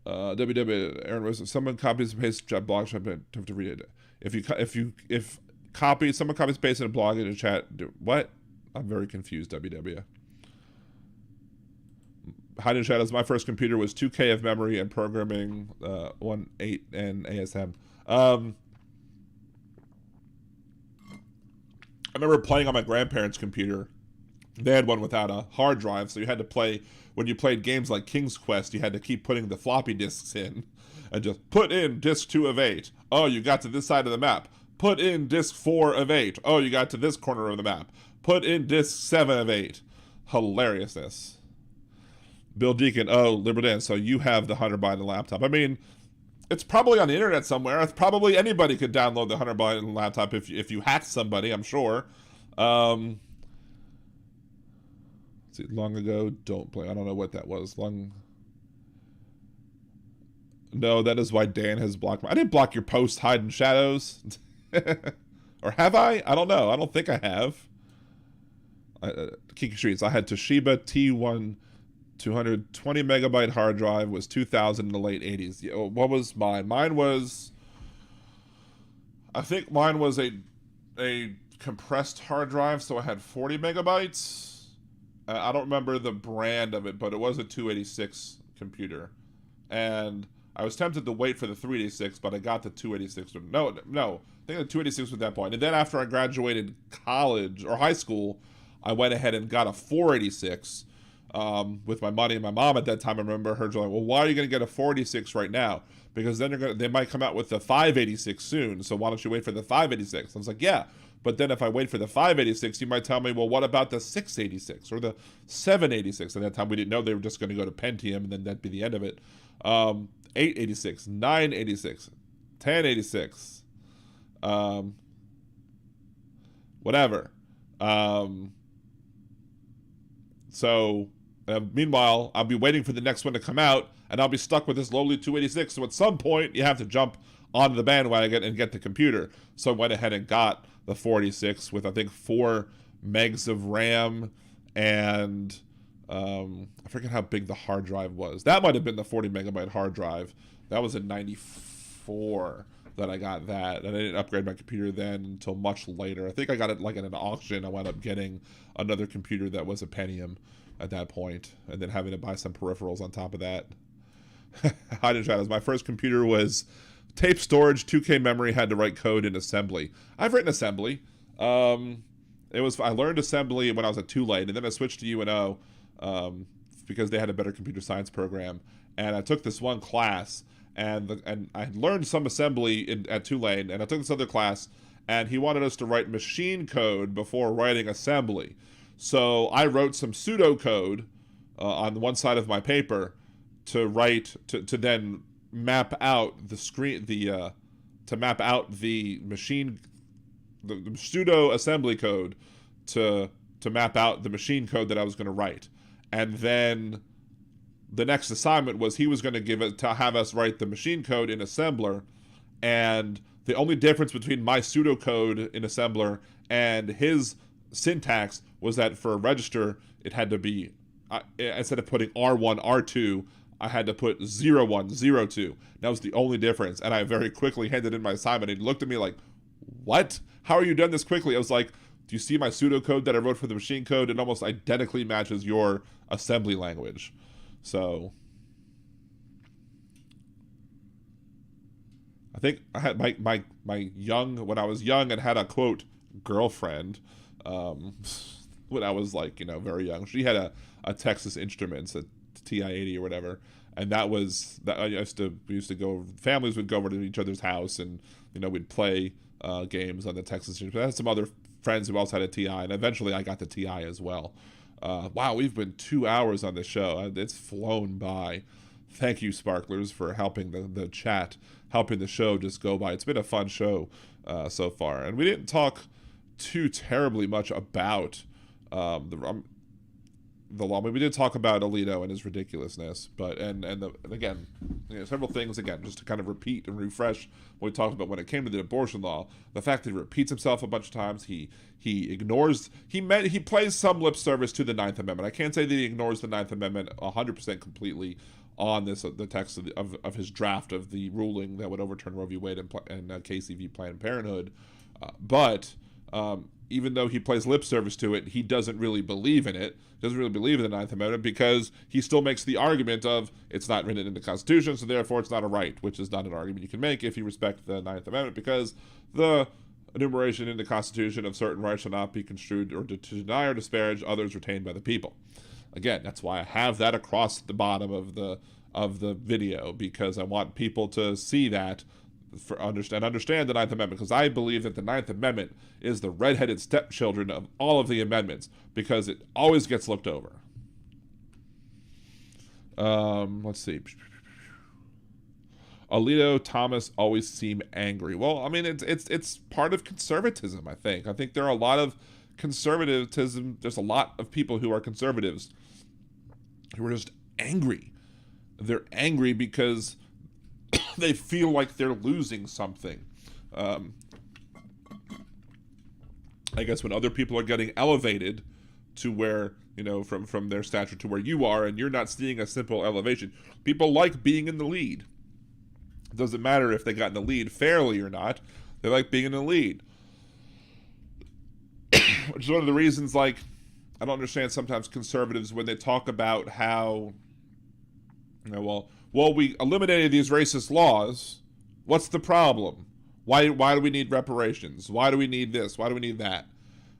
Aaron Rose, if someone copies and pastes a blog, I have to read it. If someone copies and pastes in a blog in a chat, what? I'm very confused, WW. Hiding Chat, as my first computer was 2K of memory and programming 1.8 and ASM. I remember playing on my grandparents' computer. They had one without a hard drive, so you had to play, when you played games like King's Quest, you had to keep putting the floppy disks in, and just put in disk 2 of 8. Oh, you got to this side of the map. Put in disk 4 of 8. Oh, you got to this corner of the map. Put in disk 7 of 8. Hilariousness. Bill Deacon, Liberal Dan, so you have the Hunter Biden laptop. It's probably on the internet somewhere. It's probably anybody could download the Hunter Biden laptop if you hacked somebody, I'm sure. Let's See, long ago, don't blame. I don't know what that was. No, that is why Dan has blocked I didn't block your post, Hide in Shadows. Or have I? I don't know. I don't think I have. Kiki Streets. I had Toshiba T1 220 megabyte hard drive. Was 2000 in the late 80s. Yeah, what was mine? Mine was... I think mine was a compressed hard drive, so I had 40 megabytes. I don't remember the brand of it, but it was a 286 computer. And I was tempted to wait for the 386, but I got the 286. No, I think the 286 was at that point. And then after I graduated college or high school, I went ahead and got a 486 with my money. And my mom at that time, I remember her going, well, why are you going to get a 486 right now? Because then they might come out with the 586 soon, so why don't you wait for the 586? I was like, yeah, but then if I wait for the 586, you might tell me, well, what about the 686 or the 786? At that time, we didn't know they were just going to go to Pentium, and then that'd be the end of it. 886, 986, 1086, whatever. Meanwhile, I'll be waiting for the next one to come out, and I'll be stuck with this lowly 286. So at some point, you have to jump onto the bandwagon and get the computer. So I went ahead and got the 486 with, I think, 4 megs of RAM, and I forget how big the hard drive was. That might have been the 40 megabyte hard drive. That was in 94 that I got that, and I didn't upgrade my computer then until much later. I think I got it like in an auction. I wound up getting another computer that was a Pentium at that point, and then having to buy some peripherals on top of that. Hide in Shadows. My first computer was tape storage, 2K memory, had to write code in assembly. I've written assembly. I learned assembly when I was at Tulane, and then I switched to UNO because they had a better computer science program. And I took this one class, and I learned some assembly at Tulane, and I took this other class, and he wanted us to write machine code before writing assembly. So I wrote some pseudocode on one side of my paper to then map out the screen, to map out the machine, the pseudo assembly code to map out the machine code that I was going to write. And then the next assignment was he was going to have us write the machine code in assembler, and the only difference between my pseudocode in assembler and his syntax was that for a register it had to be instead of putting R1 R2, I had to put 01 02. That was the only difference, and I very quickly handed in my assignment, and he looked at me like, what? How are you done this quickly? I was like, do you see my pseudocode that I wrote for the machine code? It almost identically matches your assembly language. So I think I had when I was young and had a quote girlfriend when I was very young. She had a Texas Instruments, a TI-80 or whatever, and we used to go, families would go over to each other's house, and we'd play games on the Texas Instruments. I had some other friends who also had a TI, and eventually I got the TI as well. Wow, we've been 2 hours on this show. It's flown by. Thank you, Sparklers, for helping the chat, helping the show just go by. It's been a fun show so far. And we didn't talk too terribly much about the law. We did talk about Alito and his ridiculousness, but again, several things again, just to kind of repeat and refresh what we talked about when it came to the abortion law. The fact that he repeats himself a bunch of times, he ignores, he plays some lip service to the Ninth Amendment. I can't say that he ignores the Ninth Amendment 100% completely on the text of his draft of the ruling that would overturn Roe v. Wade and Casey v. Planned Parenthood, but even though he plays lip service to it, he doesn't really believe in it, doesn't really believe in the Ninth Amendment, because he still makes the argument of it's not written in the Constitution, so therefore it's not a right, which is not an argument you can make if you respect the Ninth Amendment, because the enumeration in the Constitution of certain rights shall not be construed or to deny or disparage others retained by the people. Again, that's why I have that across the bottom of the video, because I want people to see that, understand the Ninth Amendment, because I believe that the Ninth Amendment is the redheaded stepchildren of all of the amendments, because it always gets looked over. Let's see. Alito, Thomas always seem angry. Well, I mean, it's part of conservatism, I think. I think there are a lot of conservatism, there's a lot of people who are conservatives who are just angry. They're angry because they feel like they're losing something. I guess when other people are getting elevated to where, from their stature to where you are, and you're not seeing a simple elevation. People like being in the lead. It doesn't matter if they got in the lead fairly or not. They like being in the lead. Which is one of the reasons, I don't understand sometimes conservatives when they talk about how, we eliminated these racist laws. What's the problem? Why do we need reparations? Why do we need this? Why do we need that?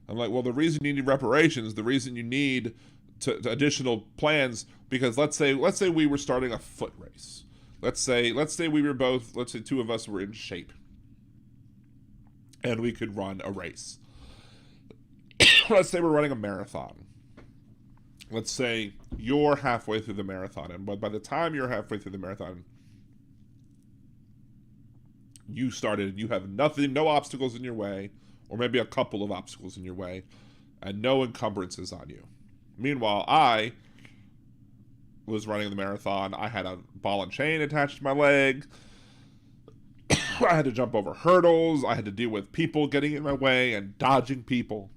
I'm like, well, the reason you need reparations, the reason you need to additional plans, because let's say we were starting a foot race. Let's say two of us were in shape and we could run a race. Let's say we're running a marathon. Let's say you're halfway through the marathon, and by the time you're halfway through the marathon, you started, you have no obstacles in your way, or maybe a couple of obstacles in your way, and no encumbrances on you. Meanwhile, I was running the marathon. I had a ball and chain attached to my leg. I had to jump over hurdles. I had to deal with people getting in my way and dodging people.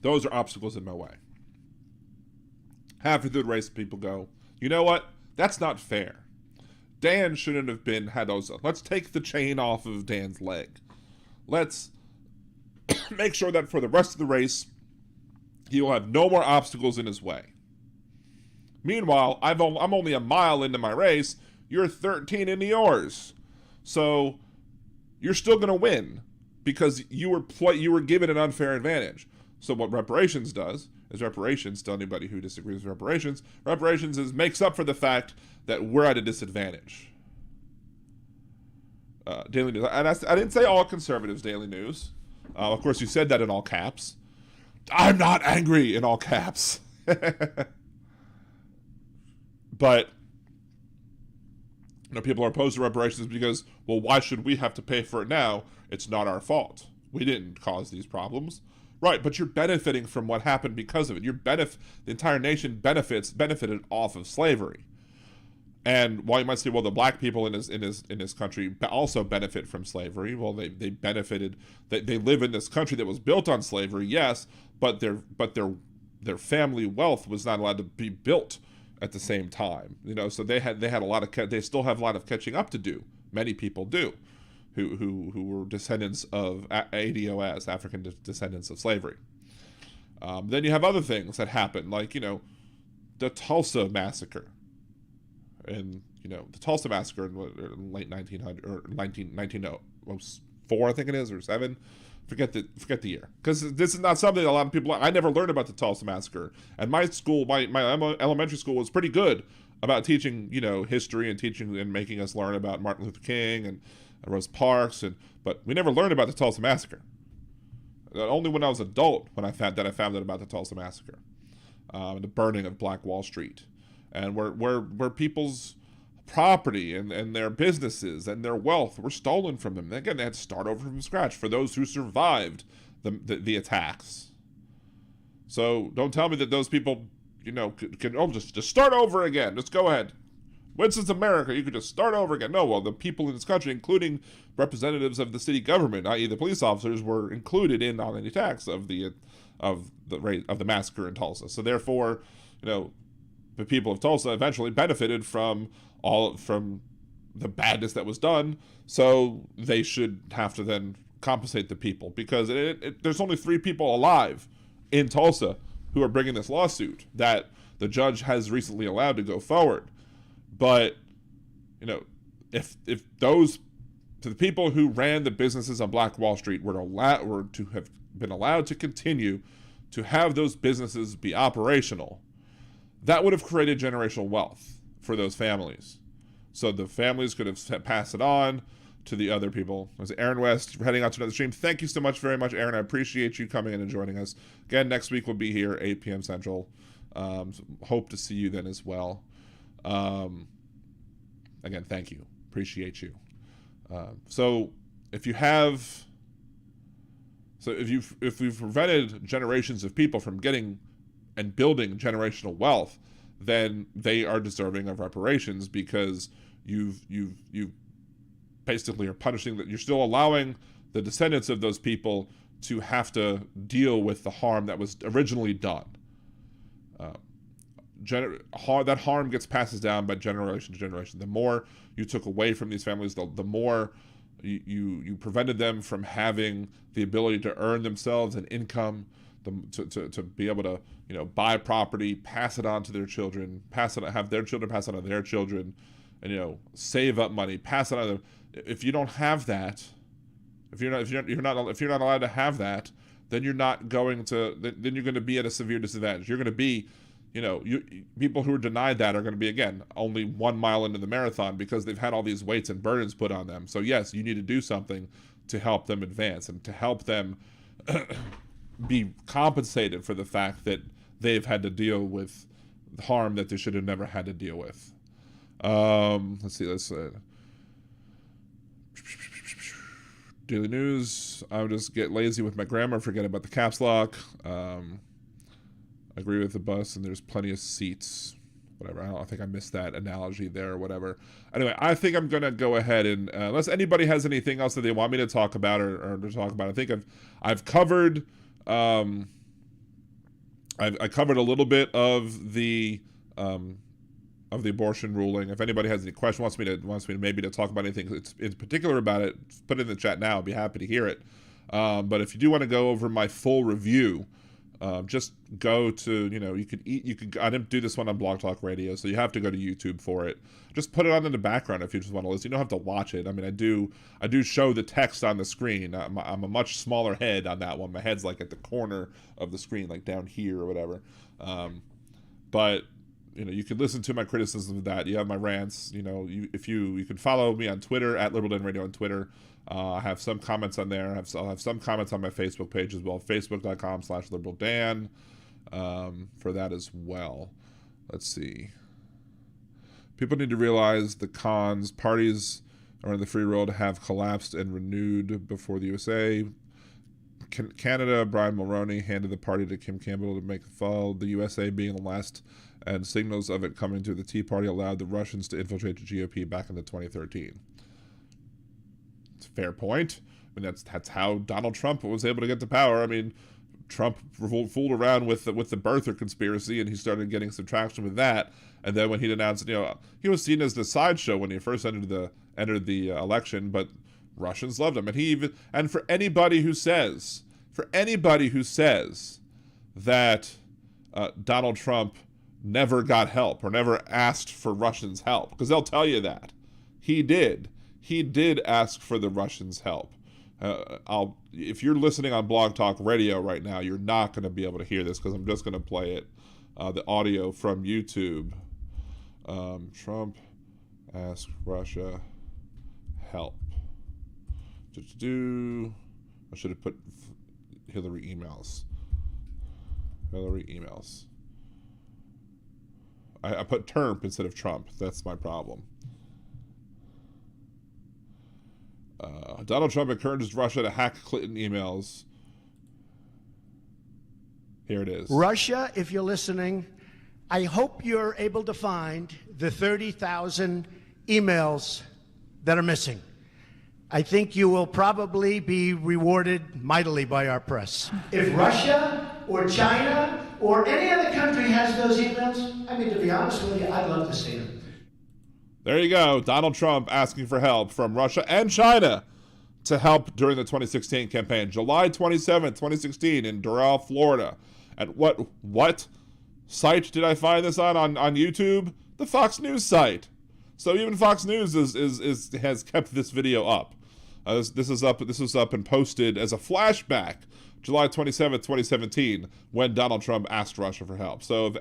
Those are obstacles in my way. Halfway through the race, people go, you know what? That's not fair. Dan shouldn't have had those. Let's take the chain off of Dan's leg. Let's make sure that for the rest of the race, he will have no more obstacles in his way. Meanwhile, I'm only a mile into my race. You're 13 into yours. So you're still going to win because you were given an unfair advantage. So what reparations does is reparations, to anybody who disagrees with reparations makes up for the fact that we're at a disadvantage. Daily News. And I didn't say all conservatives, Daily News. Of course, you said that in all caps. I'm not angry in all caps. But people are opposed to reparations because, well, why should we have to pay for it now? It's not our fault. We didn't cause these problems. Right, but you're benefiting from what happened because of it. The entire nation benefited off of slavery. And while you might say, well, the black people in his country also benefit from slavery. Well, they benefited. They live in this country that was built on slavery, yes, but their family wealth was not allowed to be built at the same time. So they still have a lot of catching up to do. Many people do. Who were descendants of ADOS, African descendants of slavery. Then you have other things that happen, like, the Tulsa Massacre. And, the Tulsa Massacre in late 1900, or 1904, I think it is, or 7. Forget the year. Because this is not something a lot of people, I never learned about the Tulsa Massacre. And my school, my elementary school was pretty good about teaching, history and teaching and making us learn about Martin Luther King and Rosa Parks, but we never learned about the Tulsa Massacre. Only when I was an adult when I found out about the Tulsa Massacre, the burning of Black Wall Street, and where people's property and their businesses and their wealth were stolen from them. Again, they had to start over from scratch for those who survived the attacks. So don't tell me that those people, can just start over again. Just go ahead. This is America. You could just start over again. No, well, the people in this country, including representatives of the city government, i.e., the police officers, were included in on any attacks of the massacre in Tulsa. So therefore, the people of Tulsa eventually benefited from the badness that was done. So they should have to then compensate the people, because there's only 3 people alive in Tulsa who are bringing this lawsuit that the judge has recently allowed to go forward. But, if the people who ran the businesses on Black Wall Street were to have been allowed to continue to have those businesses be operational, that would have created generational wealth for those families. So the families could have passed it on to the other people. There's Aaron West heading out to another stream. Thank you so much, very much, Aaron. I appreciate you coming in and joining us. Again, next week we'll be here, 8 p.m. Central. Hope to see you then as well. Again, thank you. Appreciate you. So if you have So if we've prevented generations of people from getting and building generational wealth, then they are deserving of reparations, because you basically are punishing that. You're still allowing the descendants of those people to have to deal with the harm that was originally done. That harm gets passed down by generation to generation. The more you took away from these families, the more you prevented them from having the ability to earn themselves an income, to be able to, you know, buy property, pass it on to their children, have their children pass it on to their children, and, you know, save up money, pass it on to them. If you don't have that, if you're not allowed to have that, then you're not going to. Then you're going to be at a severe disadvantage. You're going to be, you know, people who are denied that are going to be, again, only 1 mile into the marathon because they've had all these weights and burdens put on them. So yes, you need to do something to help them advance and to help them be compensated for the fact that they've had to deal with harm that they should have never had to deal with. Let's see. Daily News. I would just get lazy with my grammar, forget about the caps lock. Agree with the bus, and there's plenty of seats. Whatever. I think I missed that analogy there or whatever. Anyway, I think I'm going to go ahead and, unless anybody has anything else that they want me to talk about or to talk about, I think I've covered, I covered a little bit of the abortion ruling. If anybody has any questions, wants me to maybe to talk about anything in particular about it, put it in the chat now. I'll be happy to hear it. But if you do want to go over my full review, just go to, you know, I didn't do this one on Blog Talk Radio, so you have to go to YouTube for it. Just put it on in the background if you just want to listen. You don't have to watch it. I mean, I do show the text on the screen. I'm a much smaller head on that one. My head's like at the corner of the screen, like down here or whatever. But you know, you can listen to my criticism of that. You have my rants. You know, you can follow me on Twitter at LiberalDan Radio on Twitter. I have some comments on there. I'll have some comments on my Facebook page as well, facebook.com/LiberalDan, for that as well. Let's see. People need to realize the cons. Parties around the free world have collapsed and renewed before the USA. Canada, Brian Mulroney handed the party to Kim Campbell to make the fall. The USA being the last, and signals of it coming to the Tea Party allowed the Russians to infiltrate the GOP back into 2013. It's a fair point. I mean, that's how Donald Trump was able to get to power. I mean, Trump fooled around with the birther conspiracy, and he started getting some traction with that. And then when he announced, you know, he was seen as the sideshow when he first entered the election, but Russians loved him. And for anybody who says that Donald Trump never got help or never asked for Russians' help, because they'll tell you that he did ask for the Russians' help. If you're listening on Blog Talk Radio right now, you're not going to be able to hear this because I'm just going to play it, the audio from YouTube. Trump asked Russia help. I should have put Hillary emails. I put Trump instead of Trump. That's my problem. Donald Trump encourages Russia to hack Clinton emails. Here it is. Russia, if you're listening, I hope you're able to find the 30,000 emails that are missing. I think you will probably be rewarded mightily by our press. If Russia or China or any other country has those emails, I mean, to be honest with you, I'd love to see them. There you go. Donald Trump asking for help from Russia and China to help during the 2016 campaign. July 27th, 2016 in Doral, Florida. And what site did I find this on YouTube? The Fox News site. So even Fox News has kept this video up. This is up and posted as a flashback, July 27th, 2017, when Donald Trump asked Russia for help. So,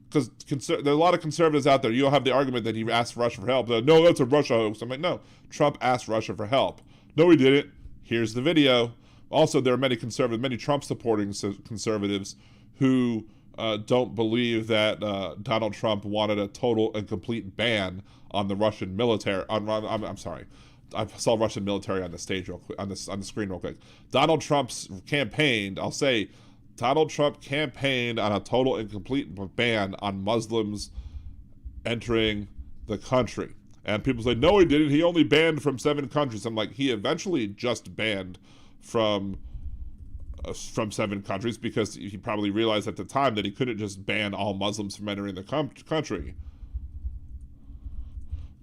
because there are a lot of conservatives out there, you'll have the argument that he asked Russia for help. No, that's a Russia hoax. I'm like, no, Trump asked Russia for help. No, he didn't. Here's the video. Also, there are many Trump-supporting conservatives who don't believe that Donald Trump wanted a total and complete ban on the Russian military. I saw Russian military on the stage real quick, on the screen real quick. Donald Trump's campaigned. I'll say, Donald Trump campaigned on a total and complete ban on Muslims entering the country. And people say, no, he didn't. He only banned from 7 countries. I'm like, he eventually just banned from 7 countries because he probably realized at the time that he couldn't just ban all Muslims from entering the country.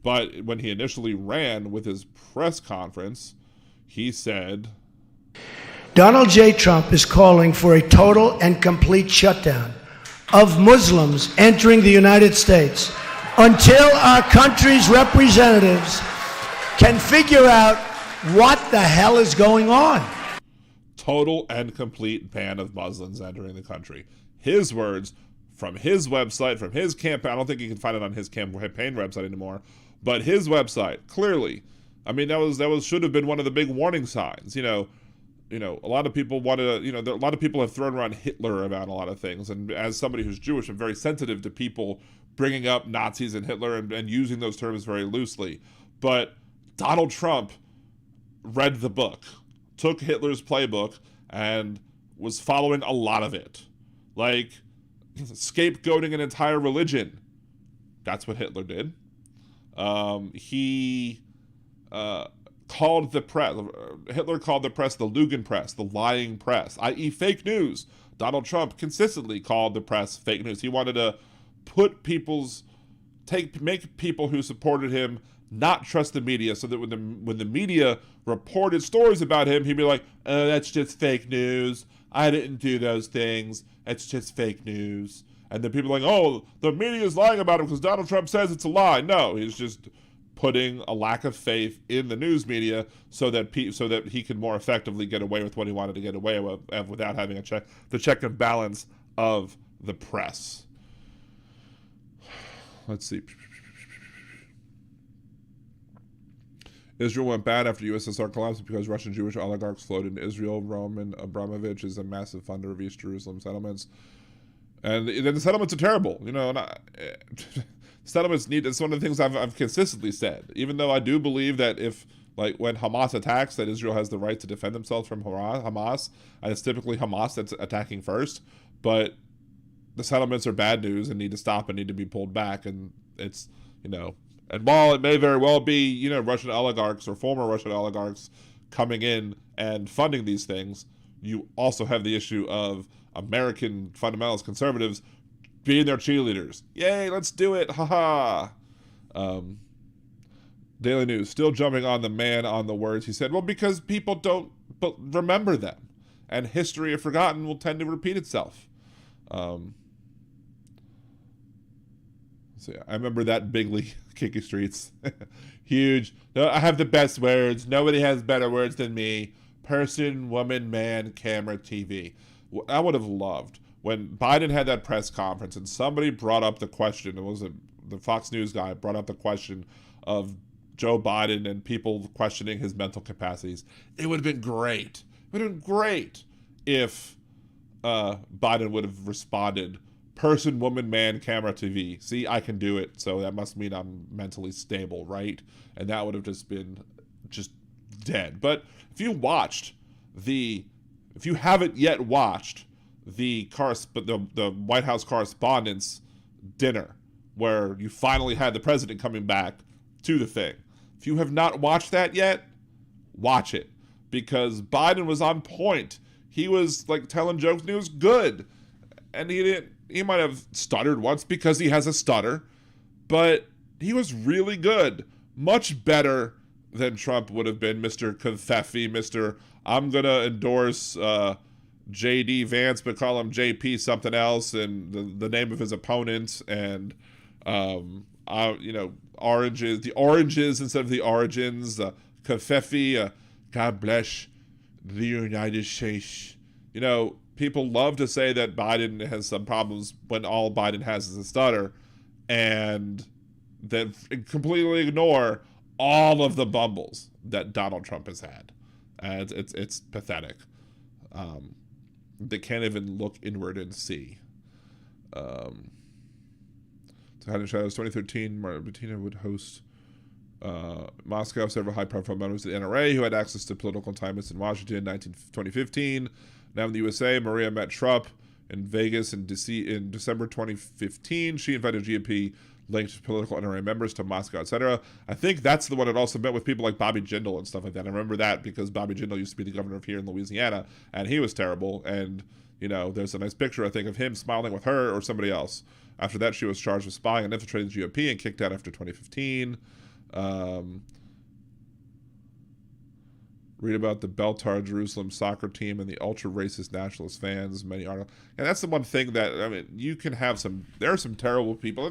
But when he initially ran with his press conference, he said, Donald J. Trump is calling for a total and complete shutdown of Muslims entering the United States until our country's representatives can figure out what the hell is going on. Total and complete ban of Muslims entering the country. His words from his website, from his campaign. I don't think you can find it on his campaign website anymore, but his website, clearly. I mean, that should have been one of the big warning signs. You know, a lot of people want to, a lot of people have thrown around Hitler about a lot of things. And as somebody who's Jewish, I'm very sensitive to people bringing up Nazis and Hitler and using those terms very loosely. But Donald Trump read the book, took Hitler's playbook, and was following a lot of it. Like, scapegoating an entire religion. That's what Hitler did. He called the press, Hitler called the press the Lügen press, the lying press, i.e. fake news. Donald Trump consistently called the press fake news. He wanted to make people who supported him not trust the media, so that when the media reported stories about him, he'd be like, oh, that's just fake news. I didn't do those things. It's just fake news. And then people are like, oh, the media is lying about him because Donald Trump says it's a lie. No, he's just putting a lack of faith in the news media so that he could more effectively get away with what he wanted to get away with without having the check and balance of the press. Let's see. Israel went bad after USSR collapsed because Russian Jewish oligarchs flowed into Israel. Roman Abramovich is a massive funder of East Jerusalem settlements. And then the settlements are terrible. Settlements it's one of the things I've consistently said. Even though I do believe that when Hamas attacks, that Israel has the right to defend themselves from Hamas, and it's typically Hamas that's attacking first. But the settlements are bad news and need to stop and need to be pulled back. And it's, and while it may very well be, Russian oligarchs or former Russian oligarchs coming in and funding these things, you also have the issue of American fundamentalist conservatives being their cheerleaders. Yay, let's do it. Haha. Daily News, still jumping on the man on the words. He said, well, because people don't remember them. And history, if forgotten, will tend to repeat itself. So yeah, I remember that bigly Kiki Streets. Huge. No, I have the best words. Nobody has better words than me. Person, woman, man, camera, TV. I would have loved when Biden had that press conference and somebody brought up the question. It was the Fox News guy brought up the question of Joe Biden and people questioning his mental capacities. It would have been great. It would have been great if Biden would have responded, person, woman, man, camera, TV. See, I can do it, so that must mean I'm mentally stable, right? And that would have just been dead. But if you haven't yet watched the White House Correspondents' Dinner, where you finally had the president coming back to the thing, if you have not watched that yet, watch it, because Biden was on point. He was telling jokes and he was good, and he might have stuttered once because he has a stutter, but he was really good. Much better than Trump would have been, Mr. Confetti, Mr. I'm going to endorse J.D. Vance, but call him J.P. something else, and the name of his opponent, and, oranges, the oranges instead of the origins, Confetti, God bless the United States. People love to say that Biden has some problems when all Biden has is a stutter, and then completely ignore all of the bumbles that Donald Trump has had. And it's pathetic. They can't even look inward and see. So Hidden Shadows 2013, Bettina would host Moscow, several high-profile members of the NRA who had access to political assignments in Washington in 2015. Now in the USA, Maria met Trump in Vegas in December 2015. She invited GOP linked political NRA members to Moscow, etc. I think that's the one that also met with people like Bobby Jindal and stuff like that. I remember that because Bobby Jindal used to be the governor of here in Louisiana, and he was terrible. And, you know, there's a nice picture, I think, of him smiling with her or somebody else. After that, she was charged with spying and infiltrating the GOP and kicked out after 2015. Read about the Beltar Jerusalem soccer team and the ultra-racist nationalist fans. Many articles. And that's the one thing that, I mean, you can have there are some terrible people.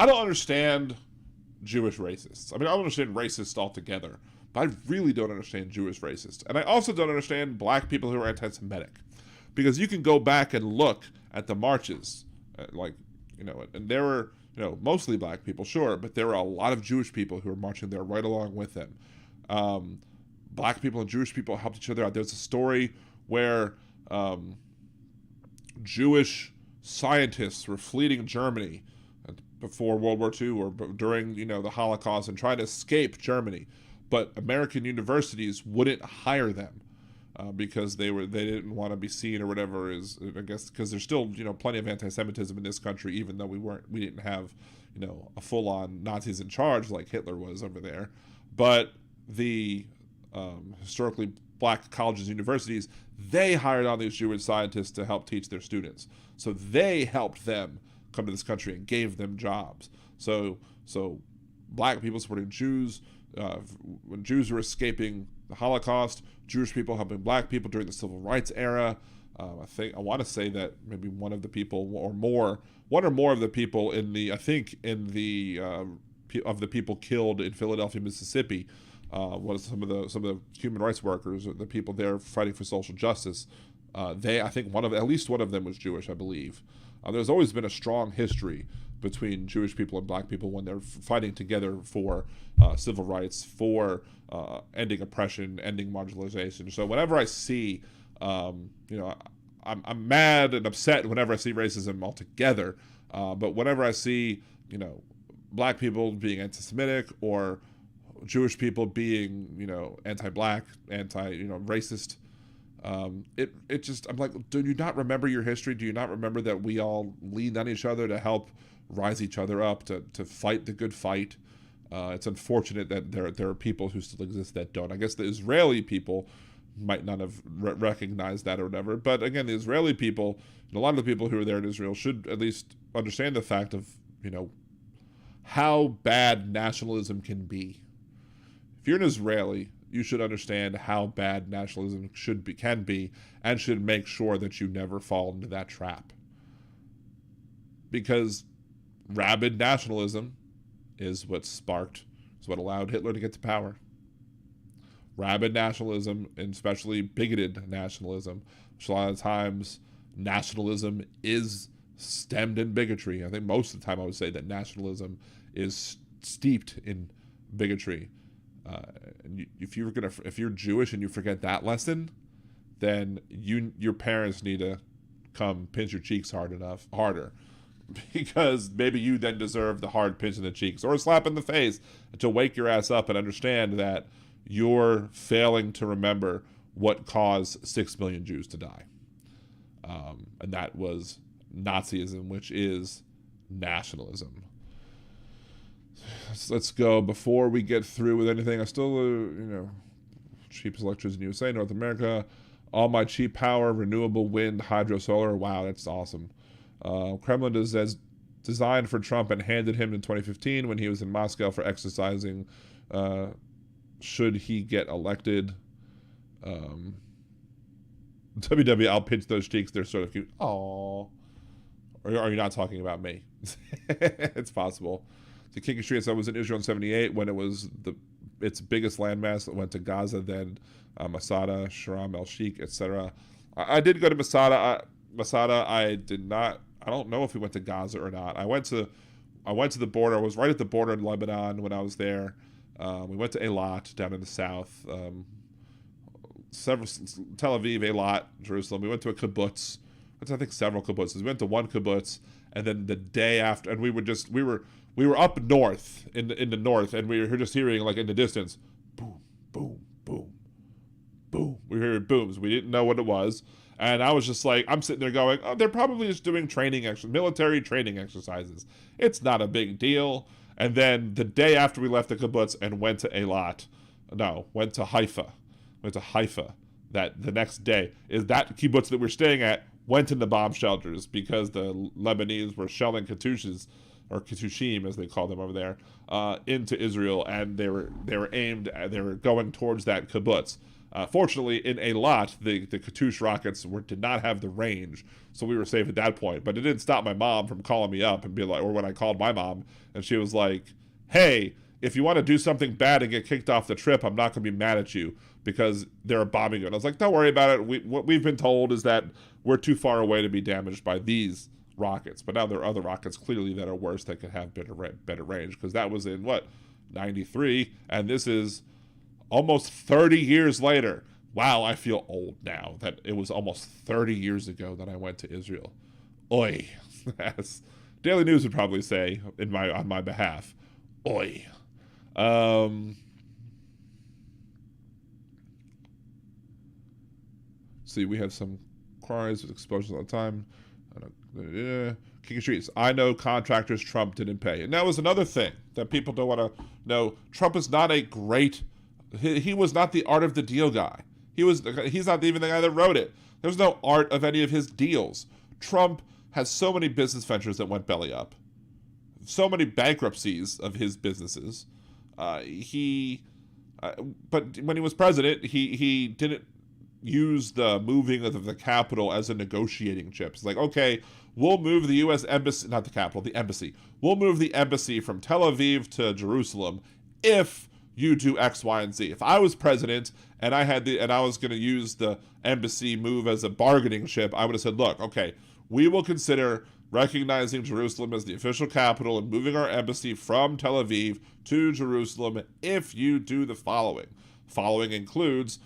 I don't understand Jewish racists. I mean, I don't understand racists altogether, but I really don't understand Jewish racists. And I also don't understand black people who are anti-Semitic. Because you can go back and look at the marches, and there were, mostly black people, sure, but there were a lot of Jewish people who were marching there right along with them. Black people and Jewish people helped each other out. There's a story where Jewish scientists were fleeing Germany before World War II or during, the Holocaust and trying to escape Germany. But American universities wouldn't hire them because they didn't want to be seen or whatever, I guess, because there's still, plenty of anti-Semitism in this country, even though we didn't have, a full-on Nazis in charge like Hitler was over there. But the historically black colleges and universities, they hired on these Jewish scientists to help teach their students. So they helped them come to this country and gave them jobs. So black people supporting Jews, when Jews were escaping the Holocaust, Jewish people helping black people during the Civil Rights era. I want to say that maybe one or more of the people of the people killed in Philadelphia, Mississippi, was some of the human rights workers, the people there fighting for social justice. I think at least one of them was Jewish, I believe. There's always been a strong history between Jewish people and black people when they're fighting together for civil rights, for ending oppression, ending marginalization. So whenever I see, I'm mad and upset whenever I see racism altogether. But whenever I see, black people being anti-Semitic or Jewish people being, anti-black, racist, it just, I'm like, do you not remember your history? Do you not remember that we all leaned on each other to help rise each other up, to fight the good fight? It's unfortunate that there are people who still exist that don't. I guess the Israeli people might not have recognized that or whatever. But again, the Israeli people, and a lot of the people who are there in Israel should at least understand the fact of, how bad nationalism can be. If you're an Israeli, you should understand how bad nationalism can be, and should make sure that you never fall into that trap. Because rabid nationalism is what allowed Hitler to get to power. Rabid nationalism, and especially bigoted nationalism, which a lot of times nationalism is stemmed in bigotry. I think most of the time I would say that nationalism is steeped in bigotry. And if you're Jewish and you forget that lesson, then your parents need to come pinch your cheeks harder, because maybe you then deserve the hard pinch in the cheeks or a slap in the face to wake your ass up and understand that you're failing to remember what caused 6 million Jews to die. And that was Nazism, which is nationalism. Let's go. Before we get through with anything, I still, cheapest electricity in USA, North America, all my cheap power, renewable wind, hydro, solar. Wow, that's awesome. Kremlin is designed for Trump and handed him in 2015 when he was in Moscow for exercising. Should he get elected? WW, I'll pinch those cheeks. They're sort of cute. Aww. Or are you not talking about me? It's possible. The Kinky Street, I was in Israel in 78 when it was its biggest landmass that went to Gaza, then Masada, Sharm el-Sheikh, etc. I did go to Masada. I did not. I don't know if we went to Gaza or not. I went to the border. I was right at the border in Lebanon when I was there. We went to Eilat down in the south. Tel Aviv, Eilat, Jerusalem. We went to a kibbutz. I think several kibbutzes. We went to one kibbutz, and then the day after, and we were up north in the north, and we were just hearing like in the distance, boom, boom, boom, boom. We heard booms. We didn't know what it was, and I was just like, I'm sitting there going, oh, they're probably just doing military training exercises. It's not a big deal. And then the day after we left the kibbutz and went to Haifa. That the next day is that kibbutz that we're staying at went in the bomb shelters because the Lebanese were shelling Katyushas, or Katyushim as they call them over there, into Israel, and they were going towards that kibbutz. Fortunately, in Eilat, the Katyush rockets did not have the range, so we were safe at that point. But it didn't stop my mom from calling me up and be like, or when I called my mom, and she was like, "Hey, if you want to do something bad and get kicked off the trip, I'm not going to be mad at you because they're bombing you." And I was like, "Don't worry about it. What we've been told is that we're too far away to be damaged by these rockets, but now there are other rockets clearly that are worse that could have better range, because that was in 93, and this is almost 30 years later. Wow, I feel old now that it was almost 30 years ago that I went to Israel. Oi, as Daily News would probably say on my behalf. Oi. See, we have some cries with explosions all the time. Kicking streets. I know contractors Trump didn't pay. And that was another thing that people don't want to know. Trump is not a great... He was not the art of the deal guy. He's not even the guy that wrote it. There's no art of any of his deals. Trump has so many business ventures that went belly up. So many bankruptcies of his businesses. But when he was president, he didn't use the moving of the capital as a negotiating chip. It's like, okay, we'll move the U.S. embassy, not the capital, the embassy. We'll move the embassy from Tel Aviv to Jerusalem if you do X, Y, and Z. If I was president and I was going to use the embassy move as a bargaining chip, I would have said, look, okay, we will consider recognizing Jerusalem as the official capital and moving our embassy from Tel Aviv to Jerusalem if you do the following. Following includes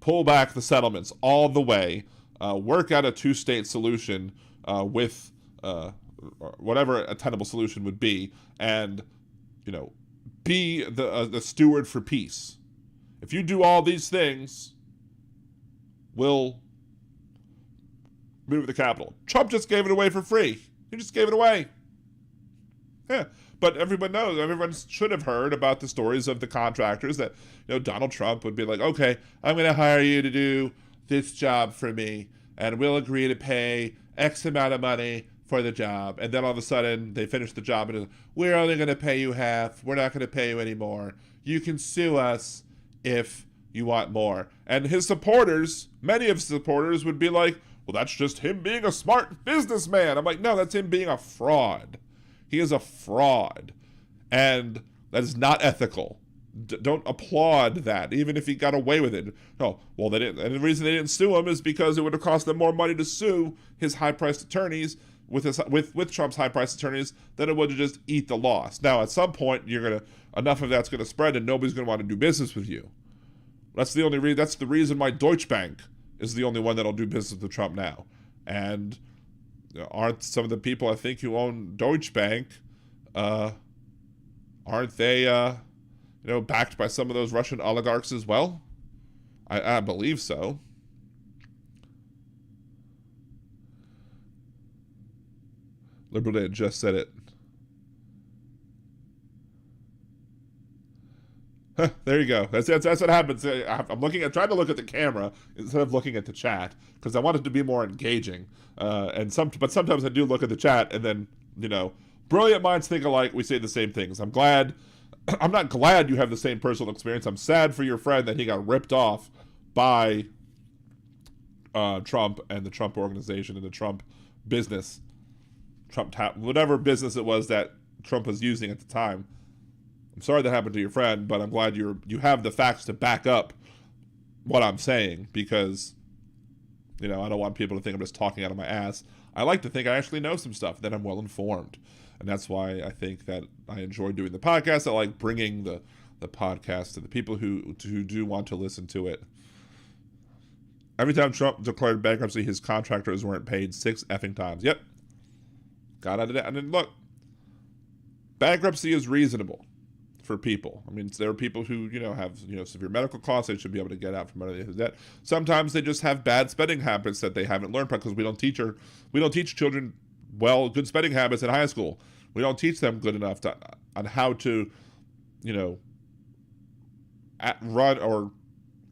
pull back the settlements all the way, work out a two-state solution with whatever a tenable solution would be, and, be the steward for peace. If you do all these things, we'll move the capital. Trump just gave it away for free. He just gave it away. Yeah. But everyone should have heard about the stories of the contractors that, Donald Trump would be like, okay, I'm going to hire you to do this job for me, and we'll agree to pay X amount of money for the job. And then all of a sudden they finish the job and we're only going to pay you half. We're not going to pay you anymore. You can sue us if you want more. And his supporters, many of his supporters would be like, well, that's just him being a smart businessman. I'm like, no, that's him being a fraud. He is a fraud. And that is not ethical. Don't applaud that, even if he got away with it. No, well, they didn't. And the reason they didn't sue him is because it would have cost them more money to sue his high-priced attorneys with Trump's high-priced attorneys than it would to just eat the loss. Now, at some point, enough of that's going to spread, and nobody's going to want to do business with you. That's the only reason. That's the reason why Deutsche Bank is the only one that'll do business with Trump now. And aren't some of the people I think who own Deutsche Bank, aren't they, backed by some of those Russian oligarchs as well? I believe so. Liberal Day just said it. There you go. That's what happens. I'm trying to look at the camera instead of looking at the chat because I want it to be more engaging. But sometimes I do look at the chat and then, brilliant minds think alike. We say the same things. I'm not glad you have the same personal experience. I'm sad for your friend that he got ripped off by Trump and the Trump organization and the Trump business, whatever business it was that Trump was using at the time. I'm sorry that happened to your friend, but I'm glad you have the facts to back up what I'm saying because, I don't want people to think I'm just talking out of my ass. I like to think I actually know some stuff, that I'm well informed. And that's why I think that I enjoy doing the podcast. I like bringing the podcast to the people who do want to listen to it. Every time Trump declared bankruptcy, his contractors weren't paid 6 effing times. Yep. got out of debt. And then look, bankruptcy is reasonable for people. I mean, there are people who, have, severe medical costs. They should be able to get out from under the debt. Sometimes they just have bad spending habits that they haven't learned because we don't teach children good spending habits in high school. We don't teach them good enough on how to, run or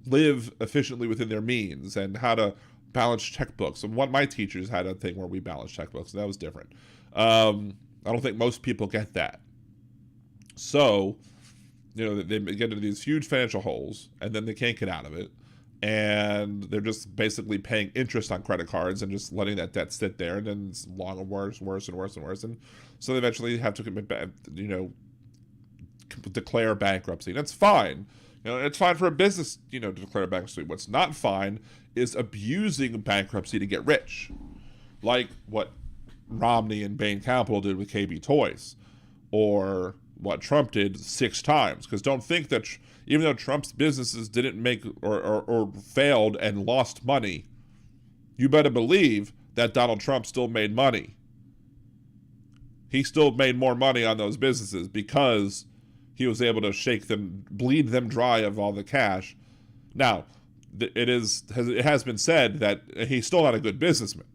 live efficiently within their means and how to balance checkbooks. And my teachers had a thing where we balanced checkbooks, and that was different. I don't think most people get that. So, they get into these huge financial holes, and then they can't get out of it. And they're just basically paying interest on credit cards and just letting that debt sit there. And then it's long and worse and worse. And so they eventually have to, declare bankruptcy. That's fine. It's fine for a business, to declare bankruptcy. What's not fine is abusing bankruptcy to get rich. Like what Romney and Bain Capital did with KB Toys. Or what Trump did 6 times. Because don't think that even though Trump's businesses didn't make or failed and lost money, you better believe that Donald Trump still made money. He still made more money on those businesses because he was able to bleed them dry of all the cash. Now, it has been said that he's still not a good businessman,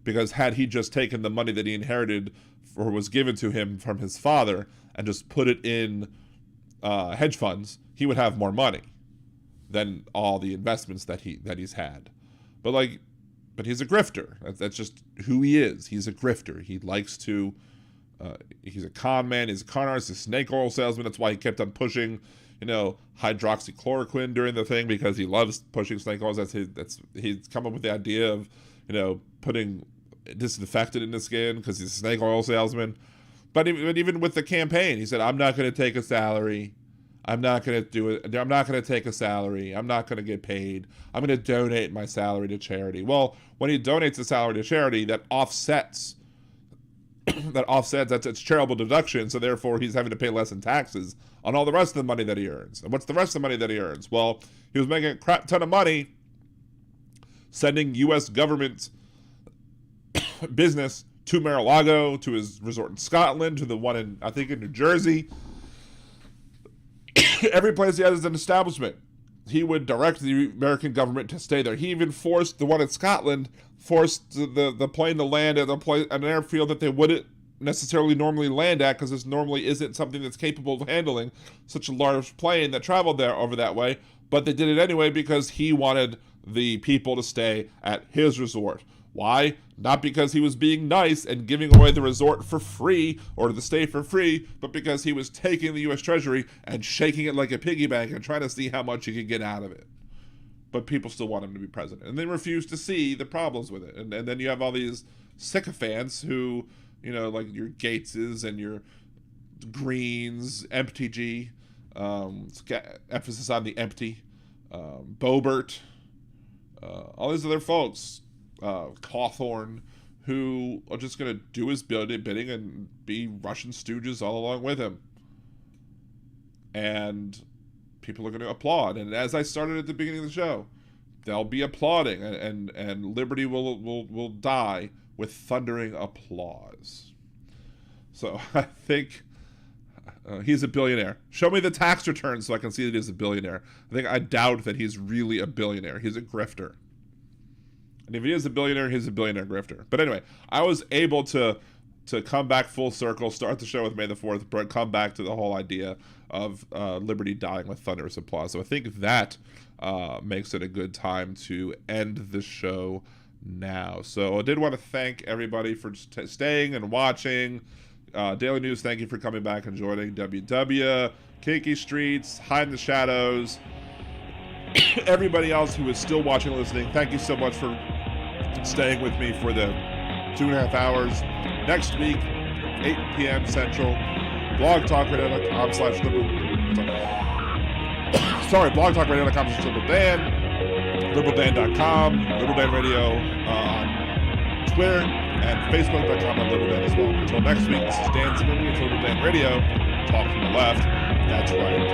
because had he just taken the money that he inherited or was given to him from his father and just put it in hedge funds, he would have more money than all the investments that he's had. But he's a grifter. That's just who he is. He's a grifter. He likes to. He's a con man. He's a con artist. He's a snake oil salesman. That's why he kept on pushing, hydroxychloroquine during the thing, because he loves pushing snake oils. He's come up with the idea of, putting disinfectant in the skin because he's a snake oil salesman. But even with the campaign, he said, "I'm not going to take a salary. I'm not going to do it. I'm not going to take a salary. I'm not going to get paid. I'm going to donate my salary to charity." Well, when he donates the salary to charity, that offsets. That's its charitable deduction, so therefore he's having to pay less in taxes on all the rest of the money that he earns. And what's the rest of the money that he earns? Well, he was making a crap ton of money sending U.S. government business to Mar-a-Lago, to his resort in Scotland, to the one in New Jersey. Every place he has an establishment, he would direct the American government to stay there. He even forced the one in Scotland, the plane to land at an airfield that they wouldn't necessarily normally land at, because this normally isn't something that's capable of handling such a large plane that traveled there over that way. But they did it anyway because he wanted the people to stay at his resort. Why? Not because he was being nice and giving away the resort for free or the stay for free, but because he was taking the U.S. Treasury and shaking it like a piggy bank and trying to see how much he could get out of it. But people still want him to be president. And they refuse to see the problems with it. And then you have all these sycophants who, like your Gateses and your Greens, MTG, emphasis on the empty, Boebert, all these other folks, Cawthorn, who are just going to do his bidding and be Russian stooges all along with him. And people are going to applaud. And as I started at the beginning of the show, they'll be applauding, and liberty will die with thundering applause. So I think he's a billionaire. Show me the tax returns so I can see that he's a billionaire. I doubt that he's really a billionaire. He's a grifter. And if he is a billionaire, he's a billionaire grifter. But anyway, I was able to come back full circle, start the show with May the 4th, but come back to the whole idea of liberty dying with thunderous applause. So I think that makes it a good time to end the show now. So I did want to thank everybody for staying and watching. Daily News, thank you for coming back and joining. WW, Kinky Streets, Hide in the Shadows. Everybody else who is still watching and listening, thank you so much for staying with me for the 2.5 hours. Next week, 8 p.m. Central, blogtalkradio.com/liberal. blogtalkradio.com/liberaldan, liberaldan.com, liberaldan radio on Twitter, and facebook.com/liberaldan as well. Until next week, this is Dan Zimmerman with Liberal Dan Radio. Talk from the left. That's right.